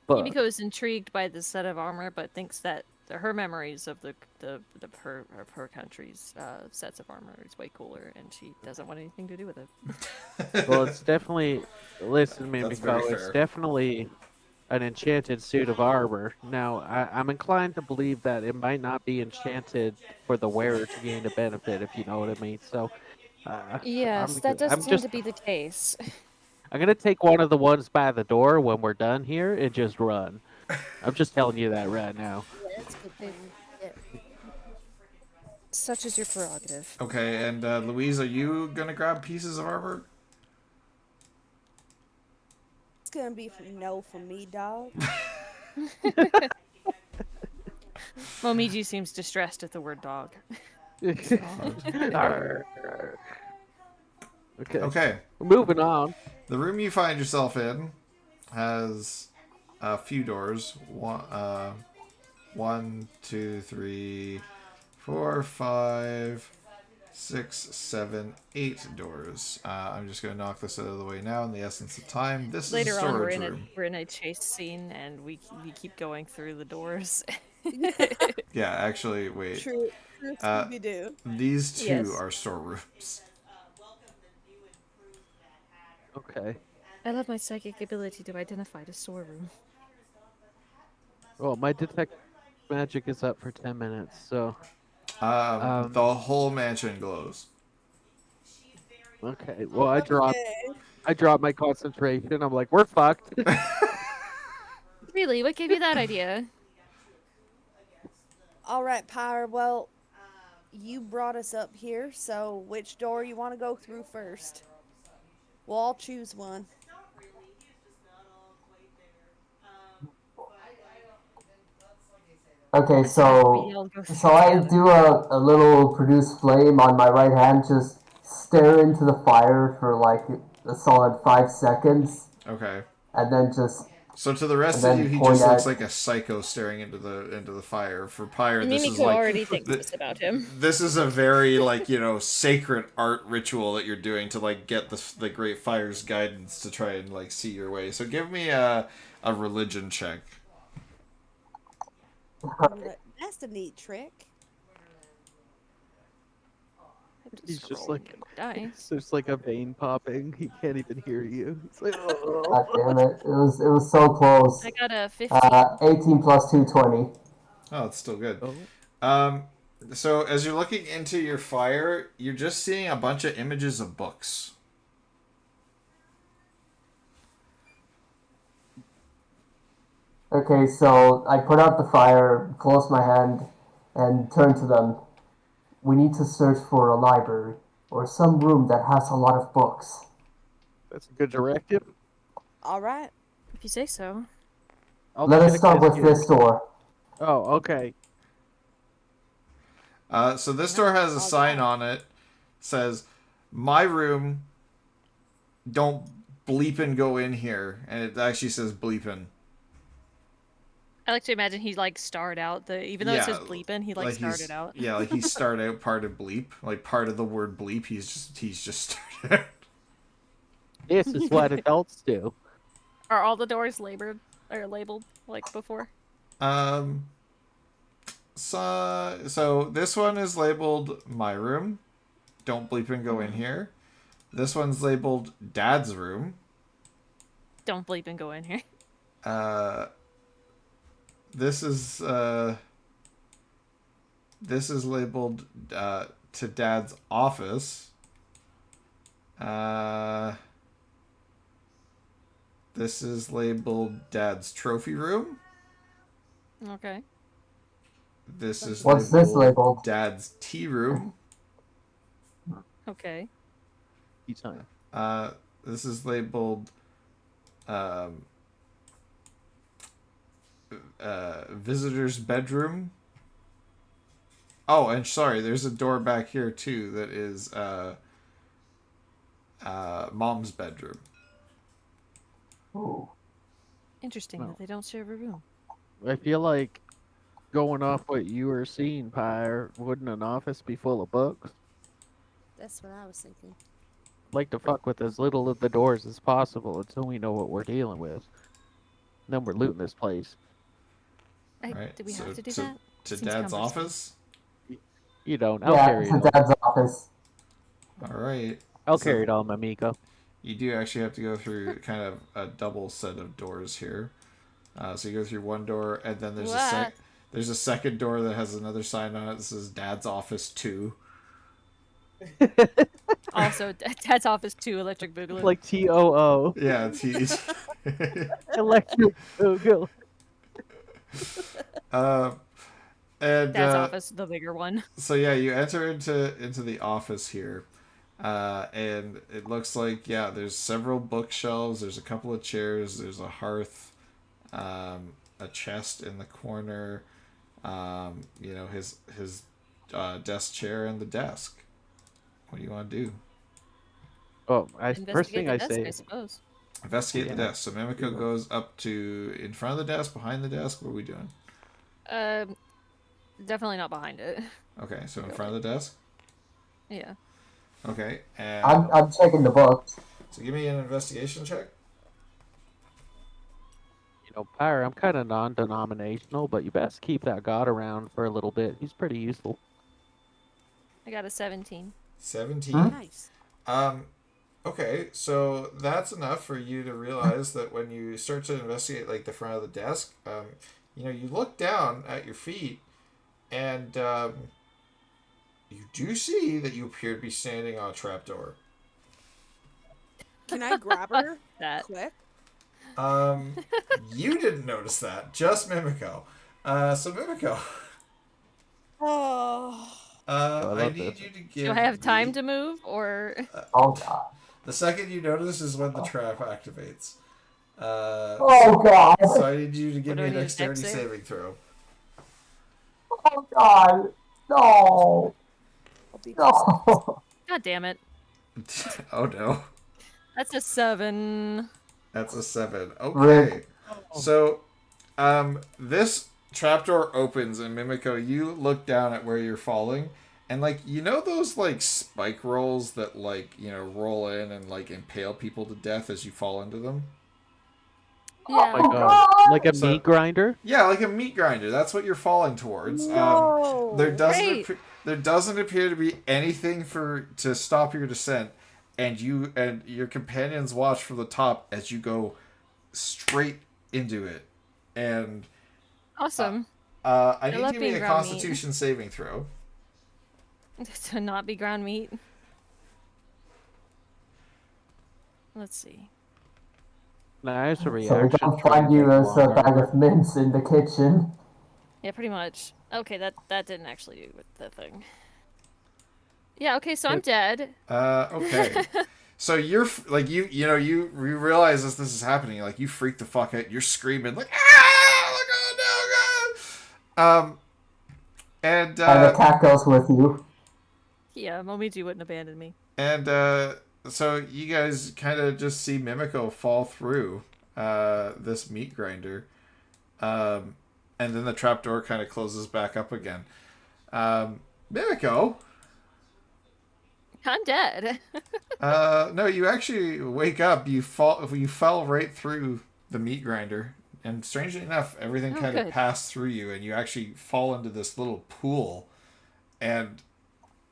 But Mimiko is intrigued by the set of armor, but thinks that her memories of her country's sets of armor is way cooler, and she doesn't want anything to do with it. well, it's definitely listen, That's very Mimiko. It's fair. definitely an enchanted suit of armor. Now, I'm inclined to believe that it might not be enchanted for the wearer to gain a benefit, if you know what I mean. So, Yes, I'm that does I'm tend just to be the case. I'm gonna take one of the ones by the door when we're done here and just run. I'm just telling you that right now. That's good. Such is your prerogative. Okay, and Louise, are you gonna grab pieces of armor? It's gonna be no from me, dog. Momiji seems distressed at the word dog. Arr. Okay. Okay. Moving on. The room you find yourself in has a few doors. One, 2, 3, 4, 5, 6, 7, 8 doors. I'm just going to knock this out of the way now in the essence of time. This Later is a on, storage room. we're in a chase scene, and we keep going through the doors. Yeah, actually, wait. True, true Uh, Scooby Doo. These two Yes. are storerooms. Okay. I love my psychic ability to identify the storeroom. Well, my detect magic is up for 10 minutes, so The whole mansion glows. okay. Well, Okay. I dropped my concentration. I'm like, we're fucked. Really? What gave you that idea? All right, Pyre. Well, you brought us up here, so which door you want to go through first? We'll all choose one. Okay, We so all go through so I together. do a little produce flame on my right hand, just stare into the fire for like a solid 5 seconds, Okay. and then just So to the rest And of then you, he point just looks at- like a psycho staring into the fire. For Pyre, this is Mimiko like already thinks this about him. this is a very like sacred art ritual that you're doing to like get the Great Fire's guidance to try and like see your way. So give me a religion check. That's a neat trick. He's just like, dice. there's like a vein popping. He can't even hear you. He's like, oh. God damn it, it was so close. I got a 15. 18 plus 2, 20. Oh, it's still good. Oh. So as you're looking into your fire, you're just seeing a bunch of images of books. Okay, so I put out the fire, close my hand, and turn to them. We need to search for a library, or some room that has a lot of books. That's a good directive. All right. If you say so. I'll Let us check start with here. this door. Oh, okay. So this door has a sign on it, says, "My room. Don't bleepin' go in here," and it actually says "bleepin'." I like to imagine he like starred out the even though it says bleepin', he like he's- started out. Yeah, like he started out part of bleep, like part of the word bleep. He's just started out. This is what adults do. Are all the doors labeled like before? So this one is labeled "my room." Don't bleep and go in here. This one's labeled "Dad's room." Don't bleep and go in here. This is labeled "to Dad's office." This is labeled "Dad's trophy room." Okay. This is What's this labeled? "Dad's tea room." Okay. Tea time. This is labeled visitor's bedroom. Oh, and sorry, there's a door back here too that is mom's bedroom. Ooh. Interesting Well. that they don't share a room. I feel like going off what you were seeing, Pyre, wouldn't an office be full of books? That's what I was thinking. I'd like to fuck with as little of the doors as possible until we know what we're dealing with. Then we're looting this place. Right. Do we So have to do to- that? To Seems Dad's cumbersome. office. You don't. I'll Yeah, carry to it. All. Dad's office. All right. I'll So- carry it all, Mamiko. You do actually have to go through kind of a double set of doors here. So you go through one door, and then there's What? there's a second door that has another sign on it that says "Dad's office 2." Also, Dad's office 2, Electric Boogaloo. Like TOO. Yeah, it's Electric Boogaloo. and Dad's office, the bigger one. so yeah, you enter into the office here, and it looks like there's several bookshelves. There's a couple of chairs. There's a hearth, a chest in the corner. His desk chair and the desk. What do you want to do? Oh, first thing Investigate I the desk, say. I suppose. Investigate the Yeah. desk. So Mimiko goes up to in front of the desk, behind the desk. What are we doing? Definitely not behind it. Okay, so in front of the desk. Yeah. Okay, and I'm checking the books. so give me an investigation check. You know, Pyre, I'm kind of non-denominational, but you best keep that god around for a little bit. He's pretty useful. I got a 17. 17. Nice. Okay, so that's enough for you to realize that when you start to investigate like the front of the desk, you look down at your feet, and you do see that you appear to be standing on a trapdoor. Can I grab her That. quick? You didn't notice that, just Mimico. So Mimico, Oh. I love need this. you to give. Do I have time me- to move, or Oh god. The second you notice is when the trap activates. Oh god. So I need you to give What me do a I need, dexterity dex save? saving throw. Oh god. No. I'll be No. God damn it, Oh no, that's a 7. that's a 7. Okay, Rip. so this trapdoor opens, and Mimico, you look down at where you're falling, and like those like spike rolls that like roll in and like impale people to death as you fall into them. Yeah. Oh my god. Like a So- meat grinder? Yeah, like a meat grinder. That's what you're falling towards. No. There doesn't Great. there doesn't appear to be anything to stop your descent, and you and your companions watch from the top as you go straight into it. And Awesome. I need you love to give me being a ground meat. Constitution saving throw. To not be ground meat. Let's see. Nice So we reaction. can find you as a bag of mints in the kitchen. Yeah, pretty much. Okay, that didn't actually do with the thing. Yeah. Okay, so I'm dead. Okay. So you're like you realize as this is happening, like you freak the fuck out. You're screaming like ah, and And the cat goes with you. Yeah, Momiji wouldn't abandon me. and so you guys kind of just see Mimico fall through this meat grinder, and then the trapdoor kind of closes back up again. Mimico, I'm dead. no, you actually wake up. You fell right through the meat grinder, and strangely enough, everything Oh, kind of good. passed through you, and you actually fall into this little pool, and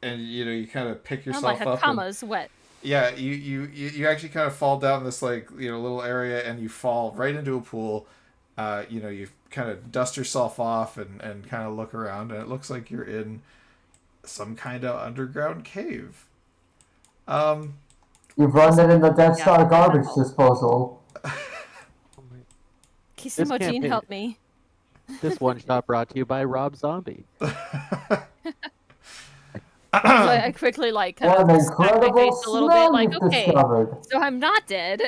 you kind of pick Oh, my yourself up. And, hakama's wet. yeah, you actually kind of fall down this like little area, and you fall right into a pool. You kind of dust yourself off and kind of look around, and it looks like you're in some kind of underground cave. You've run it in the Death Star garbage disposal. Kisimoji, campaign- help me. This one shot brought to you by Rob Zombie. So I quickly like kind What an of smack my incredible face a little bit, smell like, you've okay, discovered. so I'm not dead.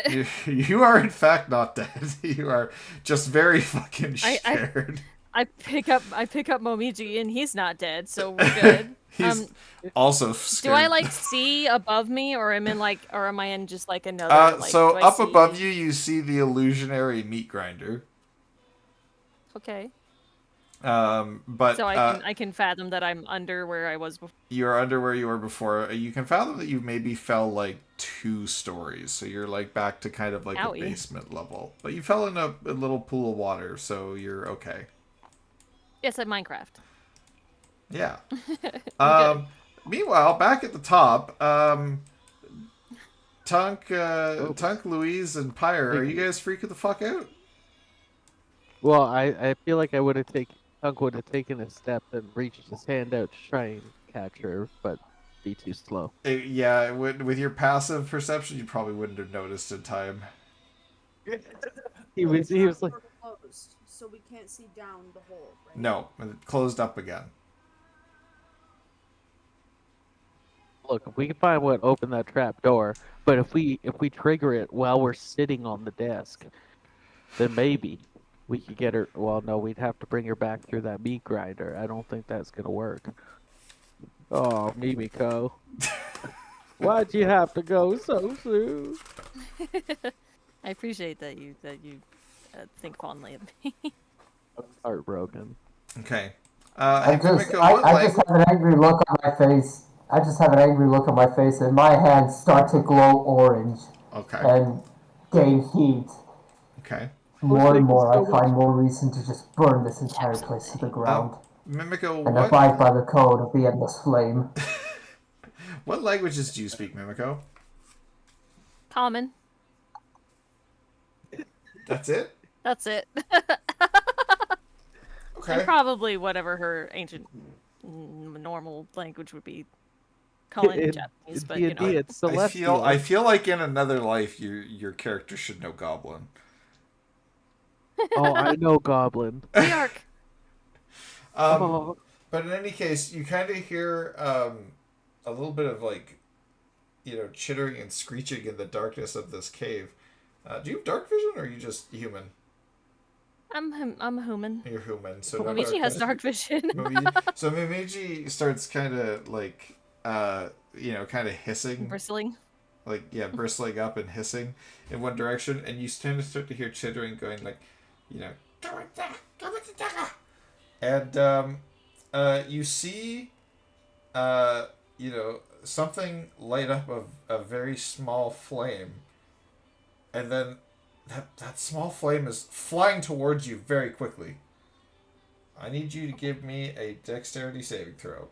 You are in fact not dead. You are just very fucking I- scared. I pick up Momiji and he's not dead, so we're good. He's also scared. Do I like see above me, or am I in just like another? Like, so do I up see... above you, you see the illusionary meat grinder. Okay, But so I can fathom that I'm under where I was before. you're under where you were before. You can fathom that you maybe fell like 2 stories, so you're like back to kind of like Owie. a basement level. But you fell in a little pool of water, so you're okay. Yes, at Minecraft. Yeah. I'm Meanwhile, back at the top, Tunk, Louise, and Pyre, are you guys freaking the fuck out? Well, I feel like Hunk would have taken a step and reached his hand out to try and catch her, but be too slow. Yeah, with your passive perception, you probably wouldn't have noticed in time. He was like, Closed, so we can't see down the hole, right? No, it closed up again. look, if we can find what opened that trap door, but if we trigger it while we're sitting on the desk, then maybe we could get her. Well, no, we'd have to bring her back through that meat grinder. I don't think that's gonna work. Oh, Mimiko, why'd you have to go so soon? I appreciate that you think fondly of me. I'm heartbroken. Okay. I Hey, just, Mimiko, I, what I just have an angry look on my face I just have an angry look on my face, and my hands start to glow orange Okay. and gain heat. Okay. More and thank you more, so I find much. more reason to just burn this entire Check place to the something. ground Mimico, and abide by the code of the endless flame. what languages do you speak, Mimico? Common. That's it? That's it. Okay. And probably whatever her ancient normal language would be. Calling it Japanese, but you know. D&D, it's celestial. I feel like in another life your character should know Goblin. Oh, I know Goblin. The arc. Oh, But in any case, you kind of hear a little bit of like, chittering and screeching in the darkness of this cave. Do you have dark vision, or are you just human? I'm a human. You're human, so no Momiji has dark vision. So Momiji starts kind of like, kind of hissing, Bristling. like bristling up and hissing in one direction, and you kind of start to hear chittering going like, and you see, something light up a very small flame, and then that small flame is flying towards you very quickly. I need you to give me a dexterity saving throw.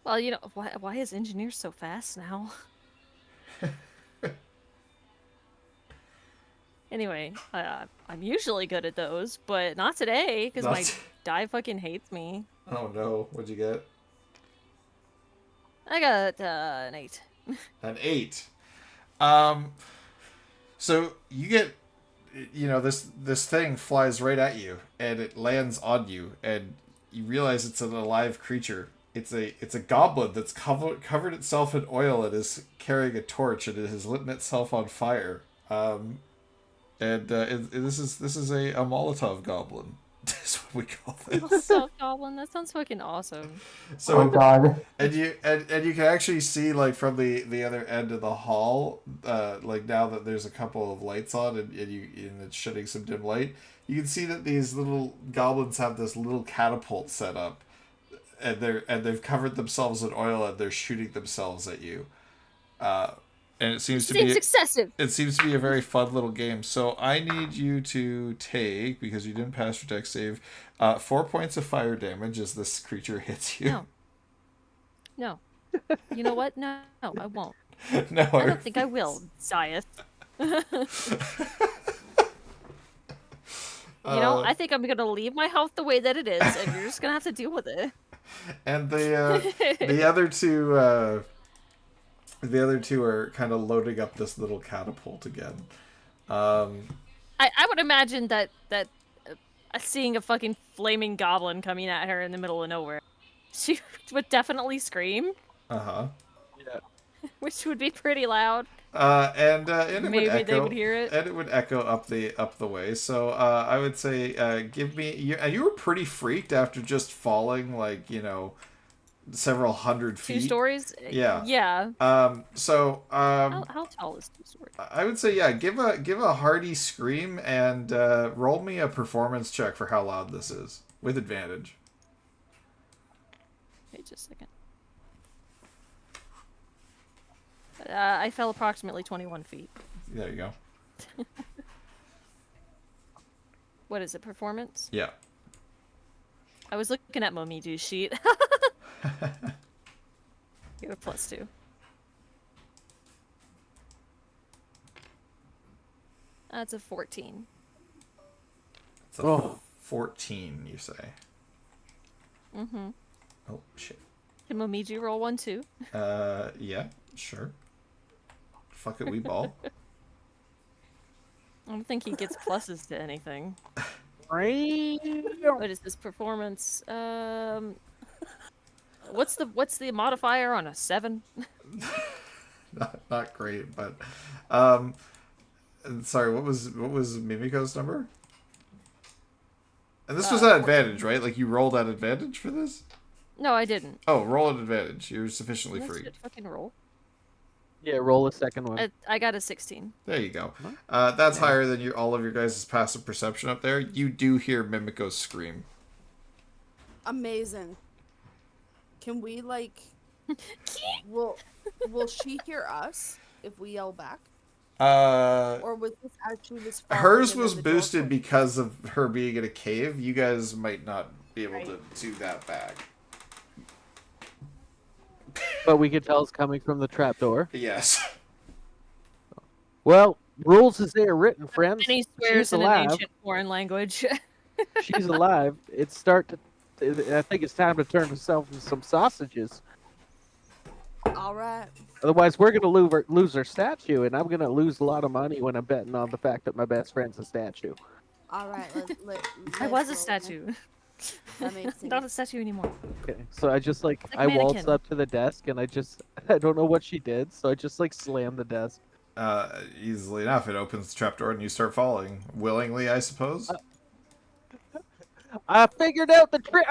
Well, why is engineer so fast now? Anyway, I'm usually good at those, but not today because my die fucking hates me. Oh no! What'd you get? I got an 8. An 8. So you get, this thing flies right at you, and it lands on you, and you realize it's an alive creature. It's a goblin that's covered itself in oil and is carrying a torch, and it has lit itself on fire. This is a Molotov goblin. That's what we call this. Molotov goblin. That sounds fucking awesome. So, Oh god. and you can actually see like from the other end of the hall, like now that there's a couple of lights on and it's shedding some dim light, you can see that these little goblins have this little catapult set up, and they've covered themselves in oil and they're shooting themselves at you. And it seems excessive. It seems to be a very fun little game. So I need you to take, because you didn't pass your dex save, 4 points of fire damage as this creature hits you. No. You know what? No, I won't. No, I don't think I will, Ziath. I think I'm gonna leave my health the way that it is, and you're just gonna have to deal with it. And the other two. The other two are kind of loading up this little catapult again. I would imagine that seeing a fucking flaming goblin coming at her in the middle of nowhere, she would definitely scream. Uh-huh. yeah. Which would be pretty loud. And it Maybe would echo, they would hear it. And it would echo up the way. So I would say give me... And you were pretty freaked after just falling, like, several hundred feet. 2 stories? Yeah. Yeah. So how tall is 2 stories? I would say give a hearty scream and roll me a performance check for how loud this is with advantage. Wait just a second. I fell approximately 21 feet. There you go. What is it? Performance? Yeah. I was looking at Momiju's sheet. Get a +2. That's a 14. It's a 14, you say. Mm-hmm. Oh shit. Can Momiju roll 1 too? Yeah, sure. Fuck it, we ball. I don't think he gets pluses to anything. Right. What is this performance? What's the modifier on a 7? Not great, but sorry, what was Mimiko's number? And this was at advantage, right? Like you rolled at advantage for this? No, I didn't. Oh, roll at advantage. You're sufficiently Let's free. just fucking roll. Yeah, roll a second one. I got a 16. There you go. That's higher than all of your guys' passive perception up there. You do hear Mimiko scream. Amazing. Can we Will she hear us if we yell back, Uh, or was this actually this? falling hers and then was the door boosted closed? because of her being in a cave. You guys might not be able Right. to do that back. But we can tell it's coming from the trapdoor. Yes. Well, rules as they are written, friends. And he swears She's in an alive. ancient foreign language. She's alive. I think it's time to turn herself into some sausages. All right. Otherwise, we're gonna lose her statue, and I'm gonna lose a lot of money when I'm betting on the fact that my best friend's a statue. All right. I let's was a roll. statue. That makes Not a sense. statue anymore. Okay, so I just Like a I waltzed mannequin. up to the desk, and I don't know what she did, so I just slammed the desk. Easily enough, it opens the trapdoor and you start falling. Willingly, I suppose? I figured out the trick.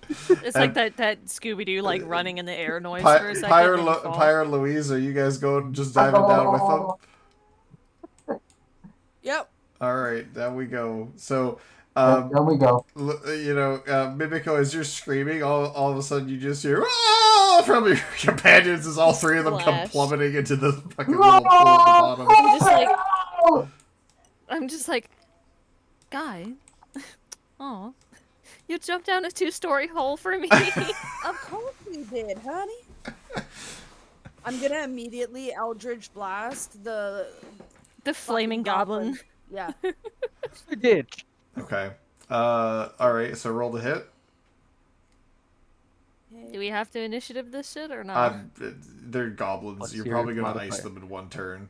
It's like that Scooby Doo running in the air noise Pi- for a second. Pyre, then you fall. Pyre and Louise, are you guys going just diving down with them? Yep. Alright, down we go. So, There we go. Mimico, as you're screaming, all of a sudden you just hear "Ah!" from your companions as all three of them come Splash. plummeting into the fucking little pool at the bottom. I'm just like, guy. Oh, you jumped down a 2-story hole for me. Of course you did, honey. I'm gonna immediately Eldritch Blast the The flaming goblin. Yeah. You did. Okay. Alright, so roll to hit. Do we have to initiative this shit or not? They're goblins. What's You're your probably gonna ice modifier? them in one turn.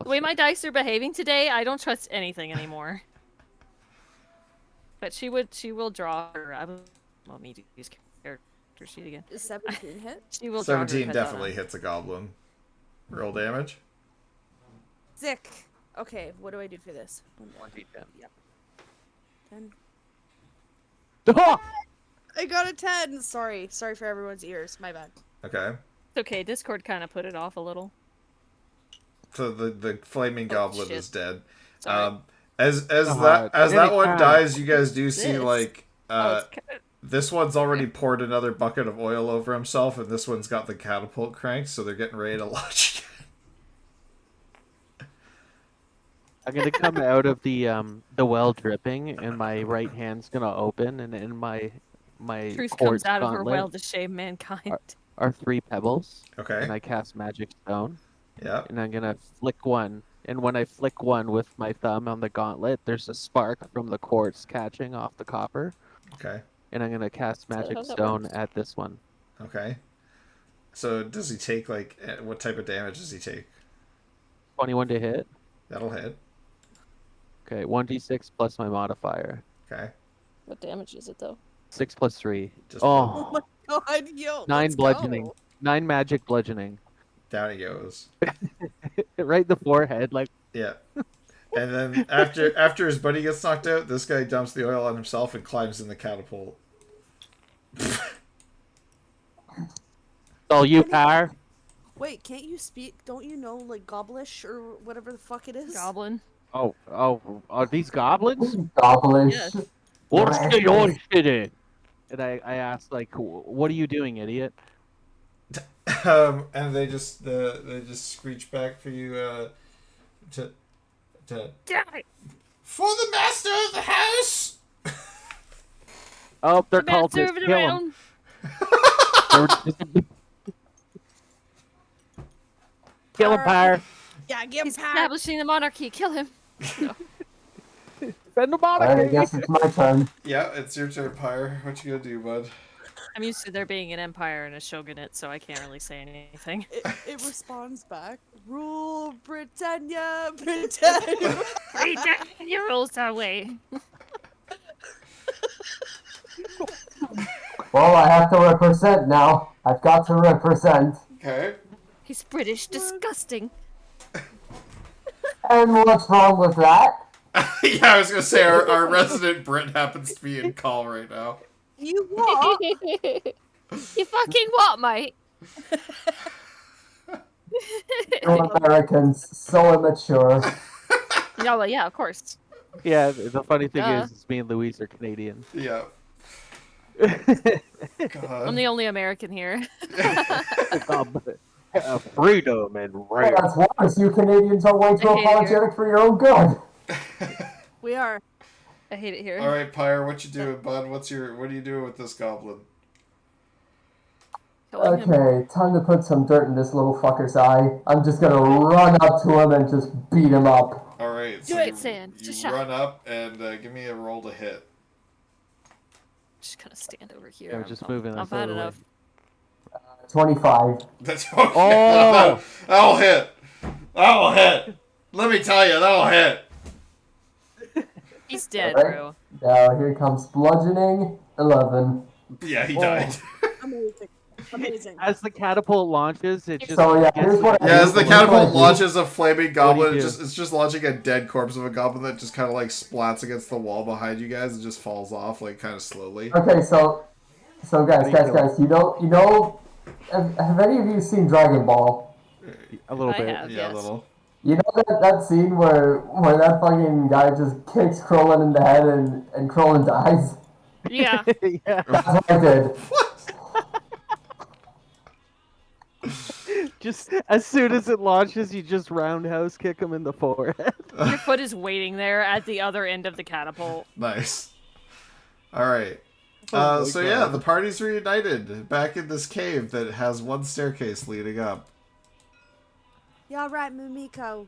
The way my dice are behaving today, I don't trust anything anymore. But she will draw her. I will. Let me use character sheet again. Is 17 hit? She will draw her 17 Kadona. definitely hits a goblin. Roll damage. Sick. Okay, what do I do for this? 10. Oh! I got a 10. Sorry for everyone's ears. My bad. Okay. It's okay. Discord kind of put it off a little. So the flaming goblin shit. is dead. Sorry. As God. that one Anytime. dies, you guys do see This? It's this one's already poured another bucket of oil over himself, and this one's got the catapult cranked, so they're getting ready to launch. I'm gonna come out of the well dripping, and my right hand's gonna open, and in my Truth quartz comes out of her gauntlet well to shame mankind. are 3 pebbles, Okay. and I cast magic stone, Yeah. and I'm gonna flick one. And when I flick one with my thumb on the gauntlet, there's a spark from the quartz catching off the copper, Okay. and I'm gonna cast that magic how that stone works? at this one. Okay. So does he take what type of damage does he take? 21 to hit. That'll hit. Okay, 1d6 plus my modifier. Okay. What damage is it though? 6 plus 3. Just Oh, God, yo. 9 let's bludgeoning. go. 9 magic bludgeoning. down he goes. Right in the forehead, like. Yeah. And then after his buddy gets knocked out, this guy dumps the oil on himself and climbs in the catapult. All you, Pyre. Wait, can't you speak? Don't you know Goblish or whatever the fuck it is? Goblin. Oh, are these goblins? Goblish. Yes. What's Right. going on today? And I asked, what are you doing, idiot? And they just screech back for you to Die! for the master of the house. Oh, they're The called master to of the kill him. realm. Kill him, Pyre. Yeah, give him He's power. establishing the monarchy. Kill him. Defend the Alright, I monarchy. guess it's my turn. Yeah, it's your turn, Pyre. What you gonna do, bud? I'm used to there being an empire and a shogunate, so I can't really say anything. It responds back. Rule Britannia, Britannia. Your rules that way. Well, I have to represent now. I've got to represent. Okay. He's British. Disgusting. And what's wrong with that? Yeah, I was gonna say our resident Brit happens to be in call right now. You what? You fucking what, mate? You Americans, so immature. Yeah, well, yeah, of course. Yeah, the funny thing Duh. is me and Louise are Canadian. Yeah. God. I'm the only American here. Freedom and Well, right. that's worse. You Canadians are way too I hate it here. apologetic for your own good. We are. I hate it here. All right, Pyre, what you doing, bud? What are you doing with this goblin? Killing him. Okay, time to put some dirt in this little fucker's eye. I'm just gonna run up to him and just beat him up. All right, Do so it, Sam. you Just shot. run up and give me a roll to hit. Just gonna stand over here. Yeah, just moving I'm this bad other way. enough. 25. That's Oh! that'll hit. That'll hit. Let me tell you, that'll hit. He's dead, Alright. bro. Now here comes bludgeoning. 11. Yeah, he Oh. died. Amazing. Amazing. As the catapult launches, it just. So, yeah, gets here's what I Yeah, as the What do I catapult do? launches a flaming goblin, do? it's just launching a dead corpse of a goblin that just kind of like splats against the wall behind you guys and just falls off like kind of slowly. Okay, so guys, have any of you seen Dragon Ball? A little I bit. have. Yeah, a Yes. little. You know that scene where that fucking guy just kicks Krillin in the head and Krillin dies? Yeah. Yeah. That's what I did. Just as soon as it launches, you just roundhouse kick him in the forehead. Your foot is waiting there at the other end of the catapult. Nice. All right. Oh my So yeah, God. the party's reunited back in this cave that has one staircase leading up. Y'all right, Mumiko?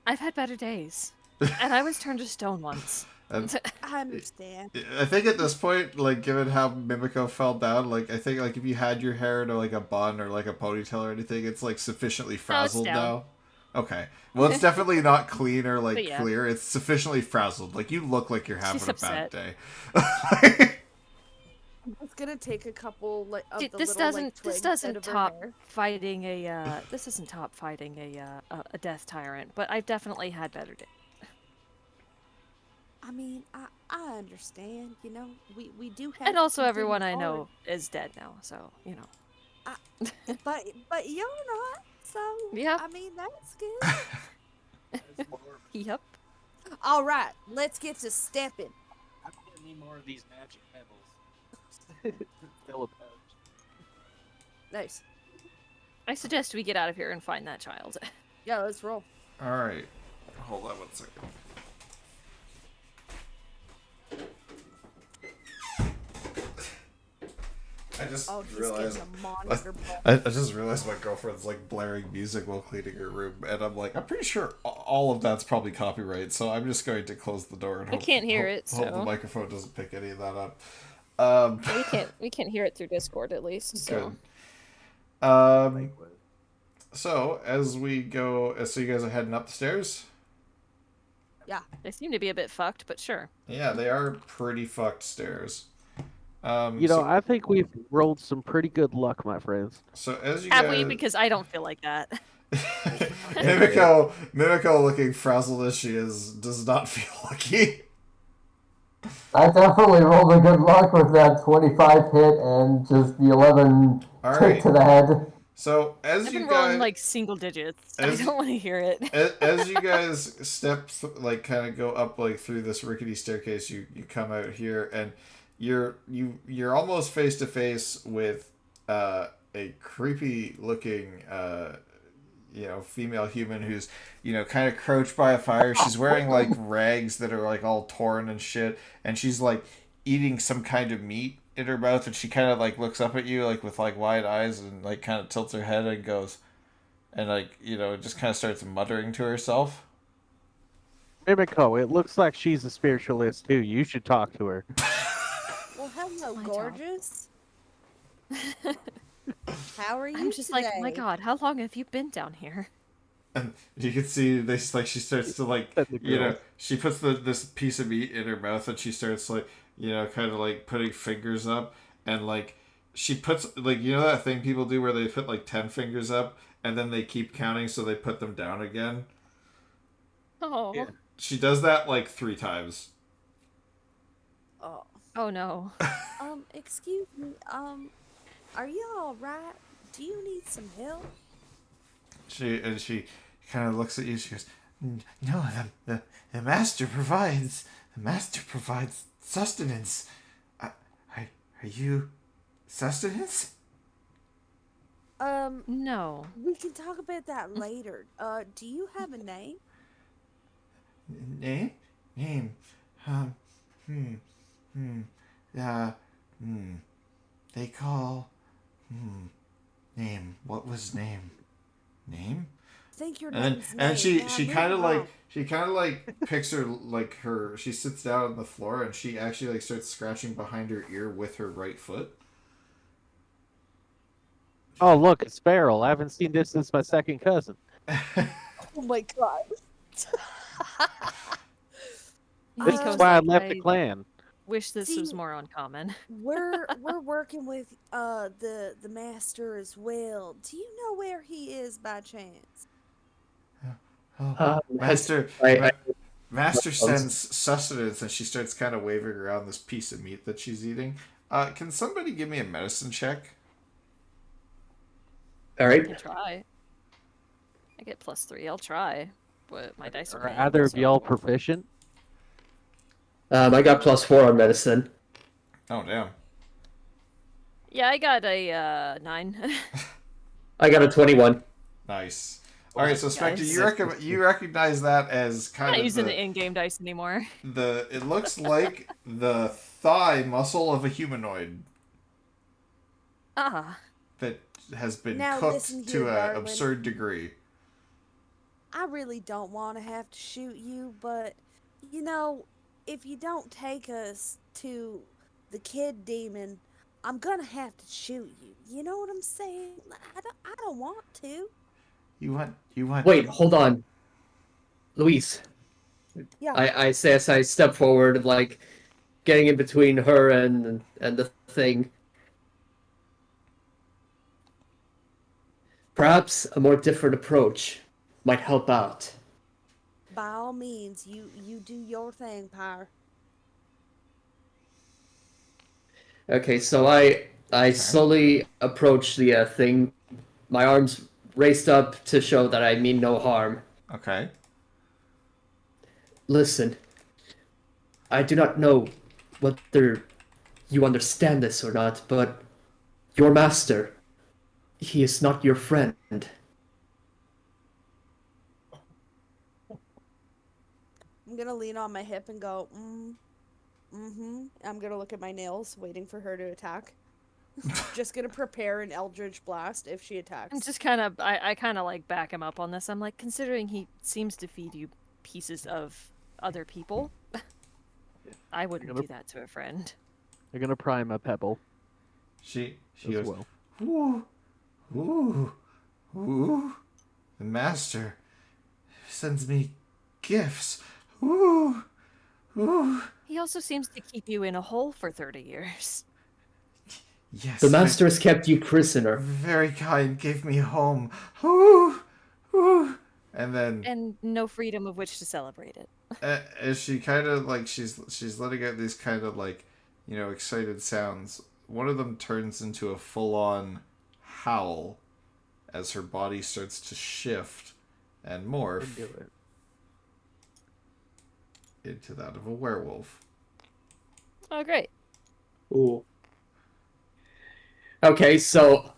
I've had better days. And I was turned to stone once. And I understand. I think at this point, like, given how Mimiko fell down, like, I think, like, if you had your hair in, like, a bun or, like, a ponytail or anything, it's, like, sufficiently frazzled down. now. Okay. Well, it's definitely not clean or, like, But yeah. clear. It's sufficiently frazzled. Like, you look like you're having She's a bad upset. day. It's gonna take a couple like of Dude, the this little, doesn't like, this twigs doesn't out of her top hair. fighting a this isn't top fighting a death tyrant, but I've definitely had better days. I mean, I understand. You know, we do have. And also to everyone I hard, know is dead now, so you know. but you're not. So Yeah. I mean, that's good. Yep. All right, let's get to stepping. I'm gonna need more of these magic pebbles. Fill a pouch. Nice. I suggest we get out of here and find that child. Yeah, let's roll. All right. Hold on 1 second. I just Oh, he's realized. getting a monster ball. I just realized my girlfriend's like blaring music while cleaning her room, and I'm like, I'm pretty sure all of that's probably copyright, so I'm just going to close the door and I can't hear it, hope the so- microphone doesn't pick any of that up. we can't hear it through Discord at least. So Good. So as we go, so you guys are heading up the stairs. they seem to be a bit fucked, but sure. Yeah, they are pretty fucked stairs. You know, I think we've rolled some pretty good luck, my friends. so as you Have guys, we? Because I don't feel like that. Mimiko, looking frazzled as she is, does not feel lucky. I definitely rolled a good luck with that 25 hit and just the 11 All kick right. to the head. So as I've you been guys, rolling like single digits. I as- don't want to hear it. as you guys step like kind of go up like through this rickety staircase, you come out here and you're almost face to face with a creepy looking female human who's kind of crouched by a fire. She's wearing like rags that are like all torn and shit, and she's like eating some kind of meat in her mouth, and she kind of like looks up at you like with like wide eyes and like kind of tilts her head and goes and like just kind of starts muttering to herself. Mimiko, it looks like she's a spiritualist too. You should talk to her. Well, hello, my job. gorgeous. How are you I'm just today? like, oh my god, how long have you been down here? And you can see this like she starts to like And the girls. she puts this piece of meat in her mouth and she starts like kind of like putting fingers up, and like she puts like that thing people do where they put like 10 fingers up and then they keep counting so they put them down again. Oh, She does that like 3 times. Oh, oh no. excuse me. Are you all right? Do you need some help? She kind of looks at you. She goes, "No, the master provides. The master provides sustenance. Are you sustenance? No. We can talk about that later. Do you have a name? Name? Name. Um, hmm. Hmm. Uh, hmm. They call. Hmm. Name. What was name? Name? I think your And then, name's and name. she Now she move kind of along. picks her like her. She sits down on the floor and she actually like starts scratching behind her ear with her right foot. Oh, look, it's Farrell. I haven't seen this since my second cousin. Oh my god. This Nico's is why I like, left the I clan. wish this was See, more uncommon. we're working with the master as well. Do you know where he is by chance? Oh, Has Master, I Master sends sustenance, and she starts kind of waving around this piece of meat that she's eating. Can somebody give me a medicine check? all I right. can try. I get +3. I'll try. But my dice are Are bad, either of so- y'all proficient? I got +4 on medicine. Oh damn! Yeah, I got a 9. I got a 21. Nice. All right, so Spectre, Nice. you recognize that as I'm kind not of using the in-game dice anymore. it looks like the thigh muscle of a humanoid Ah. that has been Now cooked listen to here, an darling. absurd degree. I really don't want to have to shoot you, but you know, if you don't take us to the kid demon, I'm gonna have to shoot you. You know what I'm saying? I don't want to. You want Wait, hold on. Luis, Yeah. I say as I step forward, like getting in between her and the thing. Perhaps a more different approach might help out. By all means, you do your thing, Pyre. Okay, so I slowly approach the thing, my arms raised up to show that I mean no harm. Okay. Listen, I do not know whether you understand this or not, but your master, he is not your friend. I'm gonna lean on my hip and go, I'm gonna look at my nails, waiting for her to attack. Just gonna prepare an Eldritch Blast if she attacks. I'm just kind of, I kind of like back him up on this. I'm like, considering he seems to feed you pieces of other people, I wouldn't gonna- do that to a friend. They're gonna prime a pebble She as goes, well. ooh, ooh, ooh. The master sends me gifts. Ooh, ooh. He also seems to keep you in a hole for 30 years. Yes. The master has kept you prisoner. very kind. Gave me home. Ooh, ooh. And then And no freedom of which to celebrate it. as she kind of like she's letting out these kind of like excited sounds. One of them turns into a full-on howl as her body starts to shift and morph Do it. into that of a werewolf. Oh, great. Ooh. Okay, so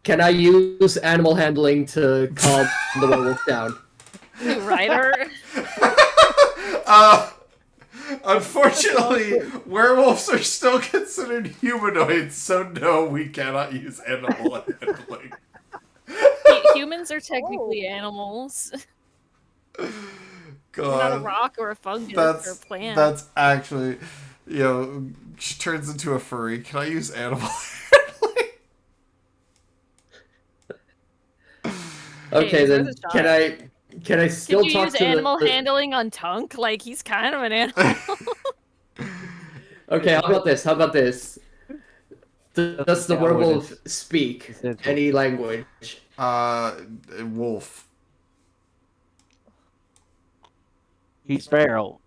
can I use animal handling to calm the werewolf down? You rider. Unfortunately, werewolves are still considered humanoids, so no, we cannot use animal handling. Humans are technically animals. God, Not a rock or a fungus or a that's plant. that's actually, she turns into a furry. Can I use animal handling? Okay, there's then a shot. can I still Can you talk use to animal the handling on Tunk? Like, he's kind of an animal. Okay, how about this? How about this? Does the Yeah, what werewolf is speak essential? any language? Wolf. He's feral.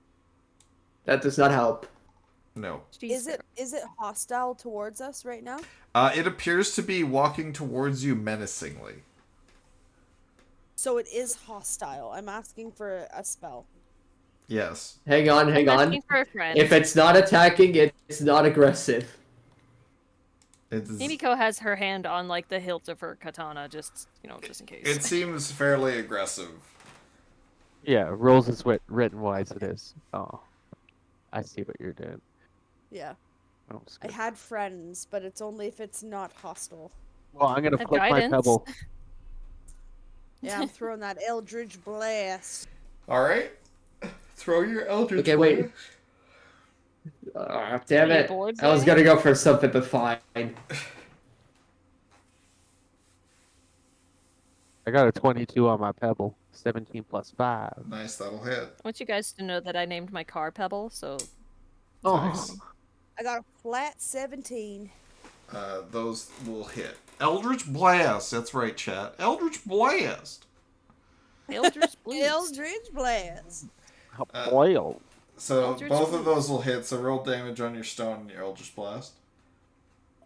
That does not help. No. Is it hostile towards us right now? It appears to be walking towards you menacingly. So it is hostile. I'm asking for a spell. Yes. Hang on. I'm asking for a friend. If it's not attacking, it's not aggressive. It's, Himiko has her hand on like the hilt of her katana, just just in case. it seems fairly aggressive. Yeah, rolls is written wise it is. Oh, I see what you're doing. Yeah. Oh, it's I good. had friends, but it's only if it's not hostile. Well, I'm gonna Have flick my guidance. pebble. Yeah, I'm throwing that Eldridge Blast. All right, throw your Eldritch. Okay, wait. Damn Are you it. bored, I was Zay? gonna go for something, but fine. I got a 22 on my pebble. 17 plus 5. Nice, that'll hit. I want you guys to know that I named my car Pebble, so Nice. I got a flat 17. Those will hit. Eldritch Blast. That's right, chat. Eldritch Blast. Eldritch Blast. Eldridge Blast. Boil. So Eldritch both of Blast. those will hit. So roll damage on your stone and your Eldritch Blast.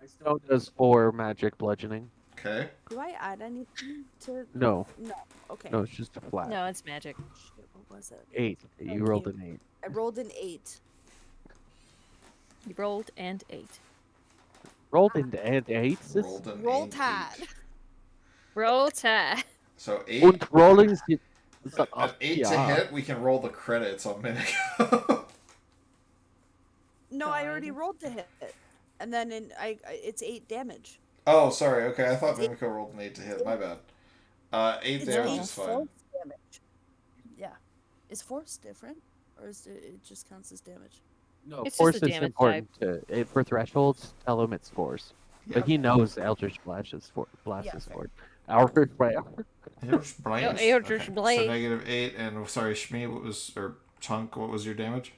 My stone does 4 magic bludgeoning. Okay. Do I add anything to? No, No. Okay. no, it's just a flat. No, it's magic. Shit, what was it? 8. Thank You rolled you. an 8. I rolled an 8. You rolled and 8. Rolled into and 8. Rolled an Roll 8. Tide. Roll Tide. So 8. Und rolling. At 8 to hit, we can roll the credits on Minico. No, I already God. rolled to hit. And then it's 8 damage. Oh, sorry. Okay, I thought Mimico rolled an 8 to hit. My bad. 8 It's damage 8 is fine. force damage. Yeah. Is force different? Or is it just counts as damage? No, It's just force a is damage important for thresholds. Tell him it's force. Yeah. But he knows Eldritch Blast is for. Blast Yeah, is fair. for. Eldritch Blast. Eldritch Blast. Eldritch Okay. Blast. So negative 8, and sorry, Shmi, what was, or Chunk, what was your damage?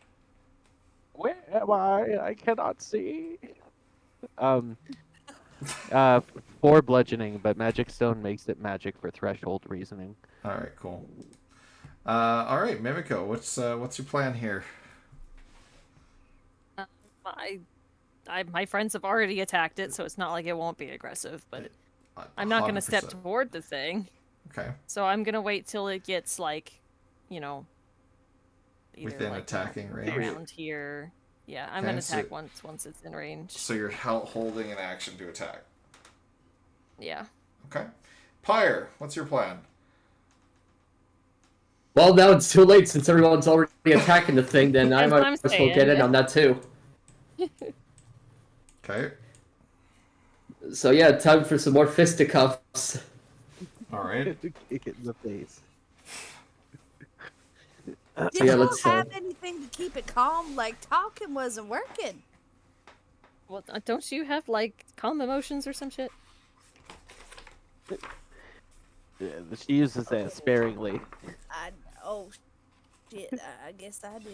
Where am I? I cannot see. 4 bludgeoning, but Magic Stone makes it magic for threshold reasoning. All right, cool. All right, Mimico, what's your plan here? My friends have already attacked it, so it's not like it won't be aggressive. But I'm not gonna step 100%. toward the thing. Okay. So I'm gonna wait till it gets like, either Within like attacking range. around here. Yeah, I'm Okay, gonna so- attack once it's in range. So you're holding an action to attack. Yeah. Okay. Pyre, what's your plan? Well, now it's too late since everyone's already attacking the thing, then I That's what might I'm as well get in saying. on that too. Okay. So yeah, time for some more fisticuffs. All right. Kick it in the face. Did Yeah, you let's, have anything to keep it calm? Like, talking wasn't working. Well, don't you have like calm emotions or some shit? Yeah, she uses that sparingly. Oh, shit, I guess I do.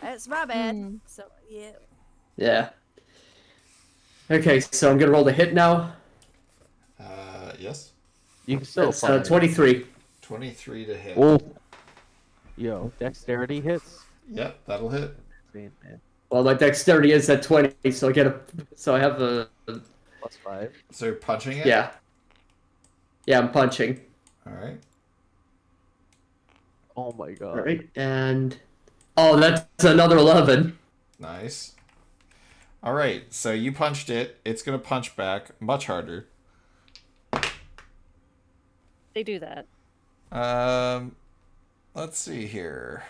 That's my bad. Hmm. So, yeah. Yeah. Okay, so I'm gonna roll the hit now. Yes. You can still That's fire. 23. 23 to hit. Oh. Yo, dexterity hits. Yep, that'll hit. Man, Well, my dexterity is at 20, so I have a plus 5. So you're punching it? yeah. Yeah, I'm punching. All right. Oh my god. All right, and oh, that's another 11. Nice. All right, so you punched it. It's going to punch back much harder. They do that. Let's see here.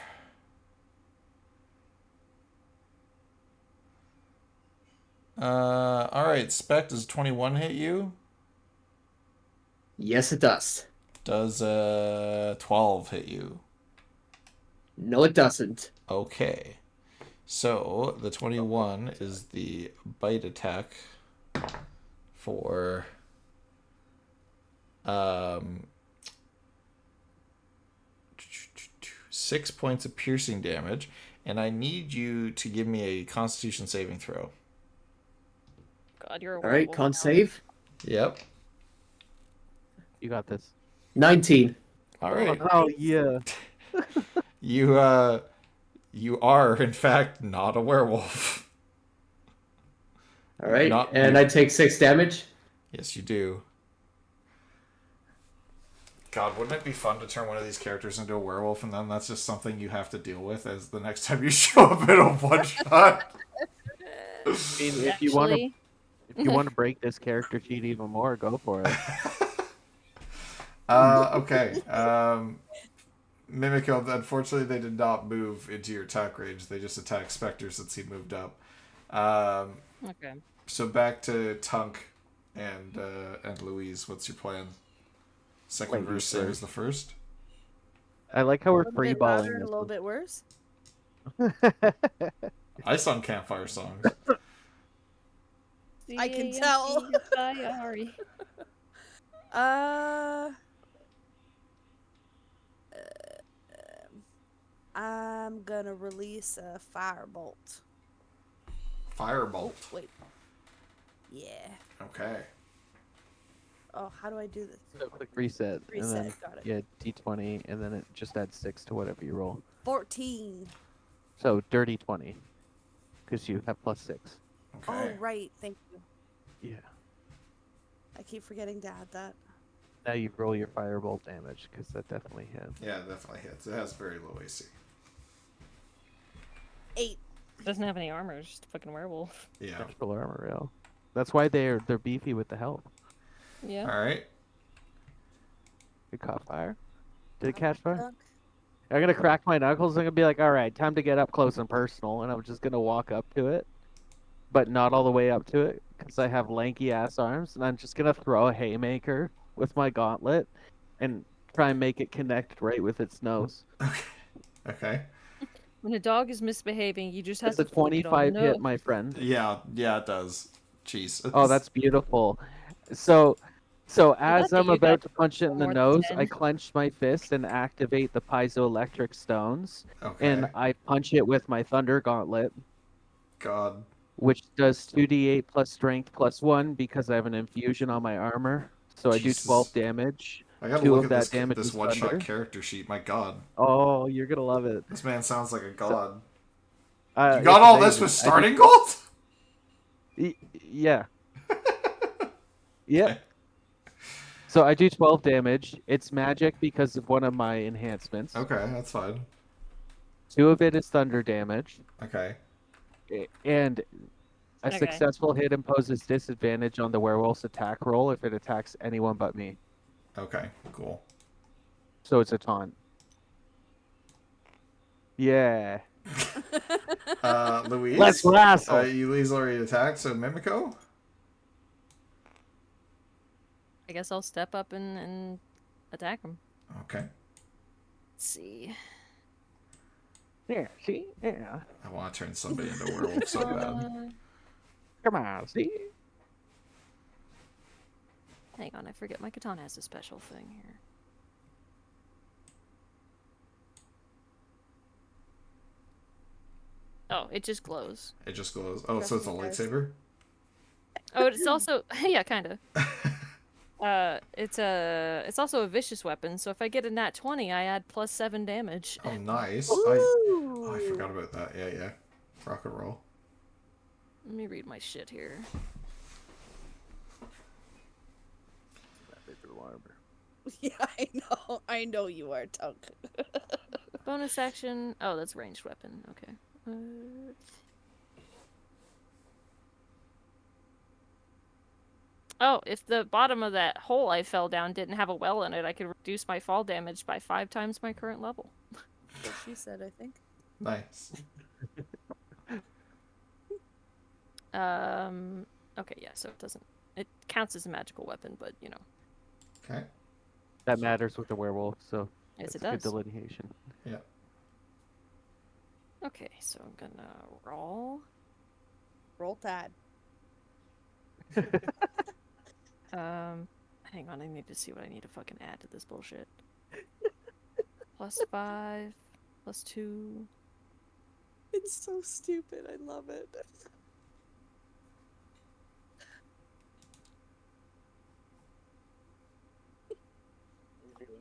All right, Spec, does 21 hit you? Yes, it does. Does 12 hit you? No, it doesn't. Okay. So the 21 is the bite attack for 6 points of piercing damage, and I need you to give me a Constitution saving throw. God, you're a All right, werewolf con now. save. Yep. You got this. 19. All right. Oh yeah. You are in fact not a werewolf. All right, Not and you. I take 6 damage. Yes, you do. God, wouldn't it be fun to turn one of these characters into a werewolf, and then that's just something you have to deal with as the next time you show up in a one shot? I mean, if you want to, Actually, If you want to break this character sheet even more, go for it. Okay. Mimico, unfortunately, they did not move into your attack range. They just attacked Spectre since he moved up. Okay. So back to Tunk and Louise. What's your plan? Second Ladies verse, same as first. the first? I like how A we're little bit louder freeballing and a this little bit worse. one. I sung campfire songs. I can tell. Sorry. I'm gonna release a firebolt. Firebolt. Wait. Yeah. Okay. Oh, how do I do this? So quick reset, Reset, and then got it. yeah, d20, and then it just adds 6 to whatever you roll. 14. So dirty 20, because you have +6. Okay. Oh, right. Thank you. Yeah. I keep forgetting to add that. Now you roll your firebolt damage, because that definitely hit. Yeah, it definitely hits. It has very low AC. 8. Doesn't have any armor, it's just a fucking werewolf. Yeah. Natural armor, yeah. That's why they're beefy with the health. Yeah. All right. It caught fire. Did it catch fire? Dunk. I'm gonna crack my knuckles. I'm gonna be like, all right, time to get up close and personal, and I'm just gonna walk up to it, but not all the way up to it, because I have lanky ass arms, and I'm just gonna throw a haymaker with my gauntlet, and try and make it connect right with its nose. Okay. When a dog is misbehaving, you just have It's a to flick it on the 25 hit, nose. my friend. Yeah, it does. Jeez. Oh, that's beautiful. So as that I'm you got about to punch it in the more than nose, 10. I clench my fist and activate the piezoelectric stones, okay. and I punch it with my thunder gauntlet, God. which does 2d8 plus strength plus 1 because I have an infusion on my armor. So I do Jesus. 12 damage. I gotta 2 look of at that this damage this is one shot thunder. character sheet. My God. Oh, you're gonna love it. This man sounds like a god. You You got all this with starting gold? Yeah. Yep. So I do 12 damage. It's magic because of one of my enhancements. Okay, that's fine. 2 of it is thunder damage. Okay. And a Okay. successful hit imposes disadvantage on the werewolf's attack roll if it attacks anyone but me. Okay, cool. So it's a taunt. Yeah. Louise? Let's wrestle. Louise already attacked, so Mimico? I guess I'll step up and attack him. Okay. Let's see. Yeah, see? Yeah. I want to turn somebody into a werewolf so bad. Come on, see? Hang on, I forget my katana has a special thing here. Oh, it just glows. It just glows. Oh, so it's a lightsaber? Oh, it's also yeah, kind of. It's also a vicious weapon. So if I get a nat 20, I add +7 damage. Oh, nice. Ooh. I forgot about that. Yeah. Rock and roll. Let me read my shit here. Yeah, I know you are, Tunk. Bonus action. Oh, that's ranged weapon. Okay. Oh, if the bottom of that hole I fell down didn't have a well in it, I could reduce my fall damage by 5 times my current level. What she said, I think. Nice. Okay, yeah, so it counts as a magical weapon, but you know. Okay. That matters with the werewolf, so Yes, that's it a good does. delineation. Yeah. Okay, so I'm gonna roll. Roll Tide. Hang on, I need to see what I need to fucking add to this bullshit. +5, +2. It's so stupid. I love it.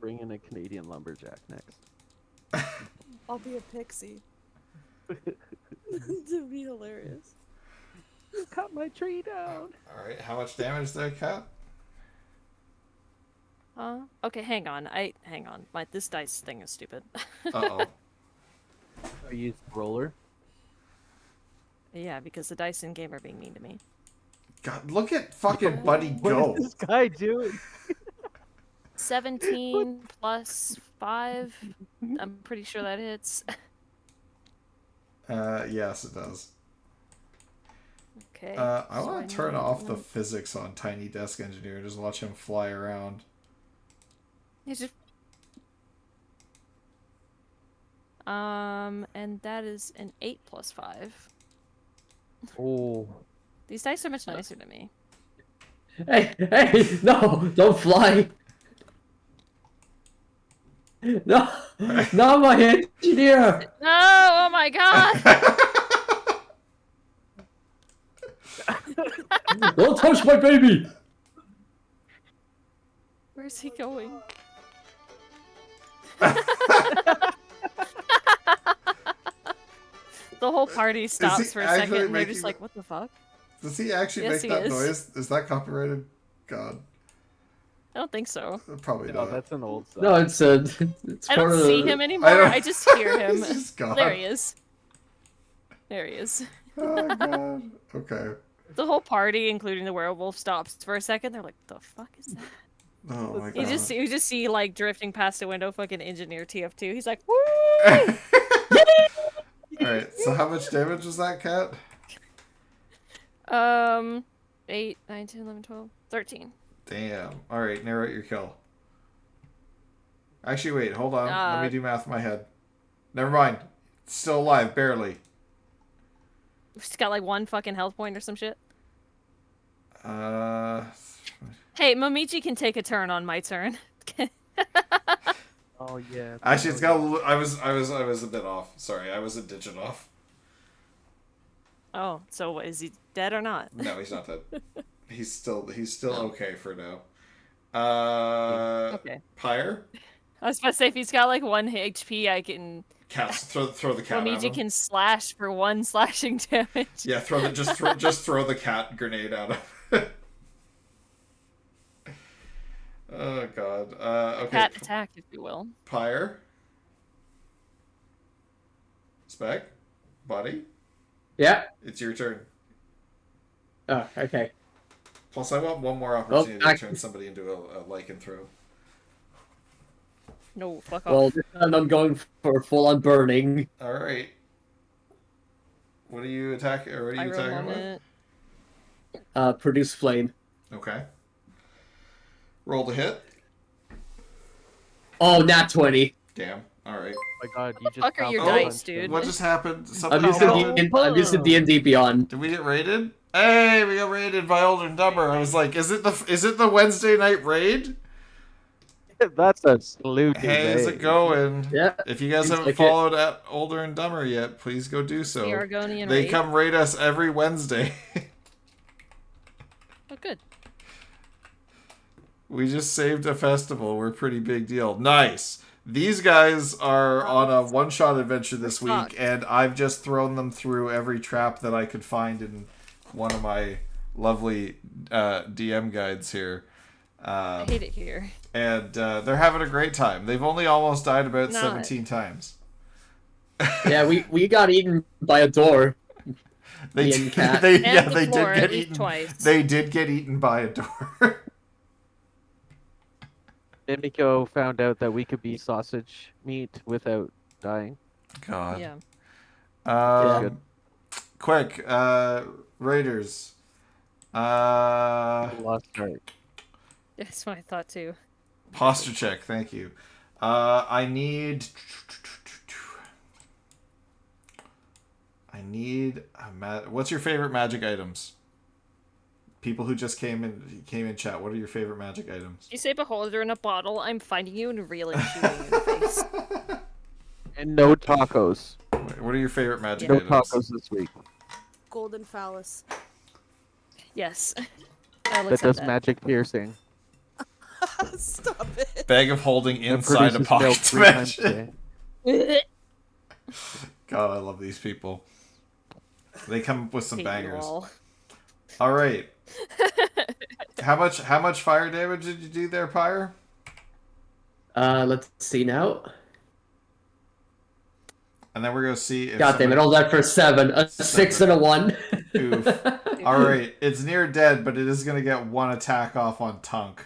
Bring in a Canadian lumberjack next. I'll be a pixie. To be hilarious. Cut my tree down. Alright, how much damage did I cut? Okay, hang on. Hang on. This dice thing is stupid. Uh-oh. I used roller. Yeah, because the dice in game are being mean to me. God, look at fucking Buddy What go. is this guy doing? 17 plus 5. I'm pretty sure that hits. Yes, it does. Okay. I so want to turn need off the one- physics on Tiny Desk Engineer and just watch him fly around. He's just... and that is an 8 plus 5. Oh. These dice are much nicer to me. Hey, hey, no, don't fly. No, not my engineer. No! Oh my god! Don't touch my baby. Where's he going? The whole party stops for a actually second and they're making just the- like, what the fuck? Does he actually Yes, make he that is. noise? Is that copyrighted? God, I don't think so. probably No, not. that's an old song. No, it's it's I part don't of see the- him anymore. don't- I just hear him. He's just gone. There he is. There he is. Oh god. Okay. The whole party, including the werewolf, stops for a second. They're like, "The fuck is that?" Oh my god. You just see like drifting past the window, fucking engineer TF2. He's like, "Woo!" Alright, so how much damage was that, Cat? 8, 9, 10, 11, 12, 13. Damn. Alright, narrate your kill. Actually, wait, hold on. Let me do math in my head. Never mind. It's still alive, barely. He's got like 1 fucking health point or some shit. Uh. Hey, Momichi can take a turn on my turn. Oh yeah. Actually, it's got a little. I was a bit off. Sorry, I was a digit off. Oh, so is he dead or not? No, he's not dead. He's still Oh. okay for now. Okay. Pyre? I was about to say if he's got like 1 HP, I can. Cats, throw the cat at Momichi him. can slash for 1 slashing damage. Yeah, just throw the cat grenade at him. Oh god. Okay. Cat attack, if you will. Pyre. Spec. Buddy. Yeah. It's your turn. Oh, okay. Plus, I want one more opportunity to I- turn somebody into a lycanthrope. No, fuck off. Well, this time I'm going for full-on burning. All right. What are you attacking? Or what are you Pyro attacking with? moment. Produce flame. Okay. Roll to hit. Oh, nat 20. Damn. All right. Oh my god, you just fuck are your found dice, punch him. dude? What just happened? Something I'm using happened? I'm using D&D Beyond. Did we get raided? Hey, we got raided by Older and Dumber. I was like, is it the Wednesday night raid? That's a salute. Hey, how's it going? Yeah. If you guys Seems haven't like it. followed at Older and Dumber yet, please go do so. The Argonian They raid. come raid us every Wednesday. Oh, good. We just saved a festival. We're a pretty big deal. Nice. These guys are on a one-shot adventure this week, Fuck. and I've just thrown them through every trap that I could find in one of my lovely DM guides here. I hate it here. And they're having a great time. They've only almost died about No. 17 times. Yeah, we got eaten by a door. They Me did, and Cat. they, And yeah, the they floor did at get least eaten. twice. They did get eaten by a door. Mimiko found out that we could be sausage meat without dying. God. Yeah. Good. Quick, Raiders. Lost start. That's what I thought too. Posture check, thank you. I need what's your favorite magic items? People who just came in chat, what are your favorite magic items? You say beholder in a bottle, I'm finding you and really shooting you in the face. And no tacos. What are your favorite magic No items? tacos this week. Golden phallus. Yes. I'll That accept does that. magic piercing. Stop it. Bag of holding And inside a produces pocket milk 3 times a dimension. day. God, I love these people. They come up with some Hate you bangers. all. All right. How much fire damage did you do there, Pyre? Let's see now. And then we're gonna see if God damn it! All that for 7, a 6 and a 1. Oof. All right, it's near dead, but it is gonna get one attack off on Tunk.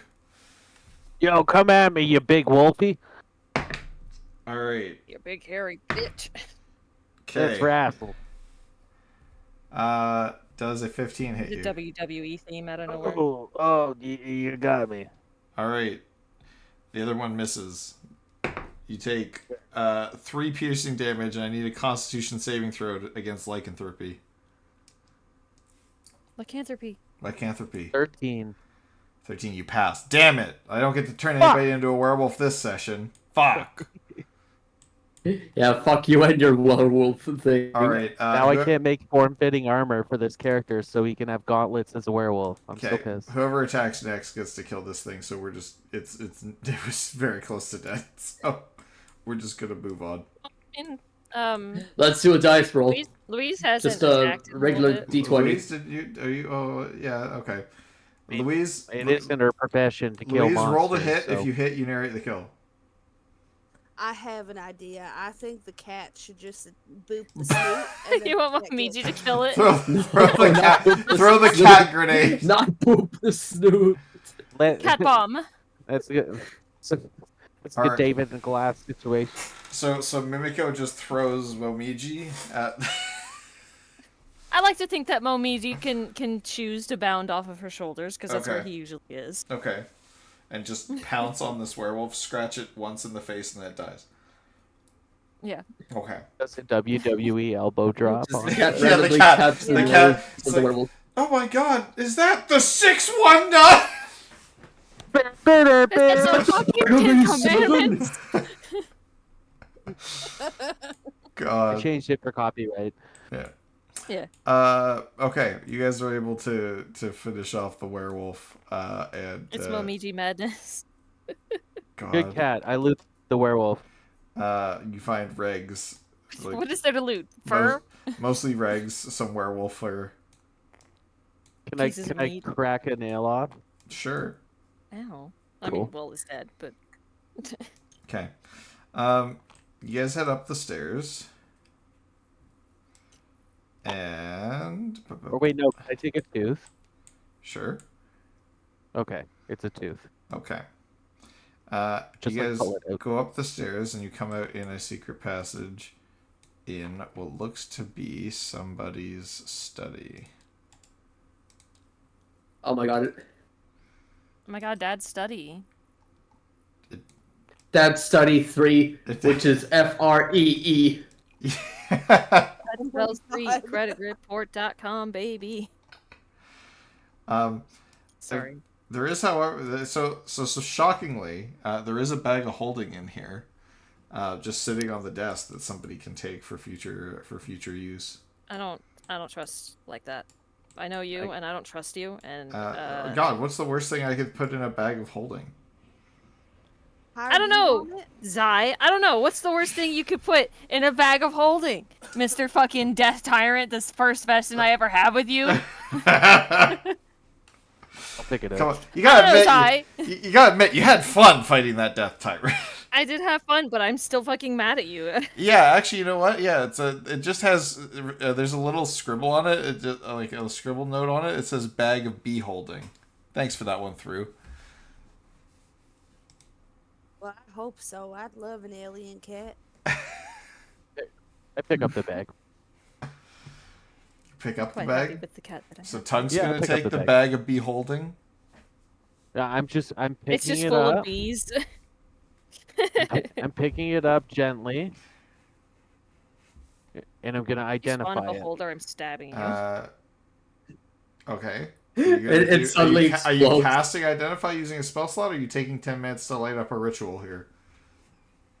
Yo, come at me, you big wolfie. All right. You big hairy bitch. That's Okay. Razzle. Does a 15 hit The you? WWE theme out of nowhere. Oh, you got me. All right. The other one misses. You take 3 piercing damage, and I need a Constitution saving throw against lycanthropy. Lycanthropy. Lycanthropy. 13. 13. You pass. Damn it! I don't get to turn anybody into a werewolf this session. Fuck. Yeah, fuck you and your werewolf thing. All right. Now I can't make form-fitting armor for this character, so he can have gauntlets as a werewolf. I'm so pissed. Whoever attacks next gets to kill this thing. So we're just it was very close to death. So we're just gonna move on. And Let's do a dice roll. Louise hasn't Just a attacked in little regular bit. D20. Louise, did you? Are you? Oh, yeah. Okay. Louise. It isn't her profession to kill Louise, monsters. roll to hit. so- If you hit, you narrate the kill. I have an idea. I think the cat should just boop the snoot. And You then want that Momiji gets- to kill it? Throw the cat. Throw the cat grenade. Not poop the snoot. Cat bomb. That's good. It's a All good right. David and Glass situation. So Mimiko just throws Momiji at. I like to think that Momiji can choose to bound off of her shoulders because that's where Okay. he usually is. Okay. And just pounce on this werewolf, scratch it once in the face, and then it dies. Yeah. Okay. That's a WWE elbow drop. Just on the it. cat Yeah, the randomly cat- taps the the cat- werewolf it's of the like- werewolf. Oh my god, is that the Six Wonder? That's a fucking Ten Commandments. I God. changed it for copyright. Yeah. Yeah. Okay, you guys are able to finish off the werewolf. And It's Momiji madness. God. Good cat. I loot the werewolf. You find regs. Like, What is there to loot? Fur? mostly regs, some werewolf fur. Can I Pieces of can I meat. crack a nail off? Sure. Ow. I Cool. mean, well, it's dead, but Okay. You guys head up the stairs. And Or wait, no. Can I take a tooth? sure. Okay, it's a tooth. Okay. Just you like guys pull it out. go up the stairs and you come out in a secret passage in what looks to be somebody's study. Oh my god. oh my god, Dad's study. Dad's study 3, It- which is FREE. That spells God. free creditreport.com, baby. Sorry. There is, however, so shockingly, there is a bag of holding in here, just sitting on the desk that somebody can take for future use. I don't trust like that. I know you, and I don't trust you, and God, what's the worst thing I could put in a bag of holding? How I don't do you know. want it? Zai, I don't know. What's the worst thing you could put in a bag of holding, Mister Fucking Death Tyrant? This first session I ever have with you. I'll pick it up. Come on, you gotta I don't know, admit, you gotta admit, you had fun fighting that death tyrant. I did have fun, but I'm still fucking mad at you. Yeah, actually, you know what? Yeah, it just has there's a little scribble on it. It just like a scribble note on it. It says bag of bee holding. Thanks for that one through. Well, I hope so. I'd love an alien cat. I pick up the bag. Pick up the Quite happy bag. with the cat that I So have. Tongue's Yeah, I'll gonna pick up take the the bag. bag of bee holding. I'm picking It's just it full up. of bees. I'm picking it up gently, and I'm gonna Spawn identify a it. holder, I'm stabbing you. Okay. It suddenly are you explodes. casting identify using a spell slot, or are you taking 10 minutes to light up a ritual here?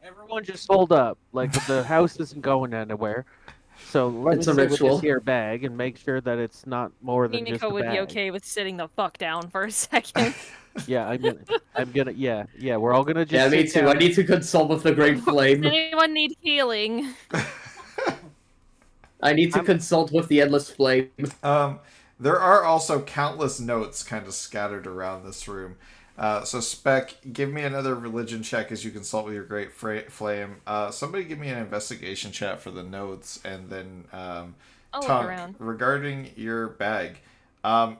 Everyone just hold up. Like the house isn't going anywhere. So let It's me a sit with ritual. this here bag and make sure that it's not more than just a Nico would bag. be okay with sitting the fuck down for a second. Yeah, I'm gonna. Yeah. We're all gonna just. Yeah, me sit too. I down. need to consult with the Great Does Flame. anyone need healing? I need to consult with the Endless Flame. There are also countless notes kind of scattered around this room. So Spec, give me another religion check as you consult with your great flame. Somebody give me an investigation check for the notes, and then I'll look Tonk, around. regarding your bag. I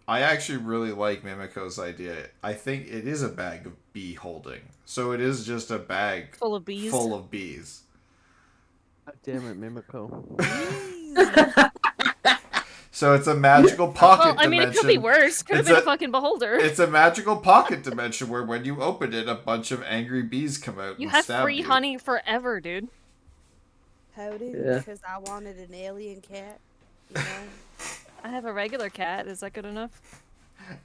actually really like Mimiko's idea. I think it is a bag of bee holding. So it is just a bag Full of bees. full of bees. God damn it, Mimiko. Bees. So it's a magical pocket Well, I mean, it could be dimension. worse. Could have It's been a a- fucking beholder. It's a magical pocket dimension where when you open it, a bunch of angry bees come out You and have stab free you. honey forever, dude. Howdy, Yeah. because I wanted an alien cat. You know? I have a regular cat. Is that good enough?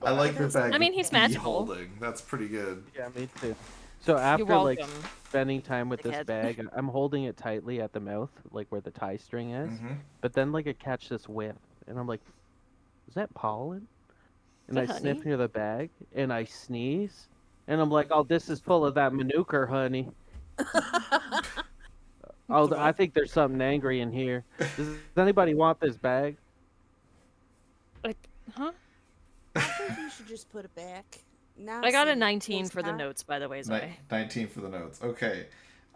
I like the bag I mean, of he's bee magical. holding. That's pretty good. Yeah, me too. So after You're like welcome. spending time with this dickhead. bag, I'm holding it tightly at the mouth, like where the tie string is. Mhm. But then like I catch this whiff, and I'm like, "Is that pollen?" And Is I that sniff honey? near the bag, and I sneeze, and I'm like, "Oh, this is full of that manuka honey." Oh, I think there's something angry in here. Does anybody want this bag? Like, huh? I think you should just put it back. Now I got a see, 19 was for the not- notes, by the way, Ni- Zoe. 19 for the notes. Okay.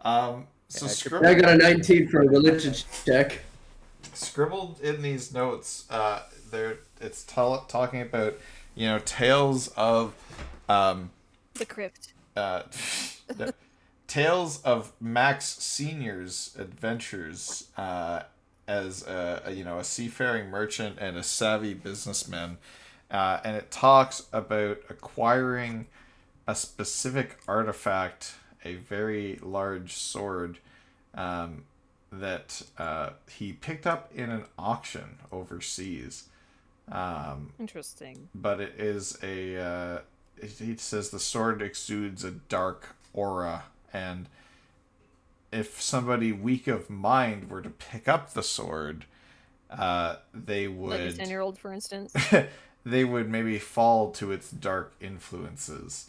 So Yeah, I could- scribble. I got a 19 for a religion check. Scribbled in these notes, it's talking about, tales of, The crypt. no, tales of Max Senior's adventures as a seafaring merchant and a savvy businessman, and it talks about acquiring a specific artifact, a very large sword, that he picked up in an auction overseas. Interesting. But it is he says the sword exudes a dark aura, and if somebody weak of mind were to pick up the sword, they Like a would 10-year-old, for instance. they would maybe fall to its dark influences,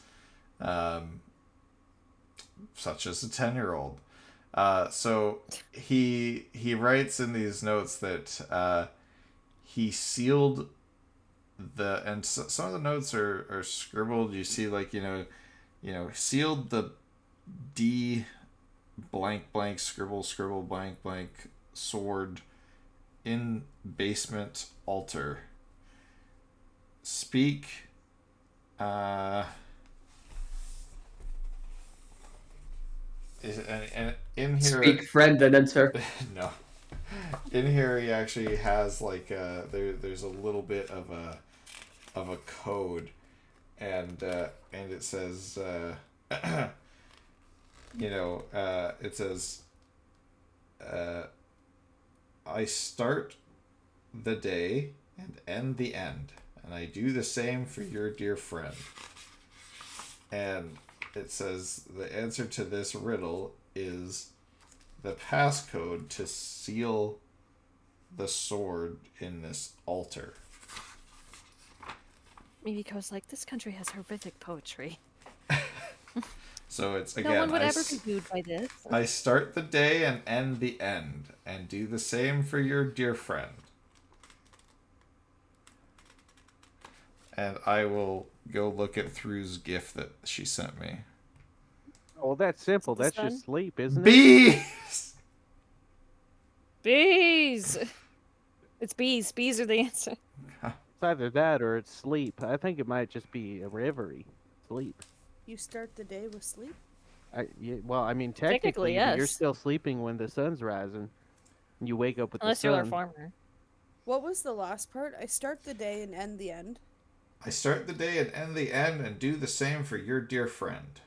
such as a 10-year-old. So he writes in these notes that he sealed and some of the notes are scribbled. You see, like, sealed the D blank blank scribble scribble blank blank sword in basement altar. Speak. And in here, Speak, friend, and enter. no, in here he actually has like there's a little bit of a code, and it says it says I start the day and end the end, and I do the same for your dear friend. And it says the answer to this riddle is the passcode to seal the sword in this altar. Maybe because, like, this country has horrific poetry. So it's No again, one would ever be moved by this. I start the day and end the end, and do the same for your dear friend. And I will go look at Thru's gift that she sent me. Oh, that's simple. Is this That's just done? sleep, isn't it? Bees! Bees! It's bees. Bees are the answer. It's either that or it's sleep. I think it might just be a reverie. Sleep. You start the day with sleep? Well, I mean, Technically, technically, you're yes. still sleeping when the sun's rising. And you wake up with Unless the you're a sun. farmer. What was the last part? I start the day and end the end. I start the day and end the end, and do the same for your dear friend.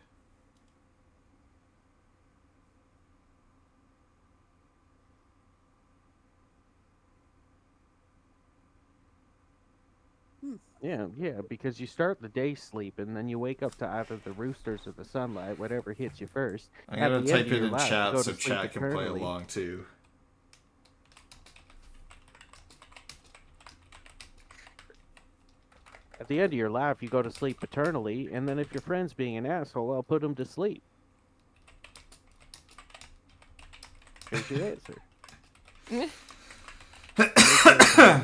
Yeah, because you start the day sleep, and then you wake up to either the roosters or the sunlight, whatever hits you first. I'm At gonna the end type of it your in life, you chat go so to sleep chat can play eternally. along too. At the end of your life, you go to sleep eternally, and then if your friend's being an asshole, I'll put him to sleep. Here's your answer.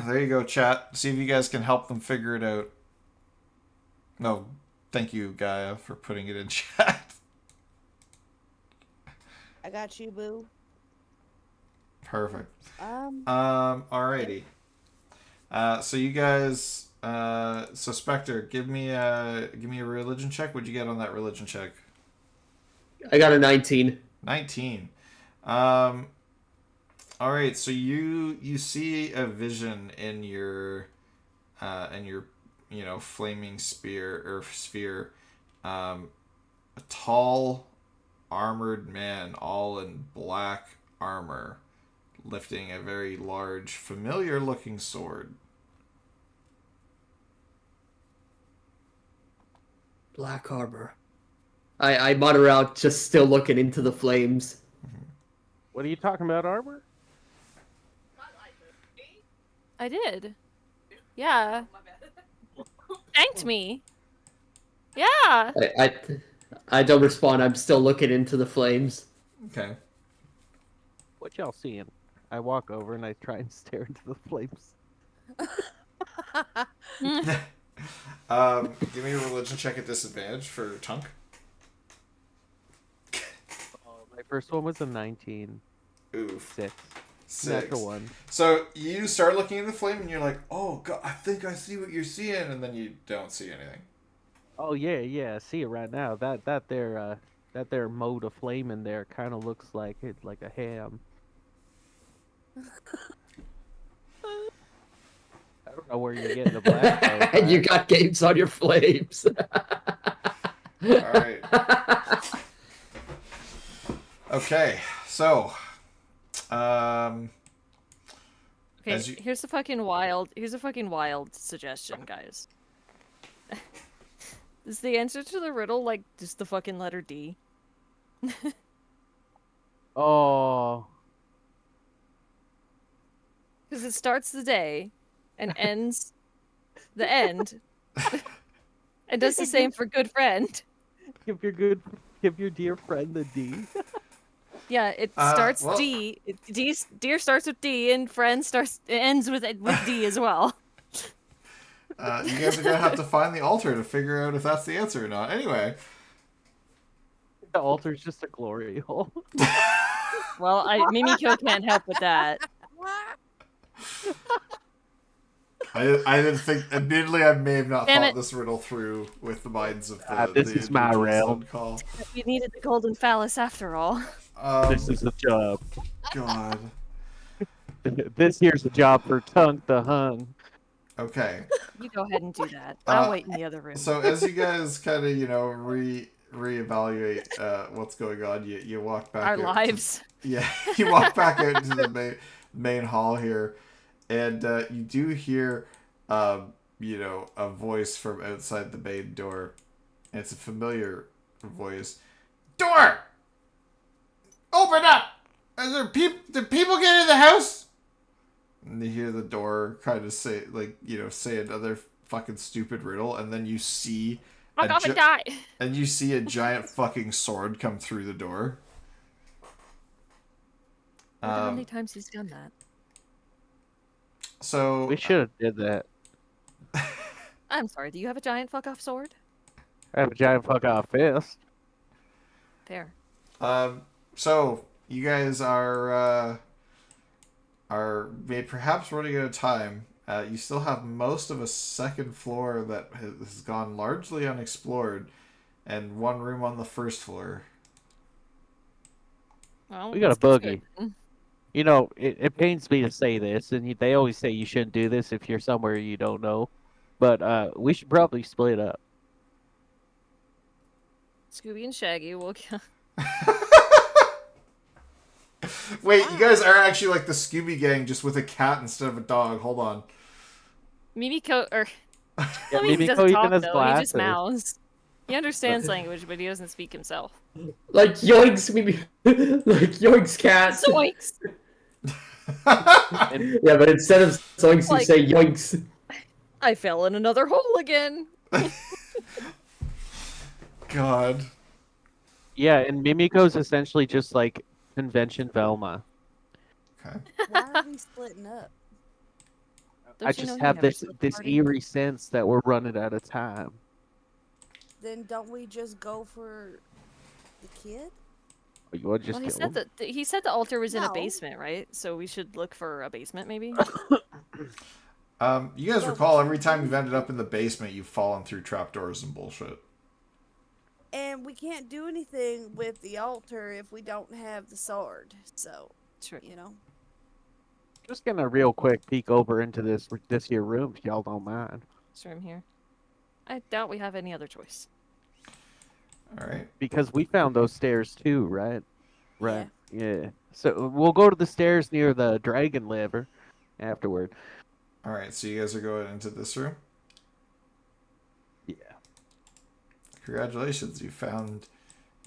There you go, chat. See if you guys can help them figure it out. No, thank you, Gaia, for putting it in chat. I got you, boo. Perfect. Um, Alrighty. So you guys So Spectre, give me a religion check. What'd you get on that religion check? I got a 19. 19. All right, so you see a vision in your flaming spear or sphere, a tall armored man all in black armor lifting a very large familiar looking sword. Black armor. I mutter out, just still looking into the flames. What are you talking about, armor? I did. Yeah. Thanked me. Yeah. I don't respond. I'm still looking into the flames. Okay. What y'all seeing? I walk over and I try and stare into the flames. Give me a religion check at disadvantage for Tunk. My first one was a 19. Oof. 6. 6. Natural 1. So you start looking in the flame and you're like, oh god, I think I see what you're seeing, and then you don't see anything. Oh yeah, I see it right now. That their mode of flame in there kind of looks like a ham. I don't know where you're getting the black. And you got games on your flames. Alright. Okay, so Okay, As you- here's a fucking wild suggestion, guys. Is the answer to the riddle like just the fucking letter D? Oh, Because it starts the day and ends the end. And does the same for good friend. give your dear friend the D. Yeah, it starts well- D. Deer starts with D, and friend ends with D as well. you guys are gonna have to find the altar to figure out if that's the answer or not. Anyway. The altar's just a glory hole. Well, Mimiko can't help with that. I didn't think. Admittedly, I may have not Damn thought it. this riddle through with the minds of This the is my individuals realm. on call. We needed the golden phallus after all. This is the job. God. This here's the job for Tunk the Hun. Okay. You go ahead and do that. I'll Uh, wait in the other room. So as you guys kind of reevaluate what's going on, you walk back. Our out to- lives. Yeah, you walk back out into the main hall here, and you do hear, a voice from outside the main door. And it's a familiar voice. Door! Open up! Did people get in the house? And you hear the door kind of say, say another fucking stupid riddle, and then you see Fuck off and die! and you see a giant fucking sword come through the door. I wonder how many times he's done that. So We should have did that. I'm sorry, do you have a giant fuck off sword? I have a giant fuck off fist. Fair. So you guys are perhaps running out of time. You still have most of a second floor that has gone largely unexplored, and one room on the first floor. Well, We got a this gets boogie. good. You know, it pains me to say this, and they always say you shouldn't do this if you're somewhere you don't know. But we should probably split up. Scooby and Shaggy will. Wait, you guys are actually like the Scooby Gang, just with a cat instead of a dog. Hold on. Mimiko, or Yeah, I mean, he Mimiko doesn't even talk has though. He just glasses. mouths. He understands language, but he doesn't speak himself. Like yoinks, maybe. Like yoinks, cat. Zoinks! Yeah, but instead of zoinks, you Like- say yoinks. I fell in another hole again. God. Yeah, and Mimiko's essentially just like convention Velma. Okay. Why are we splitting up? Don't I you know just he have never this split the this party? eerie sense that we're running out of time. Then don't we just go for the kid? Or you want to just Well, he kill said him? that he said the altar was in a No. basement, right? So we should look for a basement, maybe. You guys Well, recall we every can't time do you've ended up anything. in the basement, you've fallen through trapdoors and bullshit. And we can't do anything with the altar if we don't have the sword. So, True. you know. Just gonna real quick peek over into this here room if y'all don't mind. This room here. I doubt we have any other choice. All right. Because we found those stairs too, right? Yeah. Right. Yeah. So we'll go to the stairs near the dragon liver afterward. All right. So you guys are going into this room. Yeah. Congratulations, you found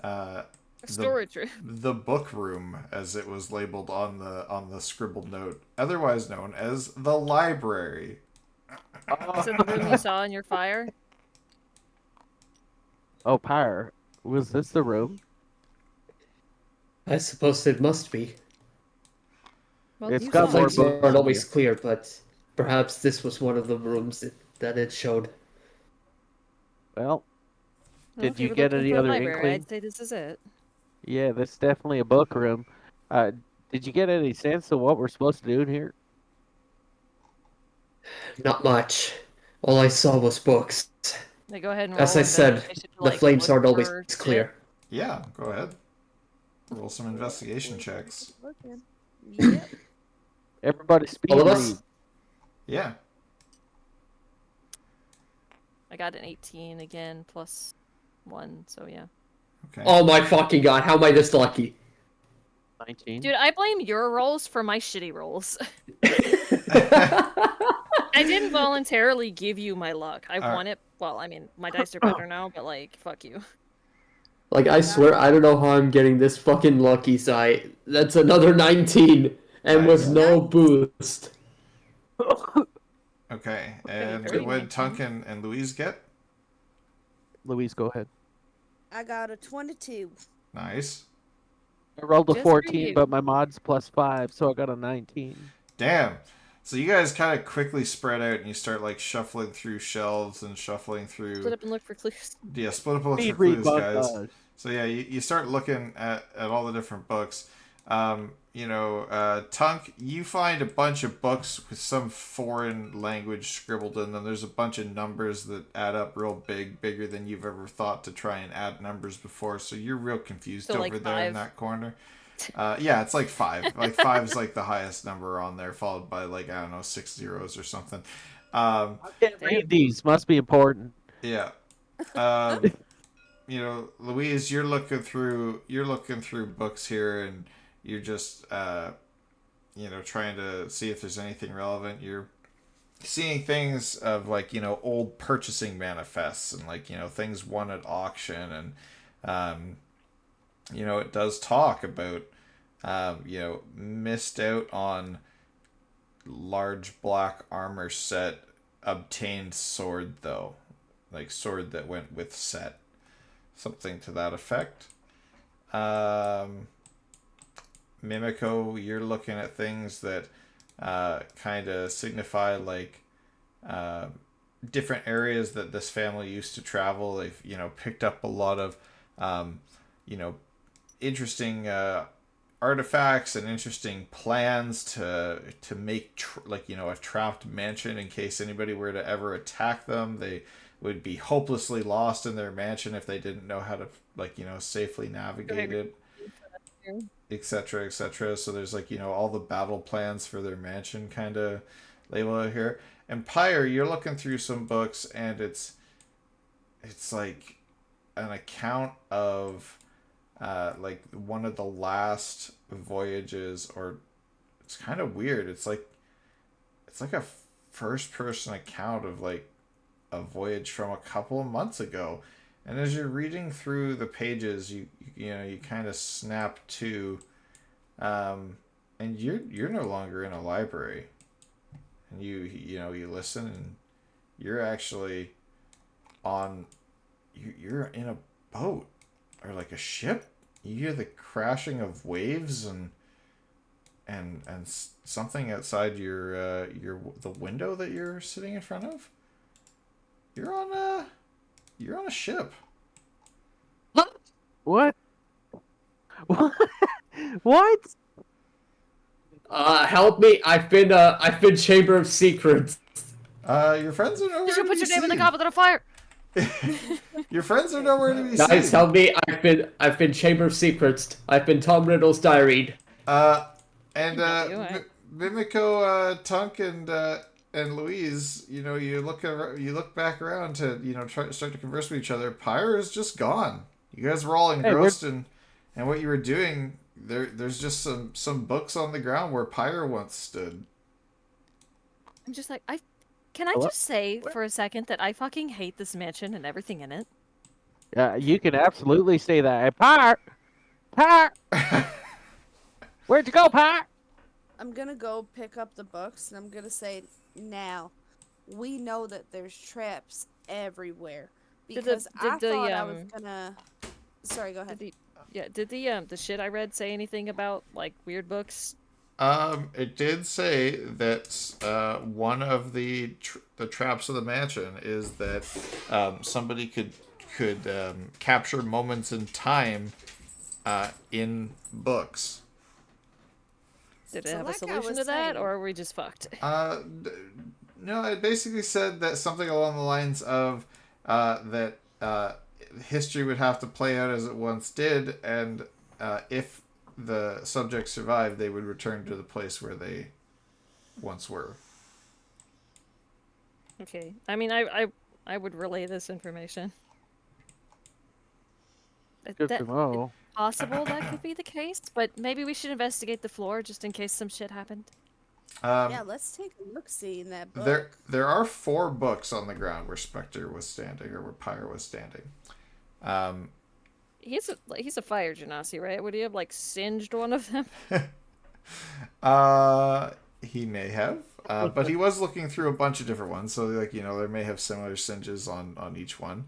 A storage room. the book room, as it was labeled on the scribbled note, otherwise known as the library. Is it the room you saw in your fire? Oh, Pyre. Was this the room? I suppose it must be. Well, It's you got saw more it. Flames books aren't in always here. clear, but perhaps this was one of the rooms that it showed. Well, Well, did if you were get looking any for a other library, inkling? I'd say this is it. Yeah, this is definitely a book room. Did you get any sense of what we're supposed to do in here? Not much. All I saw was books. They go ahead and roll As I said, investigation to, the like, flames look aren't always for shit. clear. Yeah, go ahead. Roll some investigation checks. Looking. Yep. Everybody speed All of read. us? Yeah. I got an 18 again, plus 1, so yeah. Okay. Oh my fucking god, how am I this lucky? 19. Dude, I blame your rolls for my shitty rolls. I didn't voluntarily give you my luck. I Alright. won it. Well, I mean, my dice are better now, but like, fuck you. Like, I swear, I don't know how I'm getting this fucking lucky, Sai. That's another 19, and with Nice. no boost. Okay. be And very what did nice. Tunkin and Louise get? Louise, go ahead. I got a 22. Nice. I rolled a Just for 14, you. but my mod's +5, so I got a 19. Damn. So you guys kind of quickly spread out and you start like shuffling through shelves and shuffling through. Split up and look for clues. Yeah, split up and look Speed for read clues, guys. montage. So yeah, you start looking at all the different books. Tunk, you find a bunch of books with some foreign language scribbled in them. There's a bunch of numbers that add up real big, bigger than you've ever thought to try and add numbers before. So you're real confused So, over like, there in 5. that corner. Yeah, it's like 5. Like 5 is like the highest number on there, followed by like, I don't know, 6 zeros or something. I can't read these. Must be important. Yeah. Louise, you're looking through books here, and you're just trying to see if there's anything relevant. You're seeing things of like, old purchasing manifests and like, things won at auction, and it does talk about missed out on large black armor set, obtained sword though, like sword that went with set, something to that effect. Mimico, you're looking at things that kind of signify like different areas that this family used to travel. They've picked up a lot of interesting artifacts and interesting plans to make a trapped mansion in case anybody were to ever attack them. They would be hopelessly lost in their mansion if they didn't know how to safely navigate it, etc., etc. So there's all the battle plans for their mansion kind of label here. And Pyre, you're looking through some books, and it's like an account of like one of the last voyages, or it's kind of weird. It's like a first person account of like a voyage from a couple of months ago. And as you're reading through the pages, you kind of snap to, and you're no longer in a library, and you listen, and you're actually on, you're in a boat or like a ship. You hear the crashing of waves and something outside the window that you're sitting in front of. You're on a ship. What? What? What? Help me! I've been Chamber of Secrets. Your friends are nowhere Did you to put be your name in the seen. goblet of fire? Your friends are nowhere to be Guys, seen. help me! I've been Chamber of Secrets. I've been Tom Riddle's diary. And alright. Mimiko, Tunk, and Louise, you know, you look back around to, you know, start to converse with each other. Pyre is just gone. You guys were all engrossed in what you were doing. There's just some books on the ground where Pyre once stood. I'm just like, can I just say for a second that I fucking hate this mansion and everything in it? You can absolutely say that. Hey, Pyre! Pyre! Where'd you go, Pyre? I'm gonna go pick up the books and I'm gonna say, now, we know that there's traps everywhere. Did Because I the, thought I was gonna. Sorry, go ahead. Did the shit I read say anything about like weird books? It did say that one of the traps of the mansion is that somebody could capture moments in time in books. Did it So have a like I solution was to that, saying- or are we just fucked? No, it basically said that something along the lines of that history would have to play out as it once did, and if the subjects survived, they would return to the place where they once were. Okay. I mean, I would relay this information. Good to know. Possible that could be the case, but maybe we should investigate the floor just in case some shit happened. Yeah, let's take a look see in that book. There are 4 books on the ground where Spectre was standing, or where Pyre was standing. He's a fire genasi, right? Would he have like singed one of them? He may have, but he was looking through a bunch of different ones, so like, you know, there may have similar singes on each one.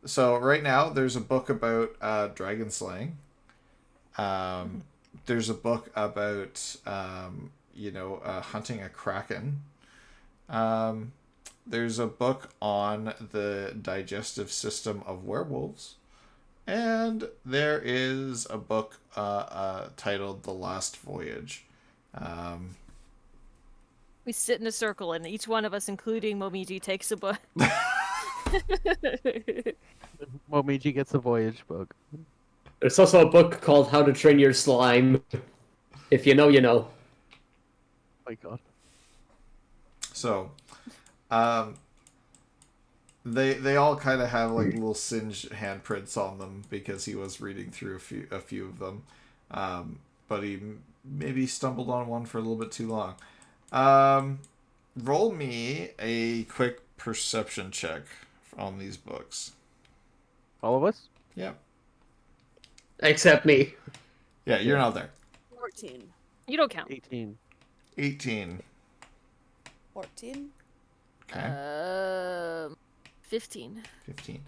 So right now there's a book about dragon slaying. There's a book about hunting a kraken. There's a book on the digestive system of werewolves. And there is a book titled The Last Voyage. We sit in a circle, and each one of us, including Momiji, takes a book. Momiji gets a voyage book. There's also a book called How to Train Your Slime. If you know, you know. Oh my god. So, they all kind of have like little singed handprints on them because he was reading through a few of them, but he maybe stumbled on one for a little bit too long. Roll me a quick perception check on these books. All of us? Yeah. Except me. Yeah, you're not there. 14. You don't count. 18. 18. 14. Okay. 15. 15.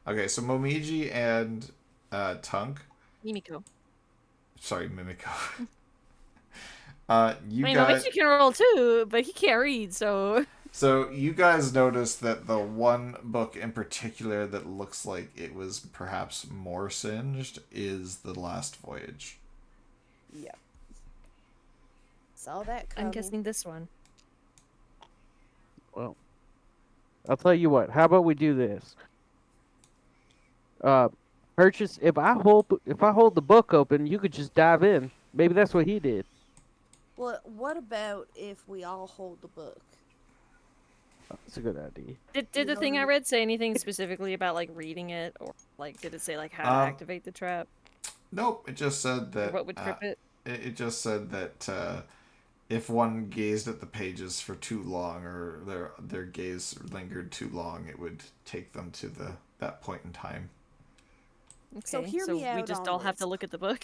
Okay, so Momiji and Tunk. Mimiko. Sorry, Mimiko. You I mean, guys. Momiji can roll too, but he can't read, so. So you guys noticed that the one book in particular that looks like it was perhaps more singed is The Last Voyage. Yep. Saw that coming. I'm guessing this one. Well, I'll tell you what. How about we do this? Purchase. If I hold the book open, you could just dive in. Maybe that's what he did. Well, what about if we all hold the book? That's a good idea. Did the thing I read say anything specifically about like reading it, or like did it say like how to activate the trap? Nope, it just said Or that. what would trip it? It just said that if one gazed at the pages for too long, or their gaze lingered too long, it would take them to that point in time. Okay, So hear me we out just on all have this. to look at the book.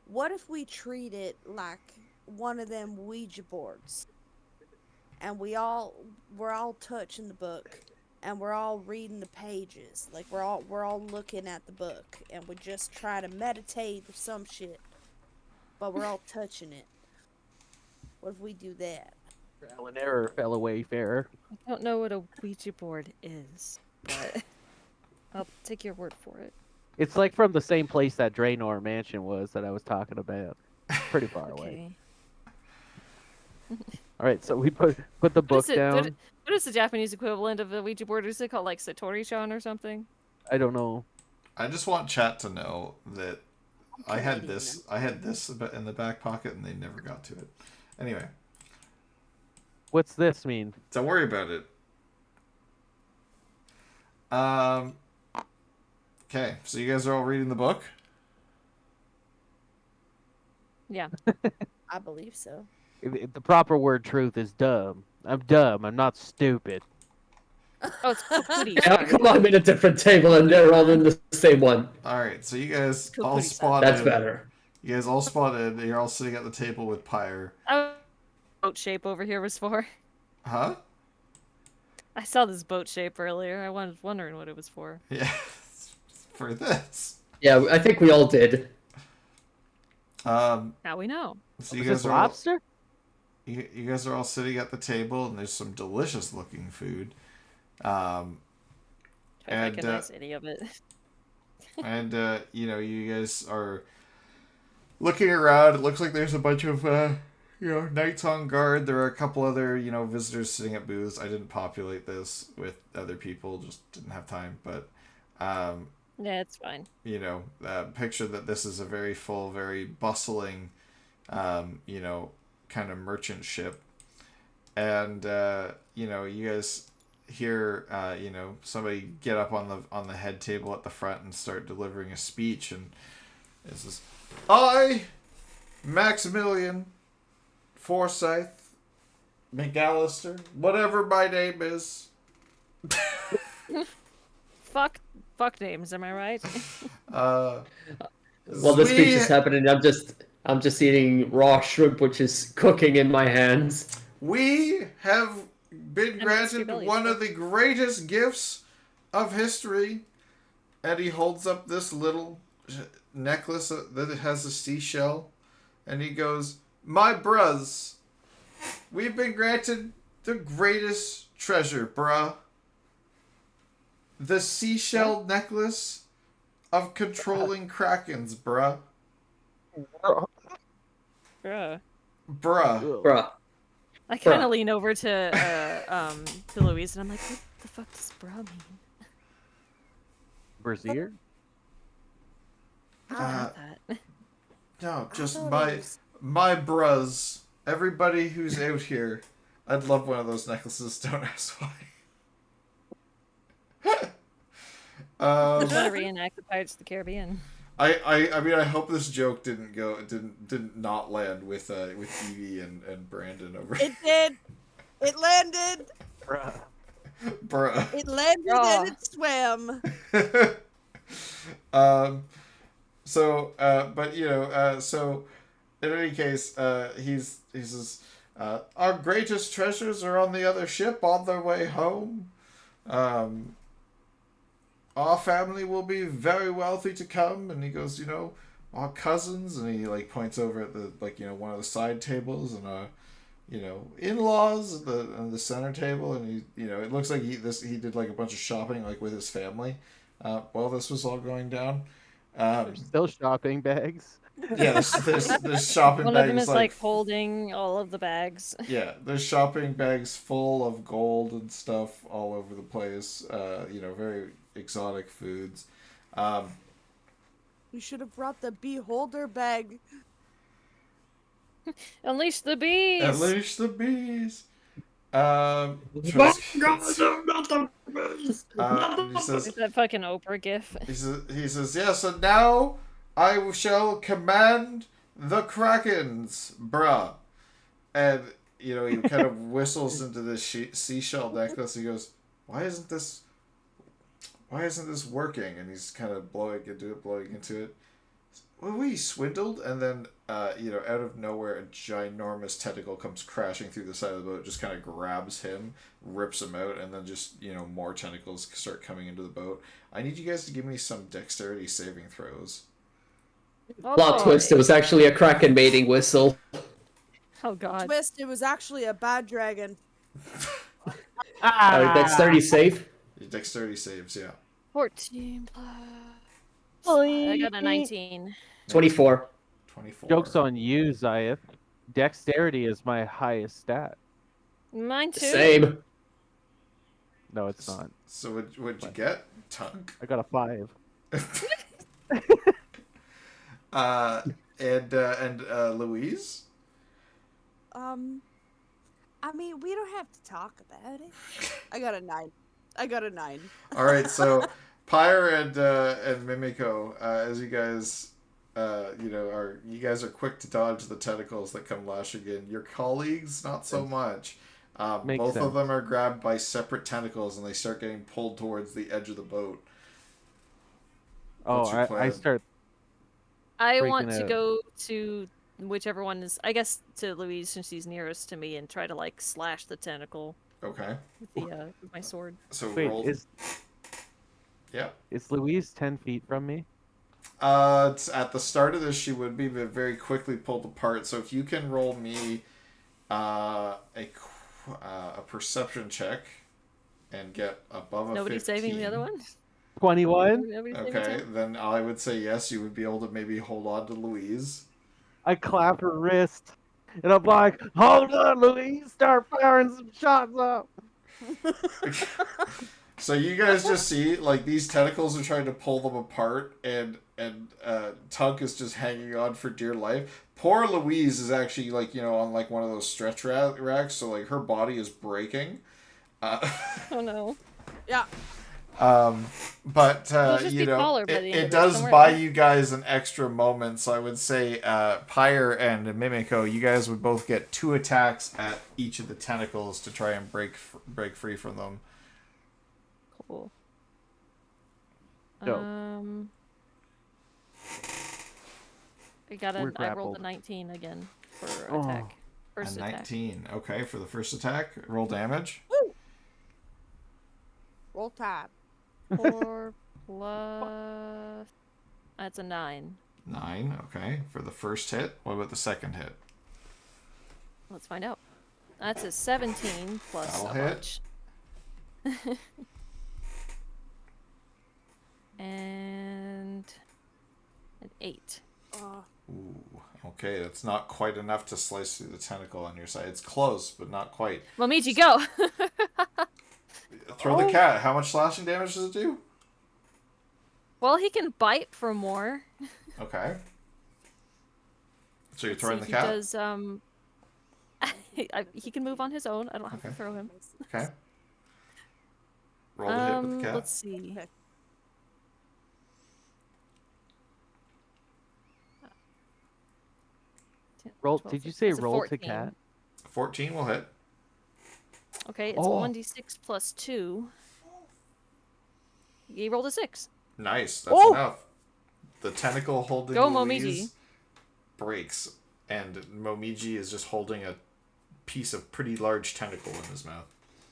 What if we treat it like one of them Ouija boards? And we're all touching the book, and we're all reading the pages. Like we're all looking at the book, and we just try to meditate or some shit. But we're all touching it. What if we do that? Trial and error, fellow wayfarer. I don't know what a Ouija board is, but I'll take your word for it. It's like from the same place that Draenor Mansion was that I was talking about. Pretty far away. Okay. All right, so we put the What book is it? down. What is the Japanese equivalent of the Ouija board? Is it called like Satori-chan or something? I don't know. I just want chat to know that I had Canadian. this. I had this in the back pocket, and they never got to it. Anyway, What's this mean? don't worry about it. Okay, so you guys are all reading the book. Yeah. I believe so. The proper word truth is dumb. I'm dumb. I'm not stupid. Oh, it's Kokuri. Yeah, come on, I'm in a different table and they're all in the same one. All right, so you guys Cool, all pretty sad. spotted. That's better. You guys all spotted. You're all sitting at the table with Pyre. Boat shape over here was for. Huh? I saw this boat shape earlier. I was wondering what it was for. Yeah. For this. Yeah, I think we all did. Now we know. So Is you this guys are all, lobster? you guys are all sitting at the table, and there's some delicious looking food. Try to And, recognize any of it. And you know, you guys are looking around. It looks like there's a bunch of knights on guard. There are a couple other visitors sitting at booths. I didn't populate this with other people, just didn't have time. But Yeah, it's fine. picture that this is a very full, very bustling, kind of merchant ship, and you guys hear somebody get up on the head table at the front and start delivering a speech, and this is I, Maximilian Forsyth McAllister, whatever my name is. Fuck names, am I right? While the speech is happening, I'm just eating raw shrimp, which is cooking in my hands. We have been And it's granted rebellious, one yeah. of the greatest gifts of history. And he holds up this little necklace that has a seashell. And he goes, My bruz, we've been granted the greatest treasure, bruh. The seashell necklace of controlling krakens, bruh. Bruh. Bruh. Bruh. I kind of lean over to Louise and I'm like, what the fuck does bra mean? Brazier? I don't have that. No, just thought my it was- my bruz. Everybody who's out here, I'd love one of those necklaces. Don't ask why. I want to reenact the Pirates of the Caribbean. I mean, I hope this joke didn't not land with Evie and Brandon over. It did. It landed. Bruh. Bruh. It landed Oh. and it swam. So in any case, he says, our greatest treasures are on the other ship on their way home. Our family will be very wealthy to come. And he goes, our cousins, and he points over at the one of the side tables, and our in-laws at the center table, and he it looks like he did a bunch of shopping with his family while this was all going down. There's still shopping bags. Yeah, there's shopping One bags. of them is holding all of the bags. Yeah, there's shopping bags full of gold and stuff all over the place. Very exotic foods. We should have brought the beholder bag. Unleash the bees! Unleash the bees. He says, Is that fucking Oprah gif? he says, yes, and now I shall command the Krakens, bruh. And, he kind of whistles into this seashell necklace. He goes, why isn't this working? And he's kind of blowing into it. Were we swindled? And then, out of nowhere, a ginormous tentacle comes crashing through the side of the boat, just kind of grabs him, rips him out, and then just, more tentacles start coming into the boat. I need you guys to give me some dexterity saving throws. Oh, Plot twist, it was actually a Kraken mating whistle. Oh god. Twist, it was actually a bad dragon. Alright, dexterity save. Your dexterity saves, yeah. 14 plus. I got a 19. 24. 24. Joke's on you, Zayeth. Dexterity is my highest stat. Mine too. Same. No, it's not. So what'd you get, Tunk? I got a 5. And Louise? I mean, we don't have to talk about it. I got a 9. All right, so Pyre and Mimiko, as you guys, you guys are quick to dodge the tentacles that come lashing in. Your colleagues, not so much. Makes Both of sense. them are grabbed by separate tentacles, and they start getting pulled towards the edge of the boat. Oh, What's your I plan? start. I Freaking want to out. go to whichever one is, I guess, to Louise since she's nearest to me and try to like slash the tentacle Okay, with my sword. so Wait, roll. Yeah. is Louise 10 feet from me? It's at the start of this, she would be, but very quickly pulled apart. So if you can roll me a perception check and get above a Nobody's 15. saving the other one. 21. Nobody's saving Okay, it? then I would say yes. You would be able to maybe hold on to Louise. I clap her wrist, and I'm like, "Hold on, Louise! Start firing some shots up." So you guys just see like these tentacles are trying to pull them apart, and Tunk is just hanging on for dear life. Poor Louise is actually like on like one of those stretch racks, so like her body is breaking. Oh no. Yeah. But She'll just be taller by the end of it it, does don't worry buy about it. you guys an extra moment. So I would say Pyre and Mimiko, you guys would both get 2 attacks at each of the tentacles to try and break free from them. Cool. Dope. I rolled grappled. a 19 again for Oh. attack. First A attack. 19. Okay, for the first attack, roll damage. Roll Tide. 4 plus. That's a 9. 9. Okay, for the first hit. What about the second hit? Let's find out. That's a 17 plus That'll a hit. bunch. And an 8. Ooh. Okay, that's not quite enough to slice through the tentacle on your side. It's close, but not quite. Momiji, go! Throw the cat. How much slashing damage does it do? Well, he can bite for more. Okay. So you're Let's throwing see, the cat? He does, he can move on his own. I don't have Okay. to throw him. Okay. Roll the hit with the cat. Let's see. Okay. Roll. 12, Did you say that's a roll to 14. cat? 14 will hit. Okay, it's Oh. 1d6 plus 2. He rolled a 6. Nice. That's Oh! enough. The tentacle holding Go, Louise Momiji. breaks, and Momiji is just holding a piece of pretty large tentacle in his mouth.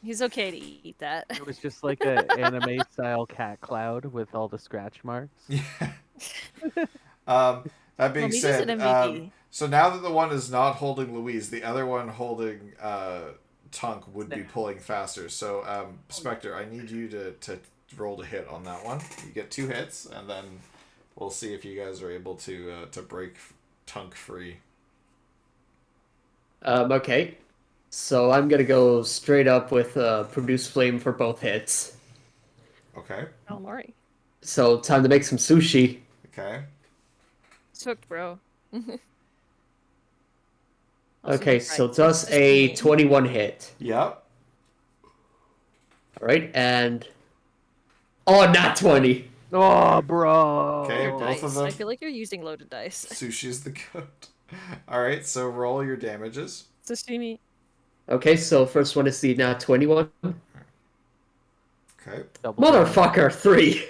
He's okay to eat that. It was just like a anime style cat cloud with all the scratch marks. Yeah. That being Momiji's said, an MVP. so now that the one is not holding Louise, the other one holding Tunk would be pulling faster. So, Spectre, I need you to roll to hit on that one. You get 2 hits, and then we'll see if you guys are able to break Tunk free. Okay. So I'm gonna go straight up with produce flame for both hits. Okay. Don't worry. So time to make some sushi. Okay. It's hooked, bro. Okay, so does a 21 hit. Yep. Alright, and oh, not 20. Oh, bro. Okay, both of them. I feel like you're using loaded dice. Sushi's the goat. All right, so roll your damages. Sashimi. Okay, so first one is the nat 21. Okay. Double damage. Motherfucker, 3.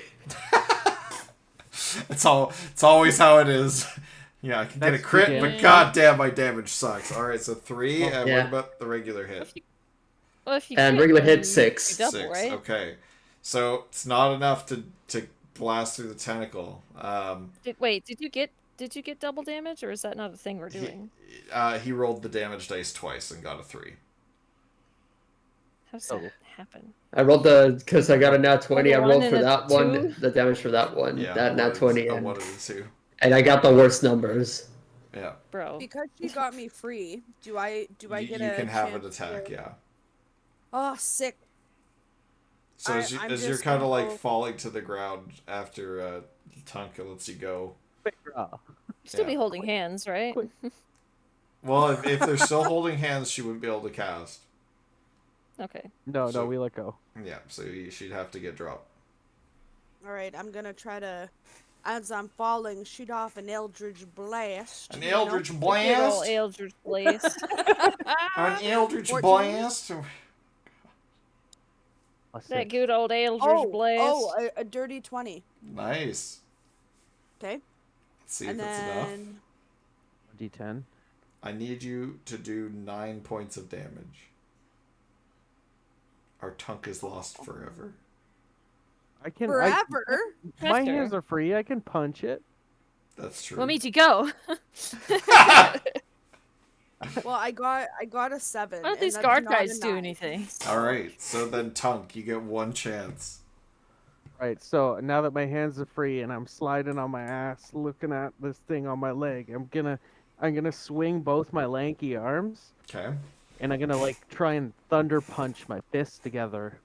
It's always how it is. Yeah, I can get a That's crit, good but damage. goddamn, my damage sucks. All right, so 3, and Yeah. what about the regular hit? Well, if you And crit, regular then hit, you 6. Double, 6. right? Okay, so it's not enough to blast through the tentacle. Did you get double damage, or is that not a thing we're doing? He rolled the damage dice twice and got a 3. How does Oh. that happen? I rolled because I got a nat 20. I one rolled and for a that one, 2? the damage for that one, Yeah, that nat 20, I and, wanted a 2. and I got the worst numbers. Yeah. Bro. Because you got me free, do I You get a can have an chance attack, to- yeah. Oh, sick. So I'm as you're just kind of gonna like go- falling to the ground after Tonka lets you go. Quick draw. Still be Yeah. holding hands, right? Quick. Well, if they're still holding hands, she wouldn't be able to cast. Okay. No, So- we let go. Yeah, so she'd have to get dropped. All right, I'm gonna try to, as I'm falling, shoot off an Eldritch Blast. An you know? Eldritch Good old Blast? Eldritch Blast. An Eldritch 14? Blast? Plus That 6. good old Eldritch Oh, Blast. a dirty 20. Nice. Okay. Let's see And if it's enough. then D10. I need you to do 9 points of damage. Our Tunk is lost forever. I can. forever. My Faster. hands are free. I can punch it. That's true. We'll meet you go. Well, I got a 7. Why don't and these that's guard not a guys do 9. anything? Alright, so then Tunk, you get 1 chance. Right. So now that my hands are free and I'm sliding on my ass, looking at this thing on my leg, I'm gonna swing both my lanky arms, Okay. and I'm gonna like try and thunder punch my fists together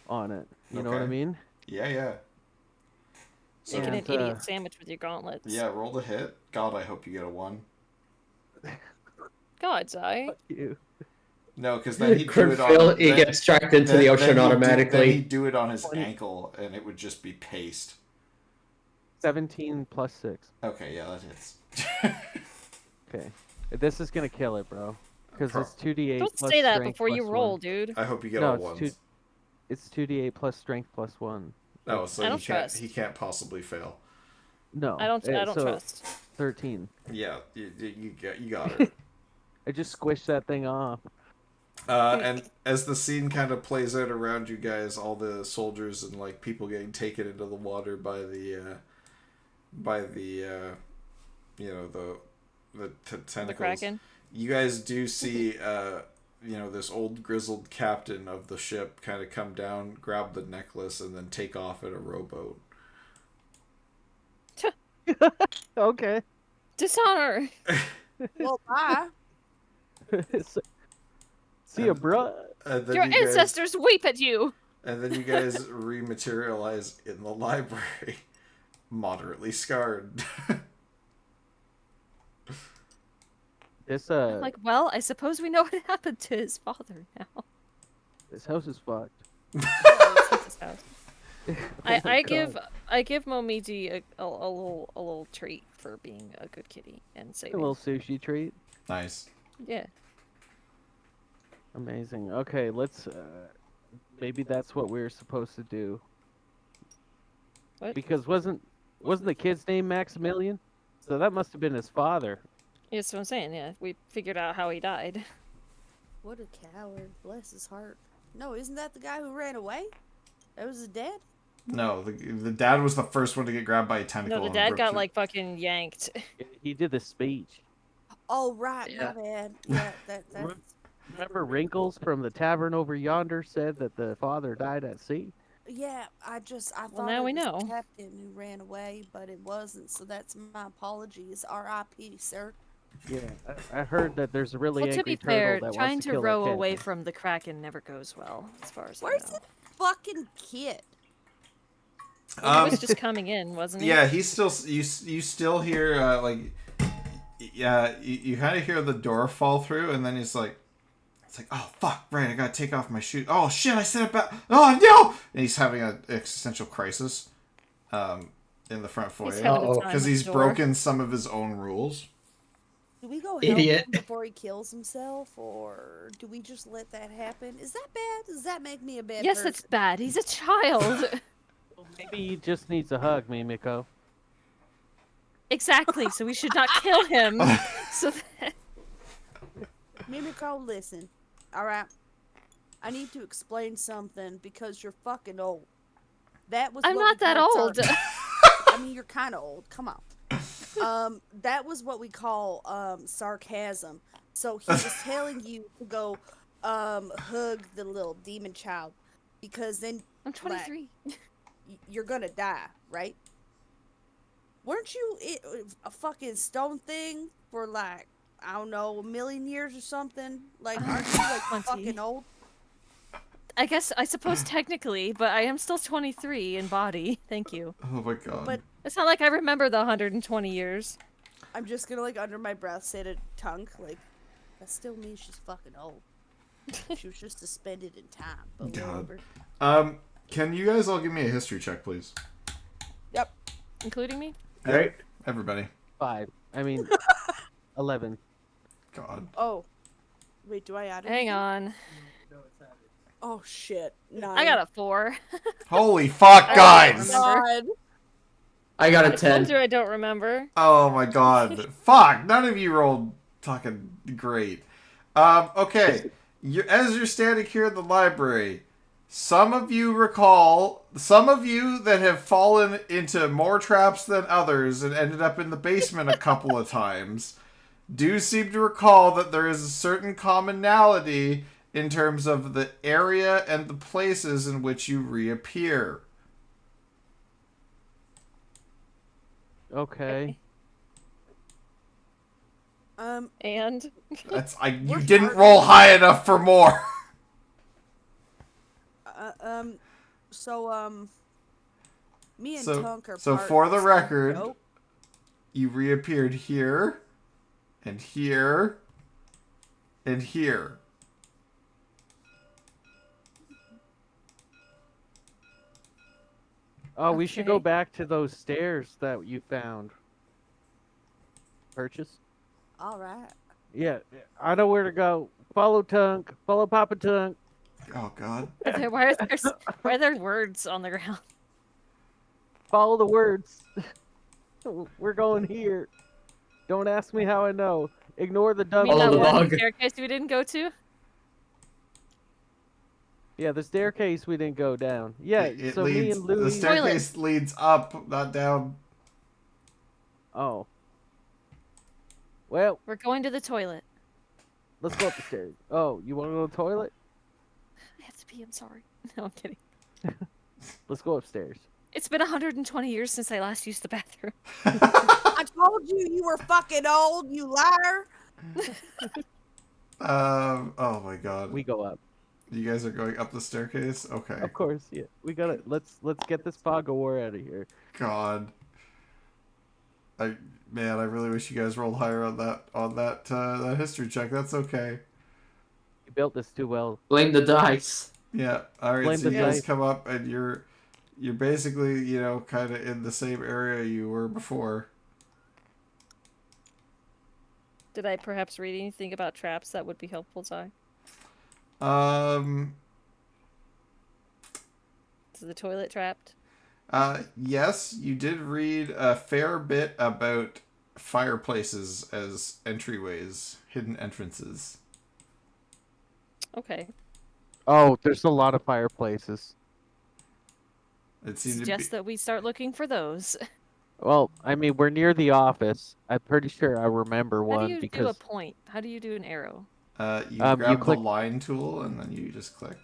on it. You know what I Okay. mean? Yeah. So, Making an And, idiot sandwich with your gauntlets. yeah, roll the hit. God, I hope you get a 1. God's eye. Fuck you. No, because then he'd do Crit it fail, on... he then- gets dragged into then- the then ocean he'd Then automatically. he'd do it on his 20. ankle, and it would just be paste. 17 plus 6. Okay, yeah, that hits. Okay. This is gonna kill it, bro. Because Pro- it's 2d8 Don't plus say that strength before you plus roll, 1. dude. I hope you get No, all it's ones. It's 2d8 plus strength plus 1. Oh, so I don't he can't. trust. He can't possibly fail. No. I don't so trust. 13. Yeah, you got it. I just squished that thing off. And as the scene kind of plays out around you guys, all the soldiers and like people getting taken into the water by the you know the tentacles. The Kraken. You guys do see you know, this old grizzled captain of the ship kind of come down, grab the necklace, and then take off in a rowboat. Okay. Dishonor. Well, bye. See ya, bruh. And then Your you guys- ancestors weep at you. And then you guys rematerialize in the library, moderately scarred. This Like, well, I suppose we know what happened to his father now. this house is fucked. That's his house. Oh my I God. give Momiji a little treat for being a good kitty and A saving. little sushi treat. Nice. Yeah. Amazing. Okay, let's. Maybe that's what we were supposed to do. What? Because wasn't the kid's name Maximilian? So that must have been his father. That's what I'm saying. Yeah, we figured out how he died. What a coward. Bless his heart. No, isn't that the guy who ran away? That was his dad? No, the dad was the first one to get grabbed by a tentacle. No, the and dad ripped got it. like fucking yanked. He did the speech. Oh, right. Yeah. My bad. Yeah, that's... Remember Wrinkles from the tavern over yonder said that the father died at sea? Yeah, I thought now it we was know. the captain who ran away, but it wasn't, so that's my apologies. R.I.P., sir. Yeah, I heard that there's a really Well, to angry be fair, turtle that trying wants to to kill row that away captain. from the Kraken never goes well, as far as Where's I know. the fucking kid? Well, he was just coming in, wasn't he? Yeah, he's still. You still hear like, yeah, you kind of hear the door fall through, and then he's like, it's like, oh fuck, right, I gotta take off my shoe. Oh shit, I set it back. Oh no! And he's having an existential crisis, in the front He's foyer having a Uh-oh. time because with he's the door. broken some of his own rules. Do we go help Idiot. him before he kills himself, or do we just let that happen? Is that bad? Does that make me a bad Yes, person? it's bad. He's a child. Maybe he just needs a hug, Mimiko. Exactly. So we should not kill him. So that... Mimiko, listen. Alright? I need to explain something because you're fucking old. That was I'm what not we that call old. I mean, you're kind of old. Come on. That was what we call sarcasm. So he was telling you to go hug the little demon child because then I'm 23. you're gonna die, right? Weren't you a fucking stone thing for like, I don't know, a million years or something? Like, aren't you like 20. fucking old? I suppose technically, but I am still 23 in body. Thank you. Oh my god. But It's not like I remember the 120 years. I'm just gonna like under my breath say to Tunk, like, that still means she's fucking old. She was just suspended in time, but God. whatever. Can you guys all give me a history check, please? Yep. Including me? Right. Everybody. 5. I mean, 11. God. Oh. Wait, do I add it? Hang on. Oh shit. 9. I got a 4. Holy fuck, I guys! don't remember. God. I got a I told 10. you I don't remember. Oh my god. Fuck, none of you rolled fucking great. Okay. As you're standing here in the library, some of you that have fallen into more traps than others and ended up in the basement a couple of times, do seem to recall that there is a certain commonality in terms of the area and the places in which you reappear. Okay. And You didn't roll high enough for more. Me and So- Tunk are so for the partners. record- Nope. You reappeared here, and here, and here. Oh, we should go Okay. back to those stairs that you found. Purchase? All right. Yeah, I know where to go. Follow Tunk. Follow Papa Tunk. Oh god. Why are there words on the ground? Follow the words. We're going here. Don't ask me how I know. Ignore the You dog. mean Follow that the one dog. staircase we didn't go to? Yeah, the staircase we didn't go down. Yeah, It so leads, me and the Louis. staircase leads up, not down. Oh. Well, We're going to the toilet. let's go up the stairs. Oh, you want to go to the toilet? I have to pee, I'm sorry. No, I'm kidding. Let's go upstairs. It's been 120 years since I last used the bathroom. I told you you were fucking old, you liar. Oh my god. We go up. You guys are going up the staircase? Okay. Of course, yeah. We gotta let's get this fog of war out of here. God. I really wish you guys rolled higher on that history check. That's okay. You built this too well. Blame the dice. Yeah. Alright, Blame so the you guys dice. come up and you're basically, kind of in the same area you were before. Did I perhaps read anything about traps that would be helpful, Zai? Is the toilet trapped? Yes, you did read a fair bit about fireplaces as entryways, hidden entrances. Okay. Oh, there's a lot of fireplaces. It seemed to be. Suggest that we start looking for those. Well, I mean, we're near the office. I'm pretty sure I remember How one do you do a because point? How do you do an arrow? You you grab click- the line tool and then you just click.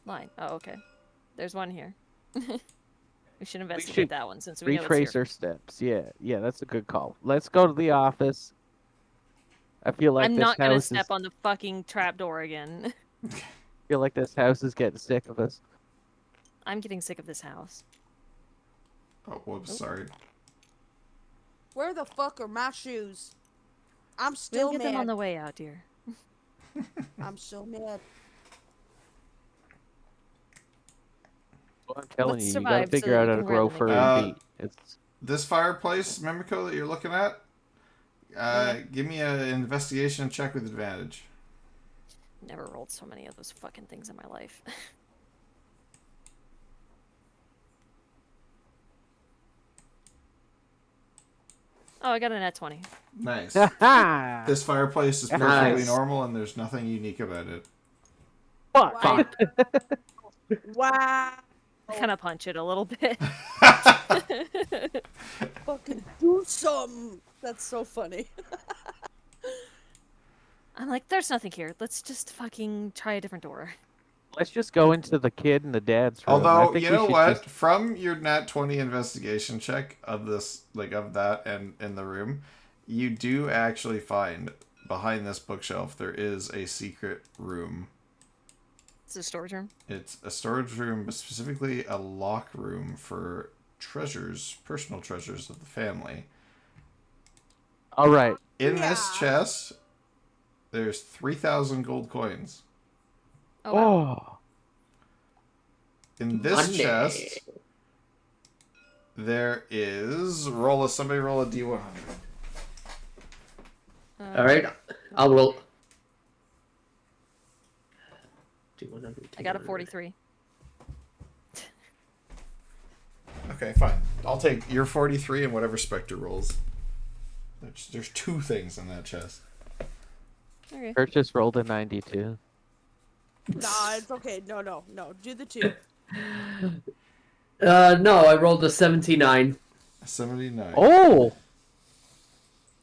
Line. Oh, okay. There's one here. We should investigate should that one since we know it's retrace here. our steps. Yeah, that's a good call. Let's go to the office. I feel like I'm this not gonna house step on the fucking trapdoor again. feel like this house is getting sick of us. I'm getting sick of this house. Oh, whoops, sorry. Where the fuck are my shoes? I'm We'll still get them on mad. the way out, dear. I'm so mad. Well, I'm telling Let's you, you survive gotta so figure that out we how to can wear grow them furry again. feet. It's This fireplace, Mimiko, that you're looking at, give me an investigation check with advantage. Never rolled so many of those fucking things in my life. Oh, I got a net 20. Nice. ha This fireplace is perfectly Nice. normal and there's nothing unique about it. Fuck. Wow. Wow. I kind of punch it a little bit. Fucking do something. That's so funny. I'm like, there's nothing here. Let's just fucking try a different door. Let's just go into the kid and the dad's room. I Although, think you we know should what? just- From your nat 20 investigation check of this, of that and in the room, you do actually find behind this bookshelf there is a secret room. It's a storage room. It's a storage room, but specifically a lock room for treasures, personal treasures of the family. All right. In this Yeah. chest, there's 3,000 gold coins. Oh, wow. Oh. In this Money. chest, there is somebody roll a D100. All right, I'll roll. I got a 43. Okay, fine. I'll take your 43 and whatever Spectre rolls. There's 2 things in that chest. Okay. Kurt just rolled a 92. Nah, it's okay. No. Do the 2. No, I rolled a 79. 79. Oh.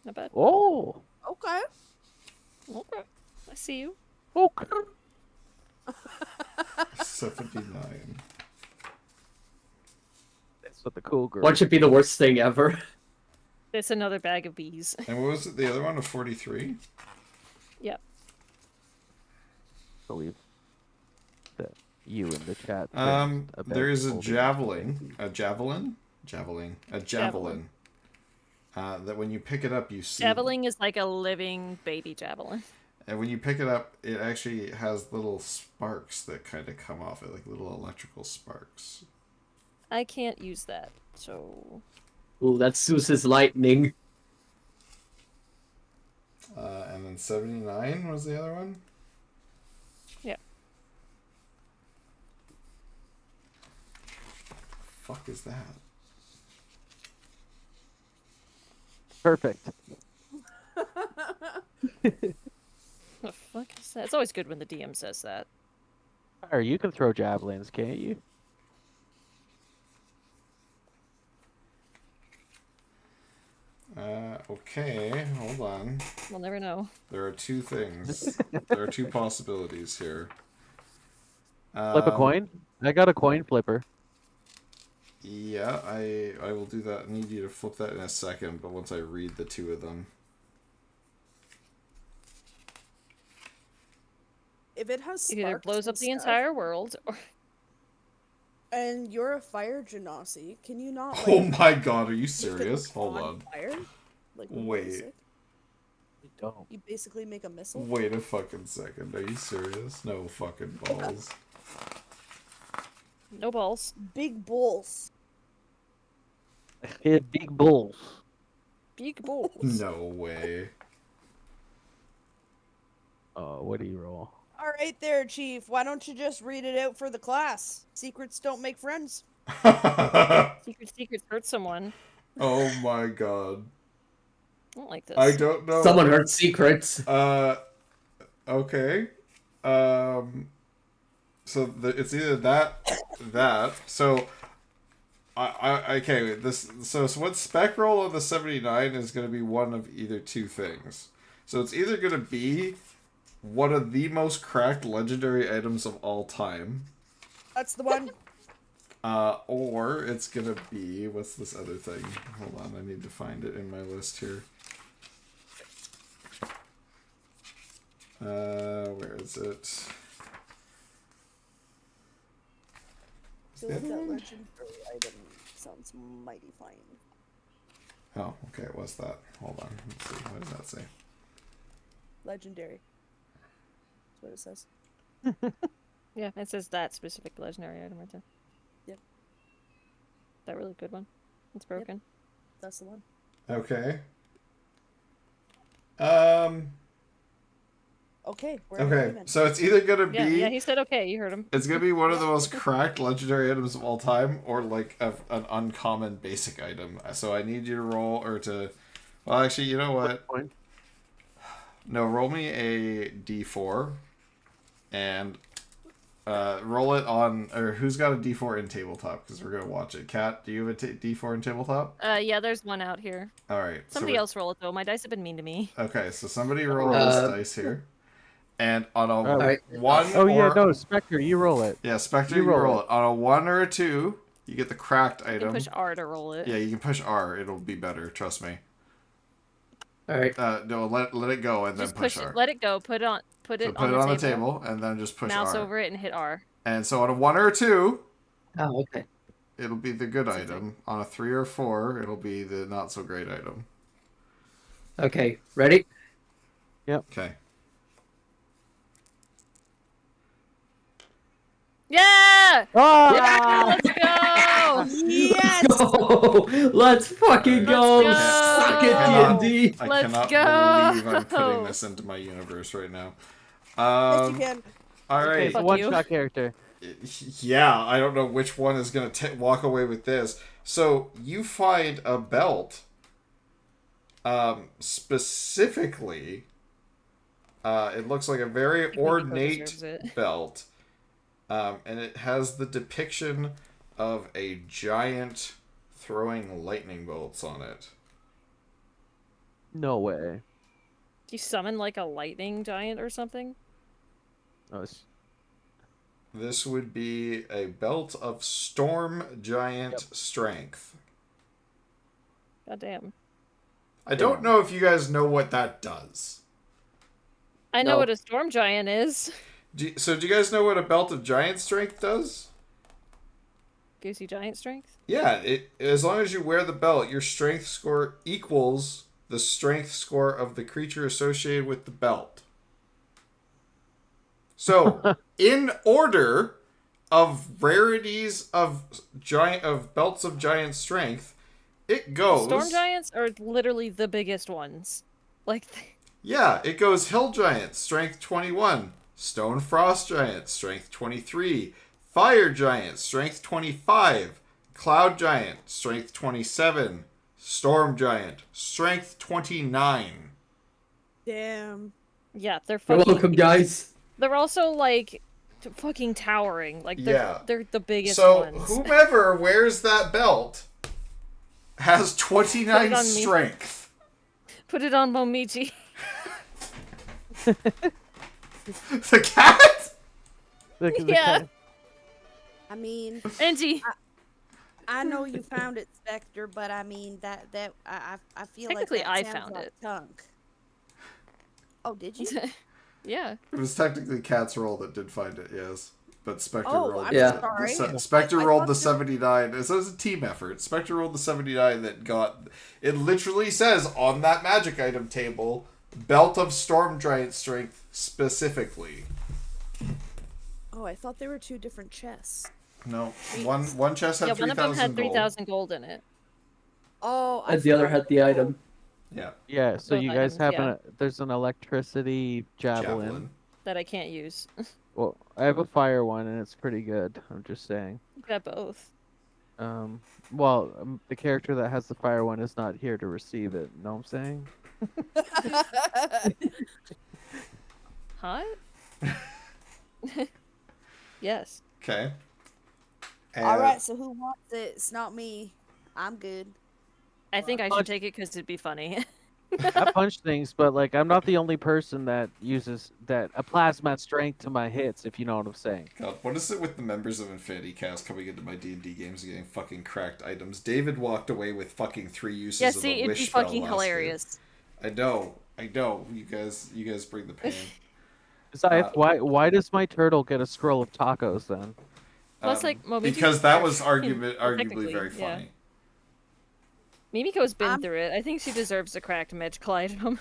Not bad. Oh. Okay. Okay. I see you. Okay. 79. That's what the cool girl. What should be the worst thing ever? It's another bag of bees. And what was it? The other one, a 43? Yep. believe that you in the chat. There is a holding- javelin. A javelin. That when you pick it up, you see. Javelin is like a living baby javelin. And when you pick it up, it actually has little sparks that kind of come off it, like little electrical sparks. I can't use that, so Ooh, that's Zeus's lightning. And then 79 was the other one? yeah. Fuck is that? Perfect. The fuck is that? It's always good when the DM says that. Or you can throw javelins, can't you? Okay, hold on. We'll never know. There are 2 things. There are 2 possibilities here. Flip a coin? I got a coin flipper. Yeah, I will do that. I need you to flip that in a second, but once I read the 2 of them. If it has It either sparks blows up and the stuff, entire world, or and you're a fire genasi, can you not? Like, Oh my god, are you make it serious? Hold on. fire? Like, Wait. basic? Don't. You basically make a missile. Wait a fucking second. Are you serious? No fucking balls. no balls. Big bulls. Hit big bulls. Big balls. No way. Oh, what do you roll? All right, there, Chief. Why don't you just read it out for the class? Secrets don't make friends. Secrets hurt someone. Oh my god. I don't like this. I don't know. Someone heard secrets. Okay. So it's either that. So, okay. So what spec roll on the 79 is going to be one of either 2 things. So it's either going to be one of the most cracked legendary items of all time, That's the one. or it's going to be what's this other thing? Hold on, I need to find it in my list here. Where is it? I feel like that legendary item sounds mighty fine. Oh, okay, it was that. Hold on. Let's see. What does that say? Legendary. That's what it says. Yeah, it says that specific legendary item right there. Yep. That really good one. It's broken. That's the one. Okay. Okay. We're in Okay. agreement. So it's either gonna be Yeah, he said okay. You heard him. it's gonna be one of the most cracked legendary items of all time, or like an uncommon basic item. So I need you to roll or to. Well, actually, you know what? Coin? No, roll me a d4, and roll it on. Or who's got a d4 in tabletop? Because we're gonna watch it. Kat, do you have a d4 in tabletop? Yeah, there's one out here. All right. Somebody else roll it though. My dice have been mean to me. Okay, so somebody roll this dice here, and on a Alright. one. Oh yeah, or, no, Spectre, you roll it. Yeah, Spectre, You you roll roll it. it. On a 1 or a 2, you get the cracked You can item. push R to roll it. Yeah, you can push R. It'll be better. Trust me. All right. No, let it go and then Just push push R. it. Let it go. Put it on. Put So it put on it on the the table and then just push Mouse R. over it and hit R. And so on a 1 or a 2, Oh, okay. it'll be the good It's a item. On a 3 or 4, it'll be the not so great item. Okay. Ready? Okay. Yeah! Ah! Let's go! Yes! Let's go! Let's fucking go! Let's Suck go! it, D&D! I Let's cannot go! believe I'm putting this into my universe right now. Yes, you can. All Okay, right. it's a Fuck one-shot character. Yeah, I don't know which one is going to walk away with this. So you find a belt. Specifically, it looks like a very Mimiko ornate deserves it. belt. And it has the depiction of a giant throwing lightning bolts on it. No way. Do you summon like a lightning giant or something? No, it's... This would be a belt of storm giant strength. God damn. I don't know if you guys know what that does. I know No. what a storm giant is. So do you guys know what a belt of giant strength does? Gives you giant strength? Yeah, as long as you wear the belt, your strength score equals the strength score of the creature associated with the belt. So, in order of rarities of belts of giant strength, it goes. Storm giants are literally the biggest ones. Like, Yeah, it goes Hill Giant, strength 21. Stone Frost Giant, strength 23. Fire Giant, strength 25. Cloud Giant, strength 27. Storm Giant, strength 29. Damn. yeah, they're You're fucking. welcome, guys. They're also like fucking towering. Like Yeah. they're the biggest So, ones. whomever wears that belt has 29 Put it on me. strength. Put it on Momiji. The cat? The Yeah. cat- I mean, Angie. I know you found it, Spectre, but I mean I feel like Technically, that I sounds found like it. Tunk. Oh, did you? Yeah. It was technically Cat's roll that did find it, yes. But Spectre Oh, rolled I'm Yeah. sorry. Spectre I rolled thought the you- 79. So it was a team effort. Spectre rolled the 79 that got. It literally says on that magic item table, Belt of Storm Giant Strength specifically. Oh, I thought they were two different chests. No, one chest had Yeah, one of them 3,000 had gold. 3,000 gold in it. Oh, And the other had the item. Yeah, Yeah, so Both you guys items, have yeah. there's an electricity javelin. javelin. That I can't use. Well, I have a fire one and it's pretty good. I'm just saying. You got both. Well, the character that has the fire one is not here to receive it. Know what I'm saying? Huh? Yes. Okay. All right, so who wants it? It's not me. I'm good. I think I should take it because it'd be funny. I punch things, but like I'm not the only person that uses that a plasma strength to my hits. If you know what I'm saying. God, what is it with the members of Infinity Cast coming into my D&D games and getting fucking cracked items? David walked away with fucking 3 uses yeah, of see, a it'd wish be spell fucking last hilarious. game. I know. You guys bring the pain. Besides, why does my turtle get a scroll of tacos then? Plus, like, Momiji because that was technically, arguably very yeah. funny. Mimiko's been through it. I think she deserves a cracked magical item.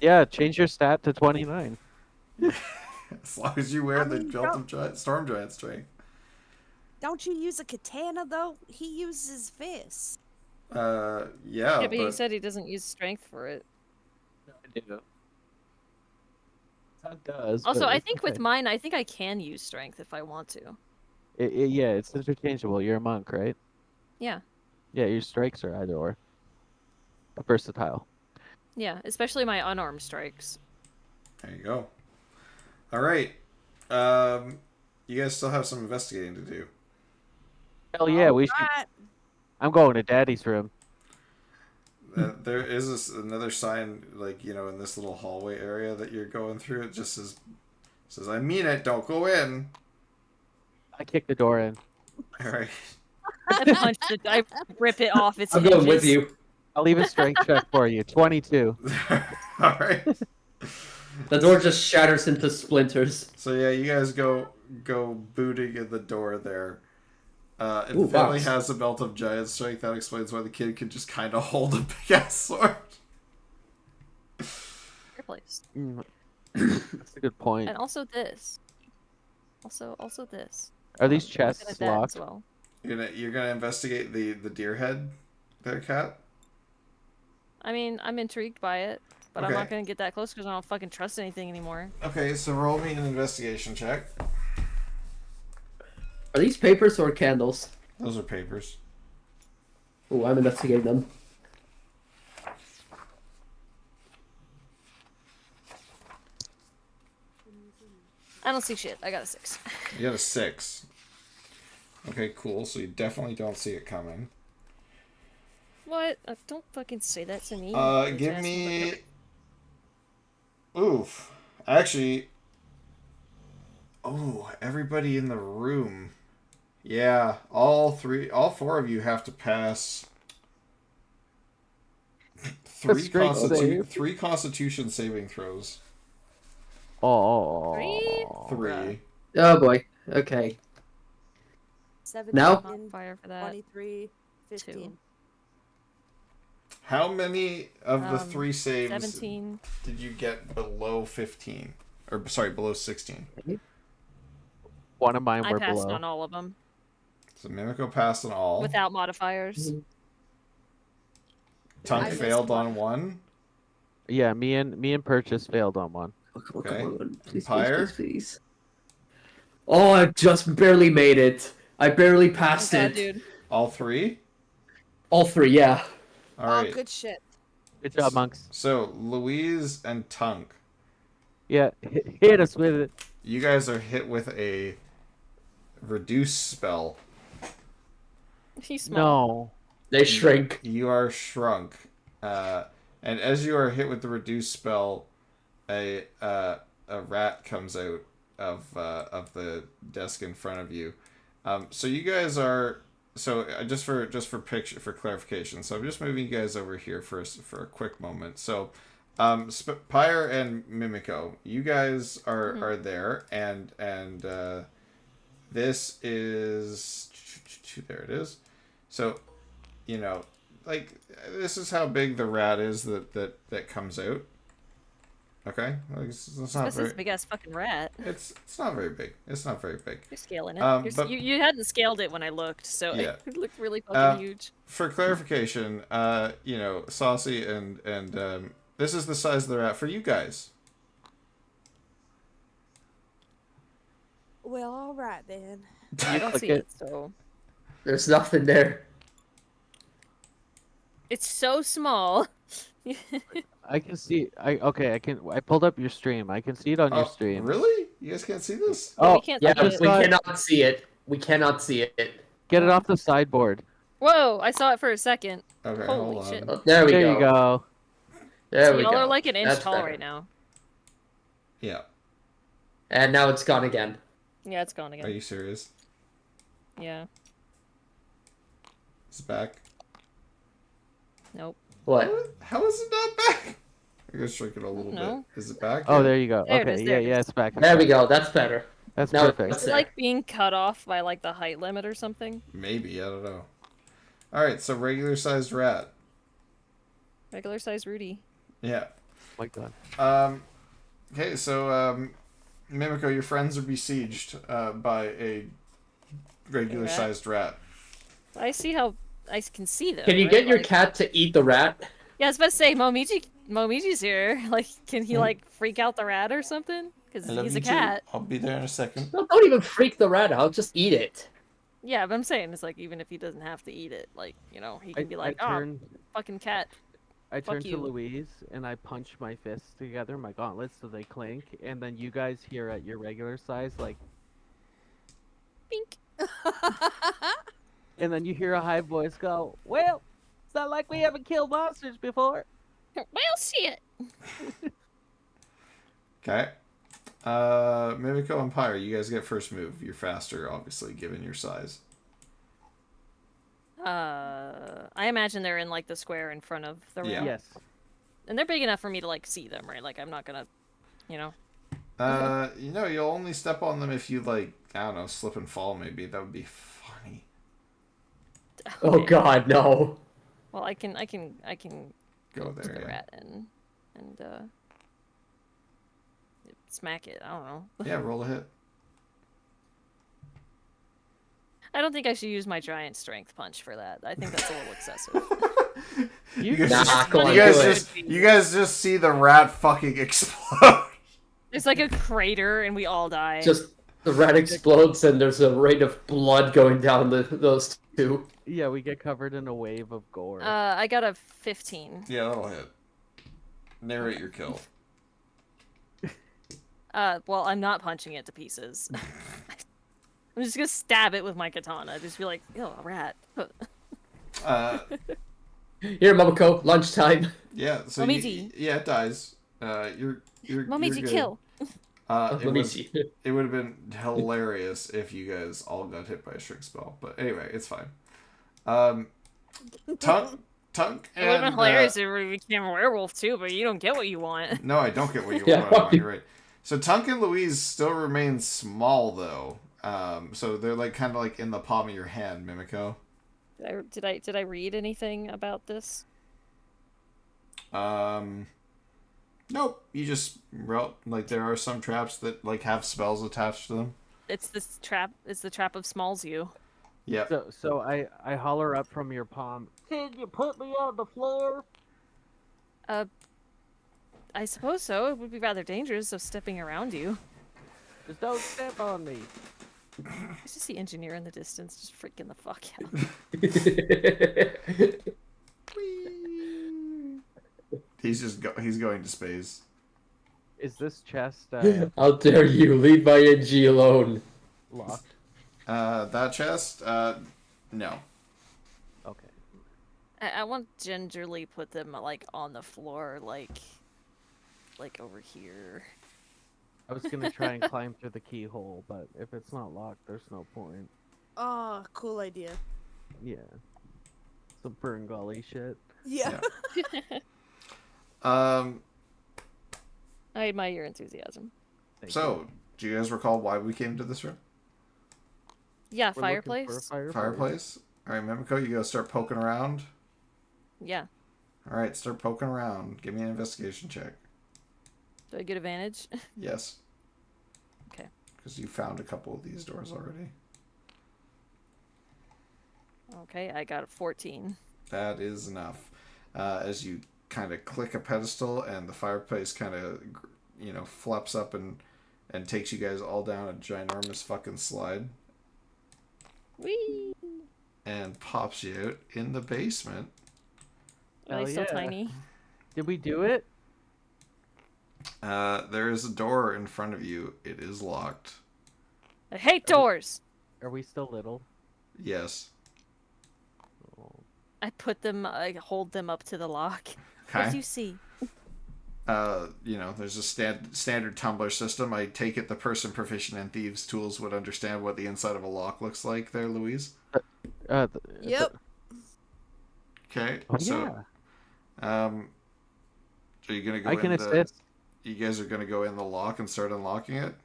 Yeah, change your stat to 29. As long as you wear the mean, belt of Storm Giant Strength. Don't you use a katana though? He uses fists. Yeah, Yeah, but he but said he doesn't use strength for it. I do. That does. Also, but I it's think with okay. mine, I think I can use strength if I want to. Yeah, it's interchangeable. You're a monk, right? Yeah. Yeah, your strikes are either or. Versatile. Yeah, especially my unarmed strikes. there you go. All right. You guys still have some investigating to do. Hell yeah, we should. Alright. I'm going to Daddy's room. There is another sign, like, in this little hallway area that you're going through. It just says, I mean it, don't go in. I kick the door in. All right. I punch it. I rip it off its I'm going hinges. with you. I'll leave a strength check for you. 22. All right. The door just shatters into splinters. So yeah, you guys go booting in the door there. If Ooh, Finley box. has a belt of giant strength, that explains why the kid can just kind of hold a big ass sword. Your place. That's a good point. And also this. Also this. Are these Looking at chests that as locked? well. You're gonna investigate the deer head, there, Cat. I mean, I'm intrigued by it, but I'm Okay. not gonna get that close because I don't fucking trust anything anymore. Okay, so roll me an investigation check. Are these papers or candles? Those are papers. Oh, I'm investigating them. I don't see shit. I got a 6. You got a 6. Okay, cool. So you definitely don't see it coming. What? Don't fucking say that to me. Give bitch-ass me. motherfucker. Oof. Actually. Oh, everybody in the room. Yeah, all 4 of you have to pass. strength save. 3 Constitution saving throws. Oh. 3. Oh boy. Okay. 17, Now? On fire for that. 23, 15. How many of the 3 saves 17. did you get below 15? Or sorry, below 16? One of mine I were passed below. on all of them So Mimico passed on all. without modifiers. Tunk I missed failed one. on 1. Yeah, me and Purchase failed on one. Oh, come on, Okay. come on. Please, Pyre? please, please, please. Oh, I just barely made it. I barely Oh passed god, it. dude. All 3? All 3, yeah. All Oh, right. good shit. Good job, monks. So Louise and Tunk, Yeah, hit us with it. you guys are hit with a reduce spell. He's small. No. They shrink. You are shrunk, and as you are hit with the reduce spell, a rat comes out of the desk in front of you. So you guys are just for picture for clarification. So I'm just moving you guys over here for a quick moment. So, Pyre and Mimico, you guys are there, and this is there it is. So, you know, like this is how big the rat is that comes out. Okay, like, it's not This very. is a big ass fucking rat. It's not very big. It's not very big. You're scaling it. But- You hadn't scaled it when I looked, so Yeah. it looked really fucking huge. For clarification, you know, Saucy and this is the size of the rat for you guys. Well, all right then. I don't click see it. it, so There's nothing there. it's so small. I can see. I pulled up your stream. I can see it on your Oh, stream. really? You guys can't see this? Yeah, we Oh, can't Yeah, see I we just it. got- cannot see it. We cannot see it. Get it off the sideboard. Whoa! I saw it for a second. Okay, Holy hold on. shit. Oh, there we There go. you go. There So we y'all go. are like an inch That's tall better. right now. Yeah. And now it's gone again. Yeah, it's gone Are again. you serious? Yeah. It's back. Nope. What? How is it not back? I guess shrink it a little know. bit. Is it back? Oh, yet? there you go. There it Okay, is, there it yeah, is. it's back. There we go. That's better. That's Now perfect. it's Is it like being cut off by like the height limit or something? Maybe, I don't know. Alright, so regular sized rat. Regular size Rudy. Yeah. Oh my god. Okay, so Mimico, your friends are besieged by a regular sized rat. I see how I can see them. Can you right? get your Like- cat to eat the rat? Yeah, I was about to say Momiji's here. Like, can he like freak out the rat or something? Because he's a cat. I'll be there in a second. No, don't even freak the rat out. Just eat it. Yeah, but I'm saying it's like even if he doesn't have to eat it, like he can be like, I oh, turn, fucking cat. I fuck turn to you." Louise and I punch my fists together, my gauntlets, so they clink, and then you guys hear at your regular size, like, Bink. and then you hear a high voice go, "Well, it's not like we haven't killed monsters before." Well, shit. Okay. Mimico and Pyre, you guys get first move. You're faster, obviously, given your size. I imagine they're in like the square in front of the Yeah. ramp. Yes. And they're big enough for me to like see them, right? Like I'm not gonna, you know. You know, you'll only step on them if you like, I don't know, slip and fall. Maybe that would be funny. Oh Okay. God, no. Well, I can Go to there. the Yeah. rat and smack it. I don't know. Yeah. Roll a hit. I don't think I should use my giant strength punch for that. I think that's a little excessive. You guys Nah, just, come on, you guys do it. just, you guys just see the rat fucking explode. It's like a crater, and we all die. Just the rat explodes and there's a rain of blood going down those two. Yeah, we get covered in a wave of gore. I got a 15. Yeah, that'll hit. Narrate your kill. Well, I'm not punching it to pieces. I'm just gonna stab it with my katana. Just be like, "Ew, a rat." Here, Momoko, lunchtime. Yeah. So Momiji. yeah, it dies. You're Momiji, good. kill. Let me see. It would have been hilarious if you guys all got hit by a shrink spell. But anyway, it's fine. Tunk It would have been and hilarious if we became a werewolf too, but you don't get what you want. no, I don't get what you Yeah. want. You're right. So Tunk and Louise still remain small though. So they're like kind of like in the palm of your hand, Mimico. Did I read anything about this? Nope. You just wrote like there are some traps that like have spells attached to them. It's this trap. It's the trap of Smalls you. Yep. So I holler up from your palm. Can you put me on the floor? I suppose so. It would be rather dangerous of stepping around you. Just don't step on me. I just see engineer in the distance, just freaking the fuck out. He's going to space. Is this chest How dare you leave my NG alone? locked? That chest? No. Okay. I want to gingerly put them like on the floor, like over here. I was gonna try and climb through the keyhole, but if it's not locked, there's no point. Oh, cool idea. Yeah. Some Ferngully shit. Yeah. Um. I admire your enthusiasm. Thank So, you. do you guys recall why we came to this room? Yeah, We're looking for a fireplace. Fireplace. All right, Mimico, you gotta start poking around. Yeah. All right, start poking around. Give me an investigation check. Do I get advantage? Yes. Okay. Because you found a couple of these doors already. Okay, I got a 14. That is enough. As you kind of click a pedestal and the fireplace kind of, flaps up and takes you guys all down a ginormous fucking slide Whee! and pops you out in the basement. Are Hell they still yeah. tiny? Did we do it? There is a door in front of you. It is locked. I hate doors! Are we still little? Yes. Oh. I hold them up to the lock. What do Okay. you see? There's a standard tumbler system. I take it the person proficient in thieves' tools would understand what the inside of a lock looks like there, Louise. Th- Yep. Okay. Oh, So, yeah. are you gonna go I in can the... assist. You guys are gonna go in the lock and start unlocking it?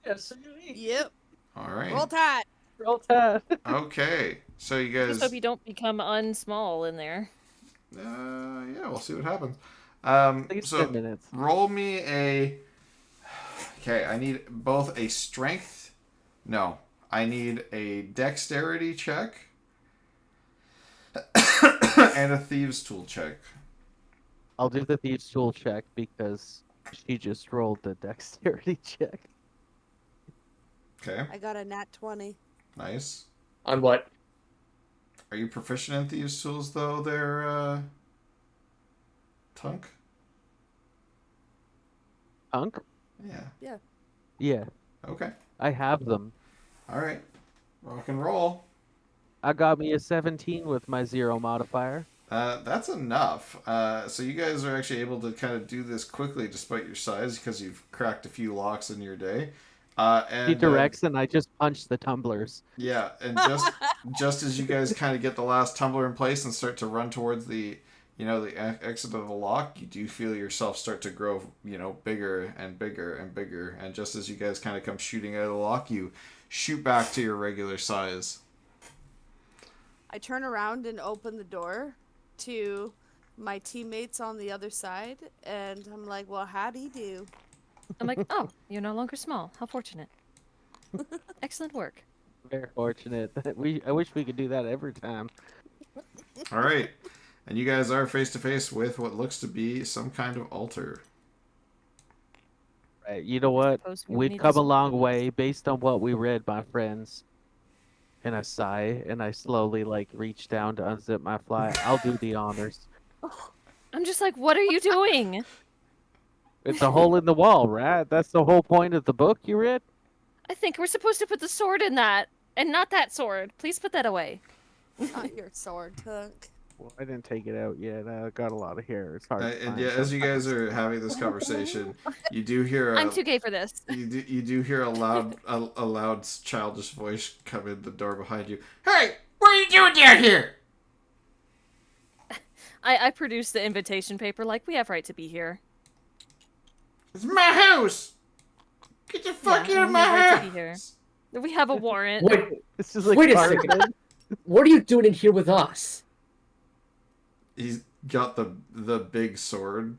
Yes. Yep. All right. Roll Tide. Roll Tide. Okay. So you Just guys... hope you don't become unsmall in there. Yeah, we'll see what happens. I think it's 10 So minutes. roll me a... Okay, I need both a strength... No. I need a dexterity check and a thieves' tool check. I'll do the thieves' tool check because she just rolled the dexterity check. Okay, I got a nat 20. nice. On what? Are you proficient in thieves' tools, though, there, Tunk? Unk? Yeah. Yeah, Okay. I have them. All right. Rock and roll. I got me a 17 with my 0 modifier. That's enough. So you guys are actually able to kind of do this quickly despite your size because you've cracked a few locks in your day. And He directs, and I just punch the tumblers. yeah, and just as you guys kind of get the last tumbler in place and start to run towards the exit of the lock, you do feel yourself start to grow, bigger and bigger and bigger. And just as you guys kind of come shooting out of the lock, you shoot back to your regular size. I turn around and open the door to my teammates on the other side, and I'm like, well, howdy do. I'm like, oh, you're no longer small. How fortunate. Excellent work. Very fortunate. I wish we could do that every time. All right, and you guys are face to face with what looks to be some kind of altar. Right. You know what? Suppose we We've need come a some long things. way based on what we read, my friends. And I sigh, and I slowly reach down to unzip my fly. I'll do the honors. I'm just like, what are you doing? It's a hole in the wall, right? That's the whole point of the book you read? I think we're supposed to put the sword in that, and not that sword. Please put that away. Not your sword, Tunk. Well, I didn't take it out yet. I got a lot of hair. It's hard to And find yeah, as you guys sometimes. are having this conversation, you do hear I'm too gay for this. you do hear a loud childish voice come in the door behind you. Hey, what are you doing down here? I produced the invitation paper like we have right to be here. It's my house. Get the fuck Yeah, out of we my have right to house. be here. We have a warrant. Wait, This is like wait a Tarzan. second. What are you doing in here with us? He's got the big sword,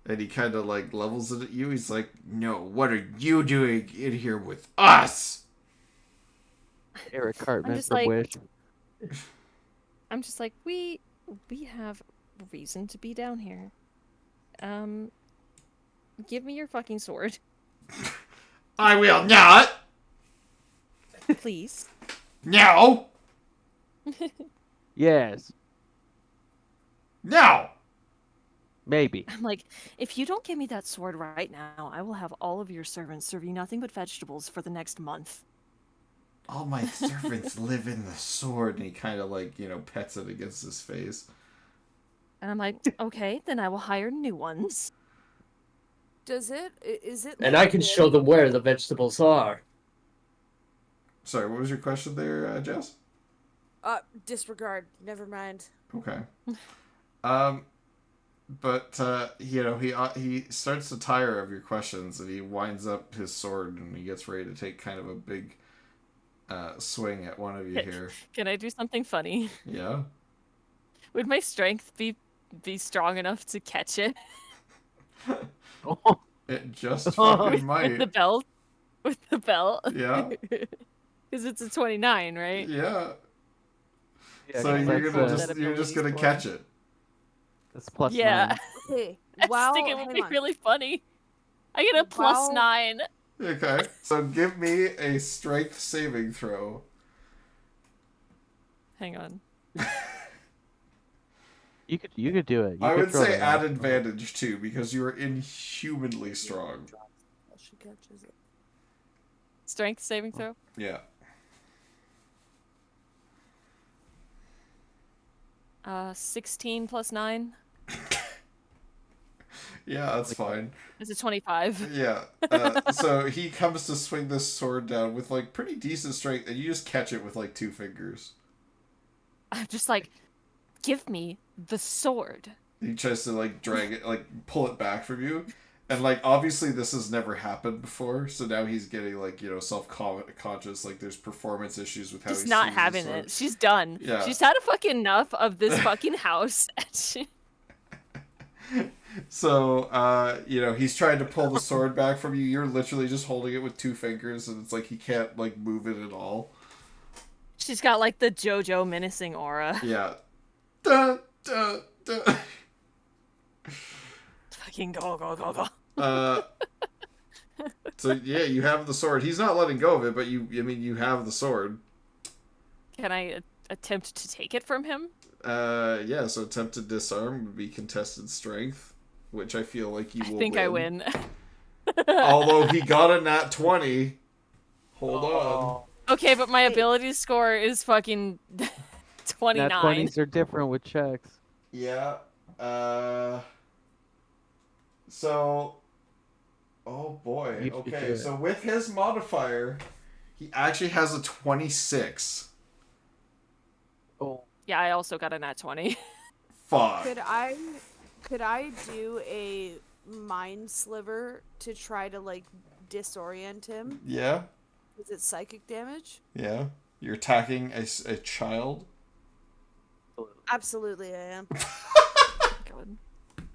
and he kind of levels it at you. He's like, "No, what are you doing in here with us?" Eric Cartman just from like- Wish. I'm just like, we have reason to be down here. Give me your fucking sword, I will not. please. No, Yes, no. maybe. I'm like, if you don't give me that sword right now, I will have all of your servants serve you nothing but vegetables for the next month. All my servants live in the sword, and he kind of pets it against his face. And I'm like, okay, then I will hire new ones. Is it? And I can show them where the vegetables are. Sorry, what was your question there, Jess? Disregard. Never mind. Okay. But he starts to tire of your questions, and he winds up his sword, and he gets ready to take kind of a big swing at one of you here. Can I do something funny? Yeah. Would my strength be strong enough to catch it Oh, It just fucking with the might. belt? With the belt? Yeah. Because it's a 29, right? Yeah. yeah, So 'cause you're that's, gonna you're just ability gonna score. catch it. that's plus Yeah. 9. Hey, I wow. just think it would Hang be on. really funny. I get a plus Wow. 9. Okay. So give me a strength saving throw. Hang on. You could do it. You I could would throw say that add out. advantage too, because you are inhumanly strong. She catches it. Strength saving throw? Yeah. 16 plus 9 Yeah, that's fine. is a 25. Yeah. So he comes to swing this sword down with pretty decent strength, and you just catch it with 2 fingers. I'm just like, give me the sword. He tries to drag it, pull it back from you, and obviously this has never happened before. So now he's getting self-conscious. There's performance issues with how She's he's not swinging the having sword. it. She's done. Yeah. She's had a fucking enough of this fucking house. So, he's trying to pull the sword back from you. You're literally just holding it with 2 fingers, and it's he can't move it at all. She's got the JoJo menacing aura. Yeah. Dun, dun, dun. Fucking go, go, go, go. So yeah, you have the sword. He's not letting go of it, but you have the sword. Can I attempt to take it from him? Yeah, so attempt to disarm would be contested strength, which I feel like you I will think I win. Although he got a nat 20. Hold on. Okay, but my ability score is fucking 29. Nat 20s are different with checks. Yeah. So Oh boy. You should Okay, do it. so with his modifier, he actually has a 26. Oh, Yeah, I also got a nat 20. Fuck. Could I do a mind sliver to try to like disorient him? Yeah? Is it psychic damage? Yeah? You're attacking a child? Absolutely, I am. God.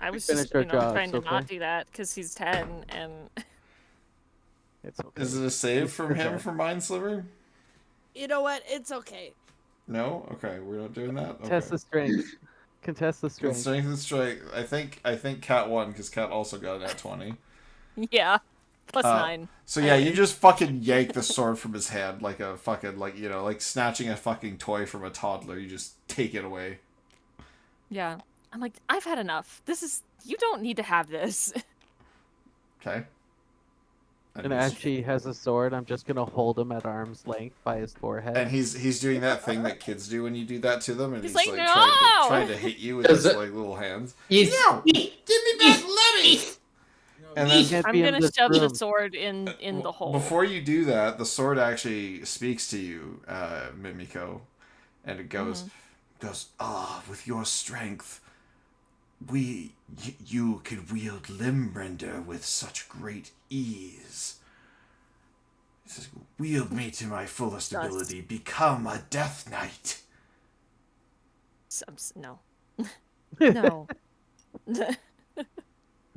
I was finished just, our you know, jobs, trying to not okay? do that because he's 10 and it's okay. Is it a save from Good him job. for Mind Sliver? You know what? It's okay. No? Okay, we're not doing that? Contest Okay. the strength. Contest the Good strength. strength and strike. I think Cat won because Cat also got it at 20. yeah, plus Uh, 9. So yeah, you just fucking yank the sword from his hand like a fucking like snatching a fucking toy from a toddler. You just take it away. Yeah. I'm like, I've had enough. You don't need to have this. Okay. And as she has a sword, I'm just gonna hold him at arm's length by his forehead. And he's doing that thing that kids do when you do that to them, and He's he's like, like "No!" trying to hit you with Does his it- like little hands. He's No, give me back Lemmy. And You then can't I'm be in gonna this shove the room. sword in the hole. before you do that, the sword actually speaks to you, Mimiko, and it goes, with your strength, you could wield Limbrender with such great ease. It says, wield me to my fullest Does. ability, become a Death Knight. No. No.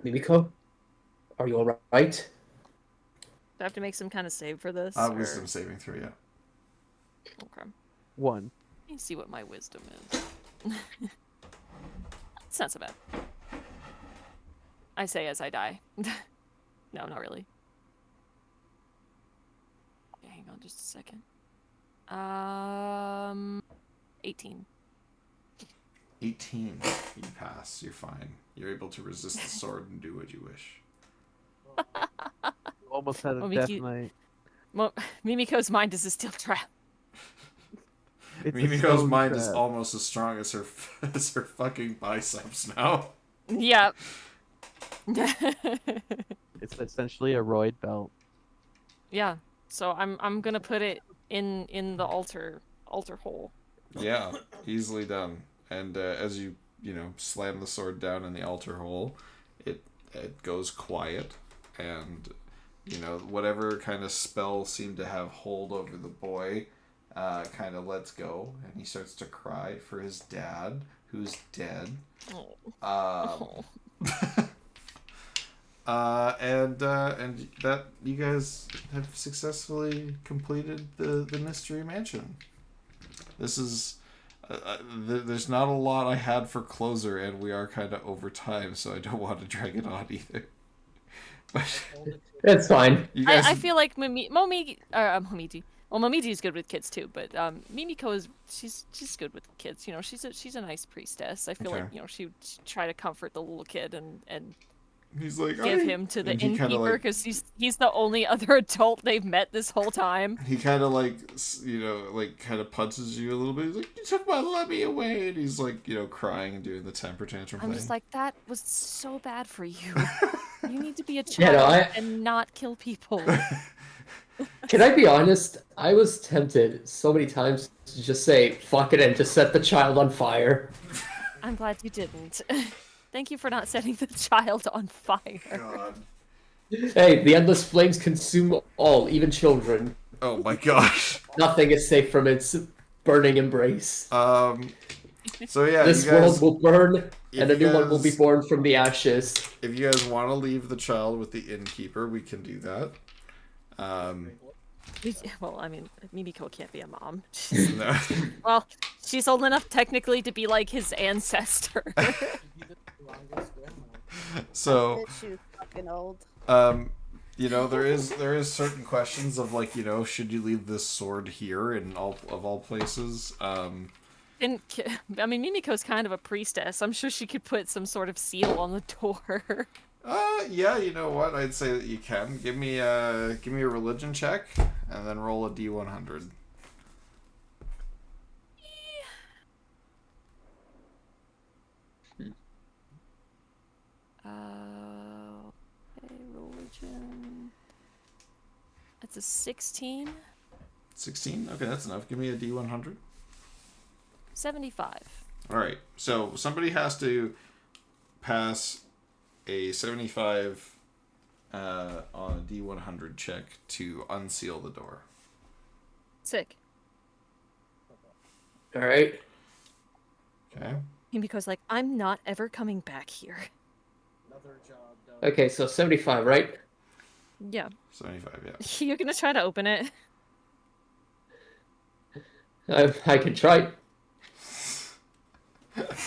Mimiko, are you alright? Do I have to make some kind of save for this? Wisdom saving throw, yeah. Okay. 1. Let me see what my wisdom is. It's not so bad. I say as I die. No, not really. Okay, hang on just a second. 18. 18. You pass. You're fine. You're able to resist the sword and do what you wish. Almost had a Well, death Miki- knight. Mimiko's mind is a steel trap. It's a Mimiko's stone mind is trap. almost as strong as her as her fucking biceps now. Yep. It's essentially a roid belt. Yeah. So I'm gonna put it in the altar hole. Yeah, easily done. And as you slam the sword down in the altar hole, it goes quiet, and whatever kind of spell seemed to have hold over the boy kind of lets go, and he starts to cry for his dad, who's dead. Oh. And that you guys have successfully completed the mystery mansion. This is there's not a lot I had for closer, and we are kind of over time, so I don't want to drag it on either. But It's fine. you guys, I feel like Momiji. Well, Momiji is good with kids too, but Mimiko is she's good with kids. You know, she's a nice priestess. I feel Okay. like she'd try to comfort the little kid and he's like give him to the and he kinda, innkeeper because he's the only other adult they've met this whole time. He kind of kind of punches you a little bit. He's like, "You took my Lemmy away," and he's like, crying and doing the temper tantrum I'm thing. just like, that was so bad for you. You need to be a Yeah, child no, and not kill people. Can I be honest? I was tempted so many times to just say fuck it and just set the child on fire. I'm glad you didn't. Thank you for not setting the child on fire. God. Hey, the endless flames consume all, even children. Oh my gosh. Nothing is safe from its burning embrace. So yeah, This you guys, world will burn, if and a you new one will be guys- born from the ashes. if you guys want to leave the child with the innkeeper, we can do that. Well, I mean, Mimiko can't be a mom. No. Well, she's old enough technically to be like his ancestor. So, Bitch, she was fucking old. there is certain questions of like, should you leave this sword here in all places? And I mean, Mimiko's kind of a priestess. I'm sure she could put some sort of seal on the door. Yeah, you know what? I'd say that you can. Give me a religion check and then roll a D100. Okay, religion. That's a 16. 16. Okay, that's enough. Give me a D100. 75. All right. So somebody has to pass a 75 on a D100 check to unseal the door. Sick. All right. Okay. Because, like, I'm not ever coming back here. Okay, so 75, right? Yeah. 75. Yeah. You're gonna try to open it. I can try.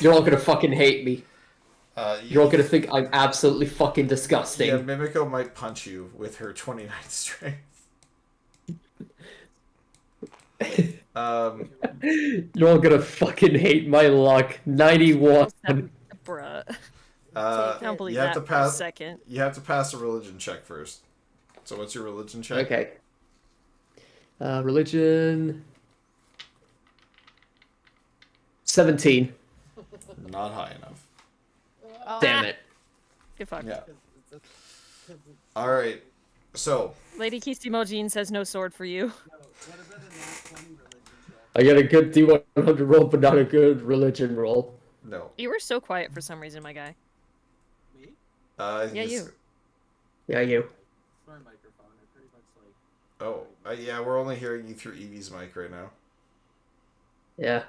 You're all gonna fucking hate me. You're all gonna think I'm absolutely fucking disgusting. Yeah, Mimiko might punch you with her 29 strength. You're all gonna fucking hate my luck. 91. Bruh. Uh, I don't believe you have that to for a pass. second. You have to pass a religion check first. So what's your religion check? Okay. Religion. 17. Not high enough. Damn it. Get fucked. Yeah. All right. So Lady Kistimojin says no sword for you. I got a good D100 roll, but not a good religion roll. no. You were so quiet for some reason, my guy. I think Yeah, it's- you. Yeah, you. Oh, yeah. We're only hearing you through Evie's mic right now. Yeah.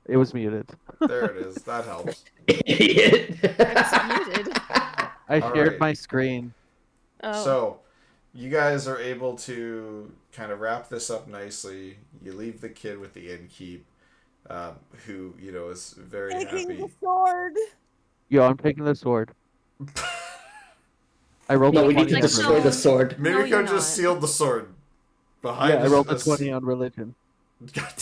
It was muted. There it is. That helps. Idiot. Muted. I All shared right. my screen. Oh. So, you guys are able to kind of wrap this up nicely. You leave the kid with the innkeep, who is very Taking happy. the sword. Yo, I'm taking the sword. I rolled No, a we need 20 to Like, on destroy religion. the sword. No, Mimiko you're just not. sealed the sword behind. Yeah, I rolled a us. 20 on religion. God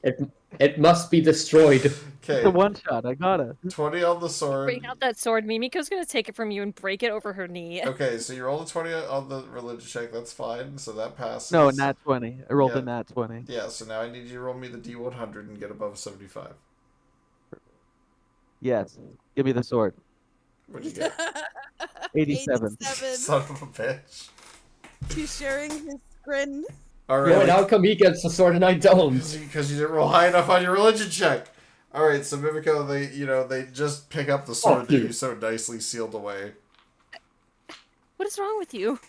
damn It must be destroyed. it. It's a Okay, one shot. I got it. 20 on the sword. Bring out that sword. Mimiko's gonna take it from you and break it over her knee. Okay, so you rolled a 20 on the religion check. That's fine. So that passes. No, nat 20. I rolled Yeah. a nat 20. Yeah, so now I need you to roll me the D100 and get above 75. Yes. Give me the sword. What'd you get? 87. 87. Son of a bitch. He's sharing his grin. All Wait, right. how come he gets the sword and I don't? Because you didn't roll high enough on your religion check. All right, so Mimiko, they just pick up the sword that you. you so nicely sealed away. What is wrong with you?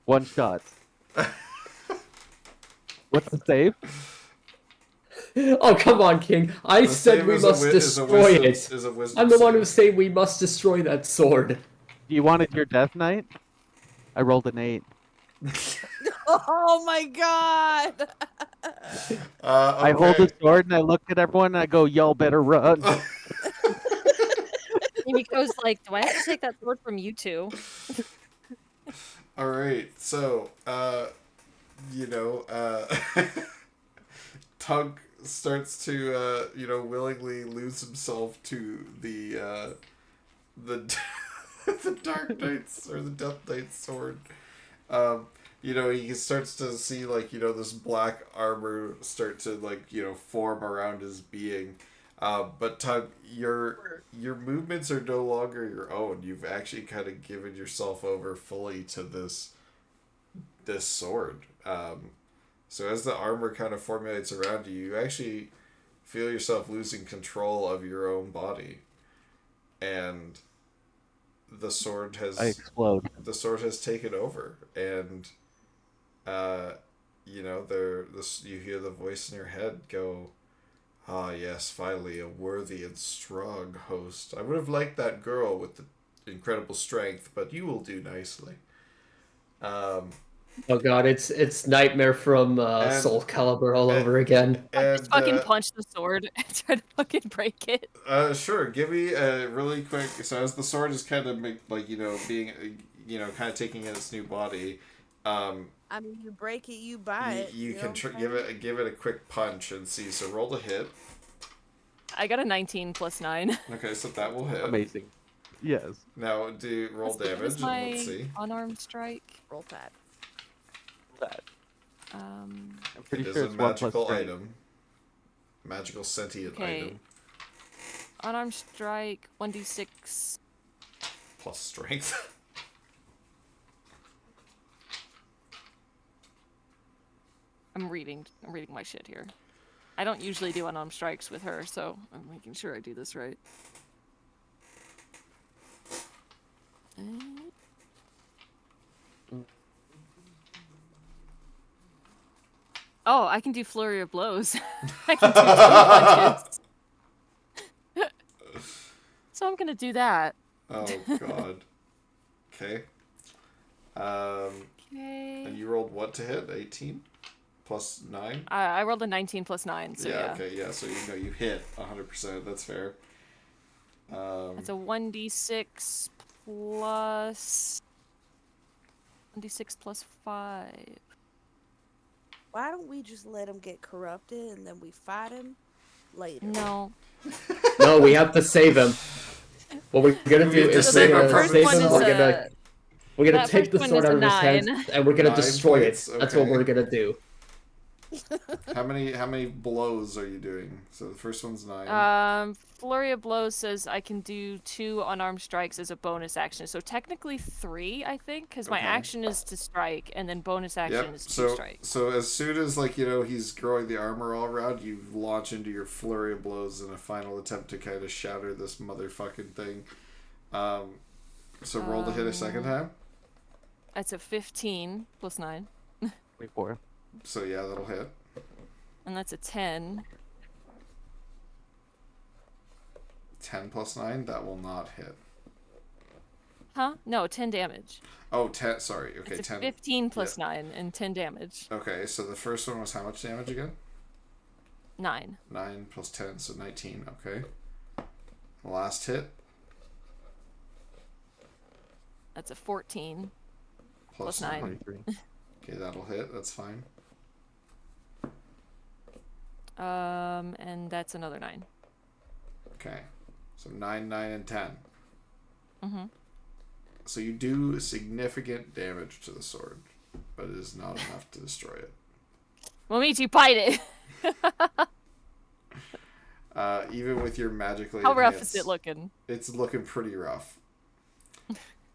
One shot. What's the save? Oh, come on, King. I The said save we is a must wi- is a destroy wisdom- it. is a wisdom I'm the one save. who's saying we must destroy that sword. You wanted your death knight? I rolled an 8. Oh my god. I hold Okay. the sword and I look at everyone and I go, y'all better run. Mimiko's like, do I have to take that sword from you two? All right, so Tug starts to willingly lose himself to the the Dark Knight's or the Death Knight's sword. He starts to see this black armor start to form around his being. But Tug, your movements are no longer your own. You've actually kind of given yourself over fully to this sword. So as the armor kind of formulates around you, you actually feel yourself losing control of your own body, and the sword I has explode. taken over, and you hear the voice in your head go, "Ah, yes, finally a worthy and strong host. I would have liked that girl with the incredible strength, but you will do nicely." Oh god, it's Nightmare from And- Soul Calibur all and- over again. And Just fucking punch the sword and try to fucking break it. sure, give me a really quick. So as the sword is kind of being kind of taking in its new body, I mean, you break it, you buy it. you know can what I'm give it a quick punch and see. So roll the hit. I got a 19 plus 9. Okay, so that will hit. Amazing. Yes. Now do roll What damage is and my let's see. unarmed strike? Roll that. That. Um, I'm pretty It is sure a it's 1 plus magical strength. item. Magical sentient Okay. item unarmed strike 1d6. plus strength. I'm reading my shit here. I don't usually do unarmed strikes with her, so I'm making sure I do this right. Oh, I can do flurry of blows. I can do 2 punches. So I'm gonna do that. Oh god. Okay. Okay. And you rolled what to hit? 18 plus 9. I rolled a 19 plus 9, so yeah. Okay. Yeah. So you hit 100%. That's fair. It's a 1d6 plus 1d6 plus 5. Why don't we just let him get corrupted and then we fight him later? No. No, we have to save him. What we're gonna do have to is save we're him gonna from save the him. sword. We're gonna that take first the one sword is out a of his hand 9. and we're gonna 9 destroy points, it. That's what okay. we're gonna do. How many blows are you doing? So the first one's 9. Flurry of blows says I can do 2 unarmed strikes as a bonus action. So technically 3, I think, because my Okay. action is to strike, and then bonus action Yep. is to So strike. so as soon as he's growing the armor all around, you launch into your flurry of blows in a final attempt to kind of shatter this motherfucking thing. So roll to hit a second time. That's a 15 plus 9, 24. So yeah, that'll hit. and that's a 10. 10 plus 9, that will not hit. Huh? No, 10 damage. Oh, 10. Sorry. Okay, It's a 10. 15 plus 9 and 10 damage. Okay, so the first one was how much damage again? 9. 9 plus 10, so 19. Okay. The last hit That's a 14 plus plus 9. 23. Okay, that'll hit. That's fine. And that's another 9. Okay. So 9, 9, and 10. Mm-hmm. So you do significant damage to the sword, but it is not enough to destroy it. Momichi, bite it! Even with your magically How rough enhanced- is it looking? It's looking pretty rough.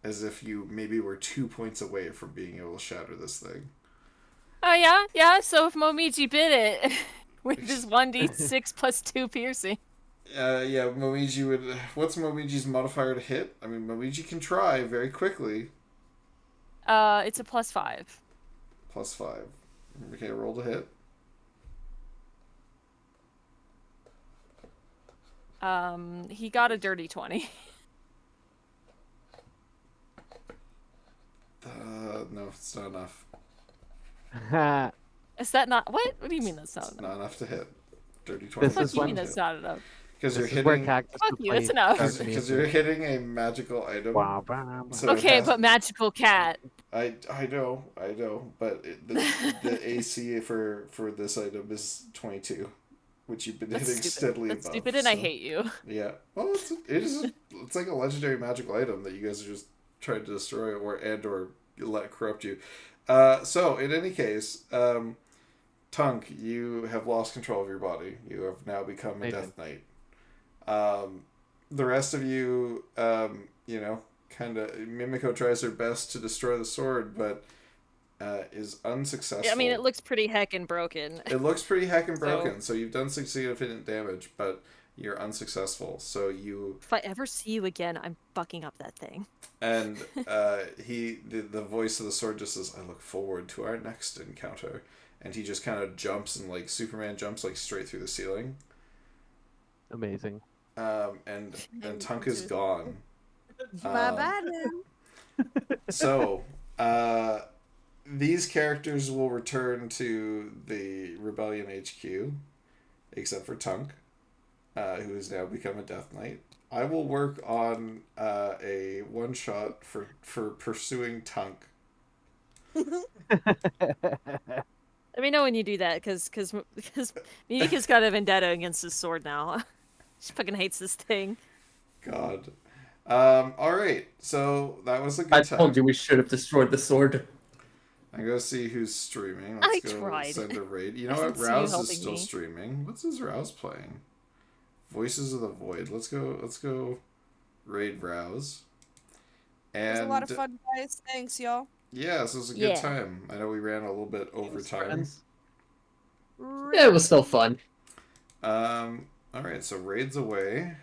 As if you maybe were 2 points away from being able to shatter this thing. Oh, yeah? Yeah, so if Momichi bit it with his 1d6 plus 2 piercing. Yeah, Momiji would... What's Momiji's modifier to hit? I mean, Momiji can try very quickly. It's a plus 5. Plus 5. Okay, roll to hit. He got a dirty 20. No, it's not enough. Is that not... What? What do you mean that's not It's enough? not enough to hit. Dirty 20. This What is do you one mean that's not enough? Because you're This is where hitting... Cactus Fuck would you, play it's enough. dark Because music. you're hitting a magical item. Wow, wow, wow. So it Okay, has- but magical cat. I know, but the AC for this item is 22, which you've been That's hitting stupid. steadily That's above. stupid, and I so- hate you. Yeah, well, it's like a legendary magical item that you guys are just trying to destroy or let corrupt you. So in any case, Tunk, you have lost control of your body. You have now become a Amazing. Death Knight. The rest of you, kind of Mimiko tries her best to destroy the sword, but is unsuccessful. I mean, it looks pretty heckin' broken. It looks pretty heckin' broken. So you've done significant damage, but you're unsuccessful. So you If I ever see you again, I'm fucking up that thing. and the voice of the sword just says, "I look forward to our next encounter," and he just kind of jumps and like Superman jumps like straight through the ceiling. Amazing. And Tunk is gone. Bye bye then. So, these characters will return to the Rebellion HQ, except for Tunk, who has now become a Death Knight. I will work on a one-shot for pursuing Tunk. Let me know when you do that, because Mimika's got a vendetta against this sword now. She fucking hates this thing. God. Alright, so that was a good I time. told you we should have destroyed the sword. I'm gonna see who's streaming. I Let's go tried. send a raid. You know I what? didn't see you Rouse is helping still me. streaming. What's his Rouse playing? Voices of the Void. Let's go raid Rouse. It And was a lot of fun, guys. Thanks, y'all. yeah, this was a good Yeah. time. I know we ran a little bit over Thanks, time. friends. Yeah, it was still fun. All right, so Raid's away.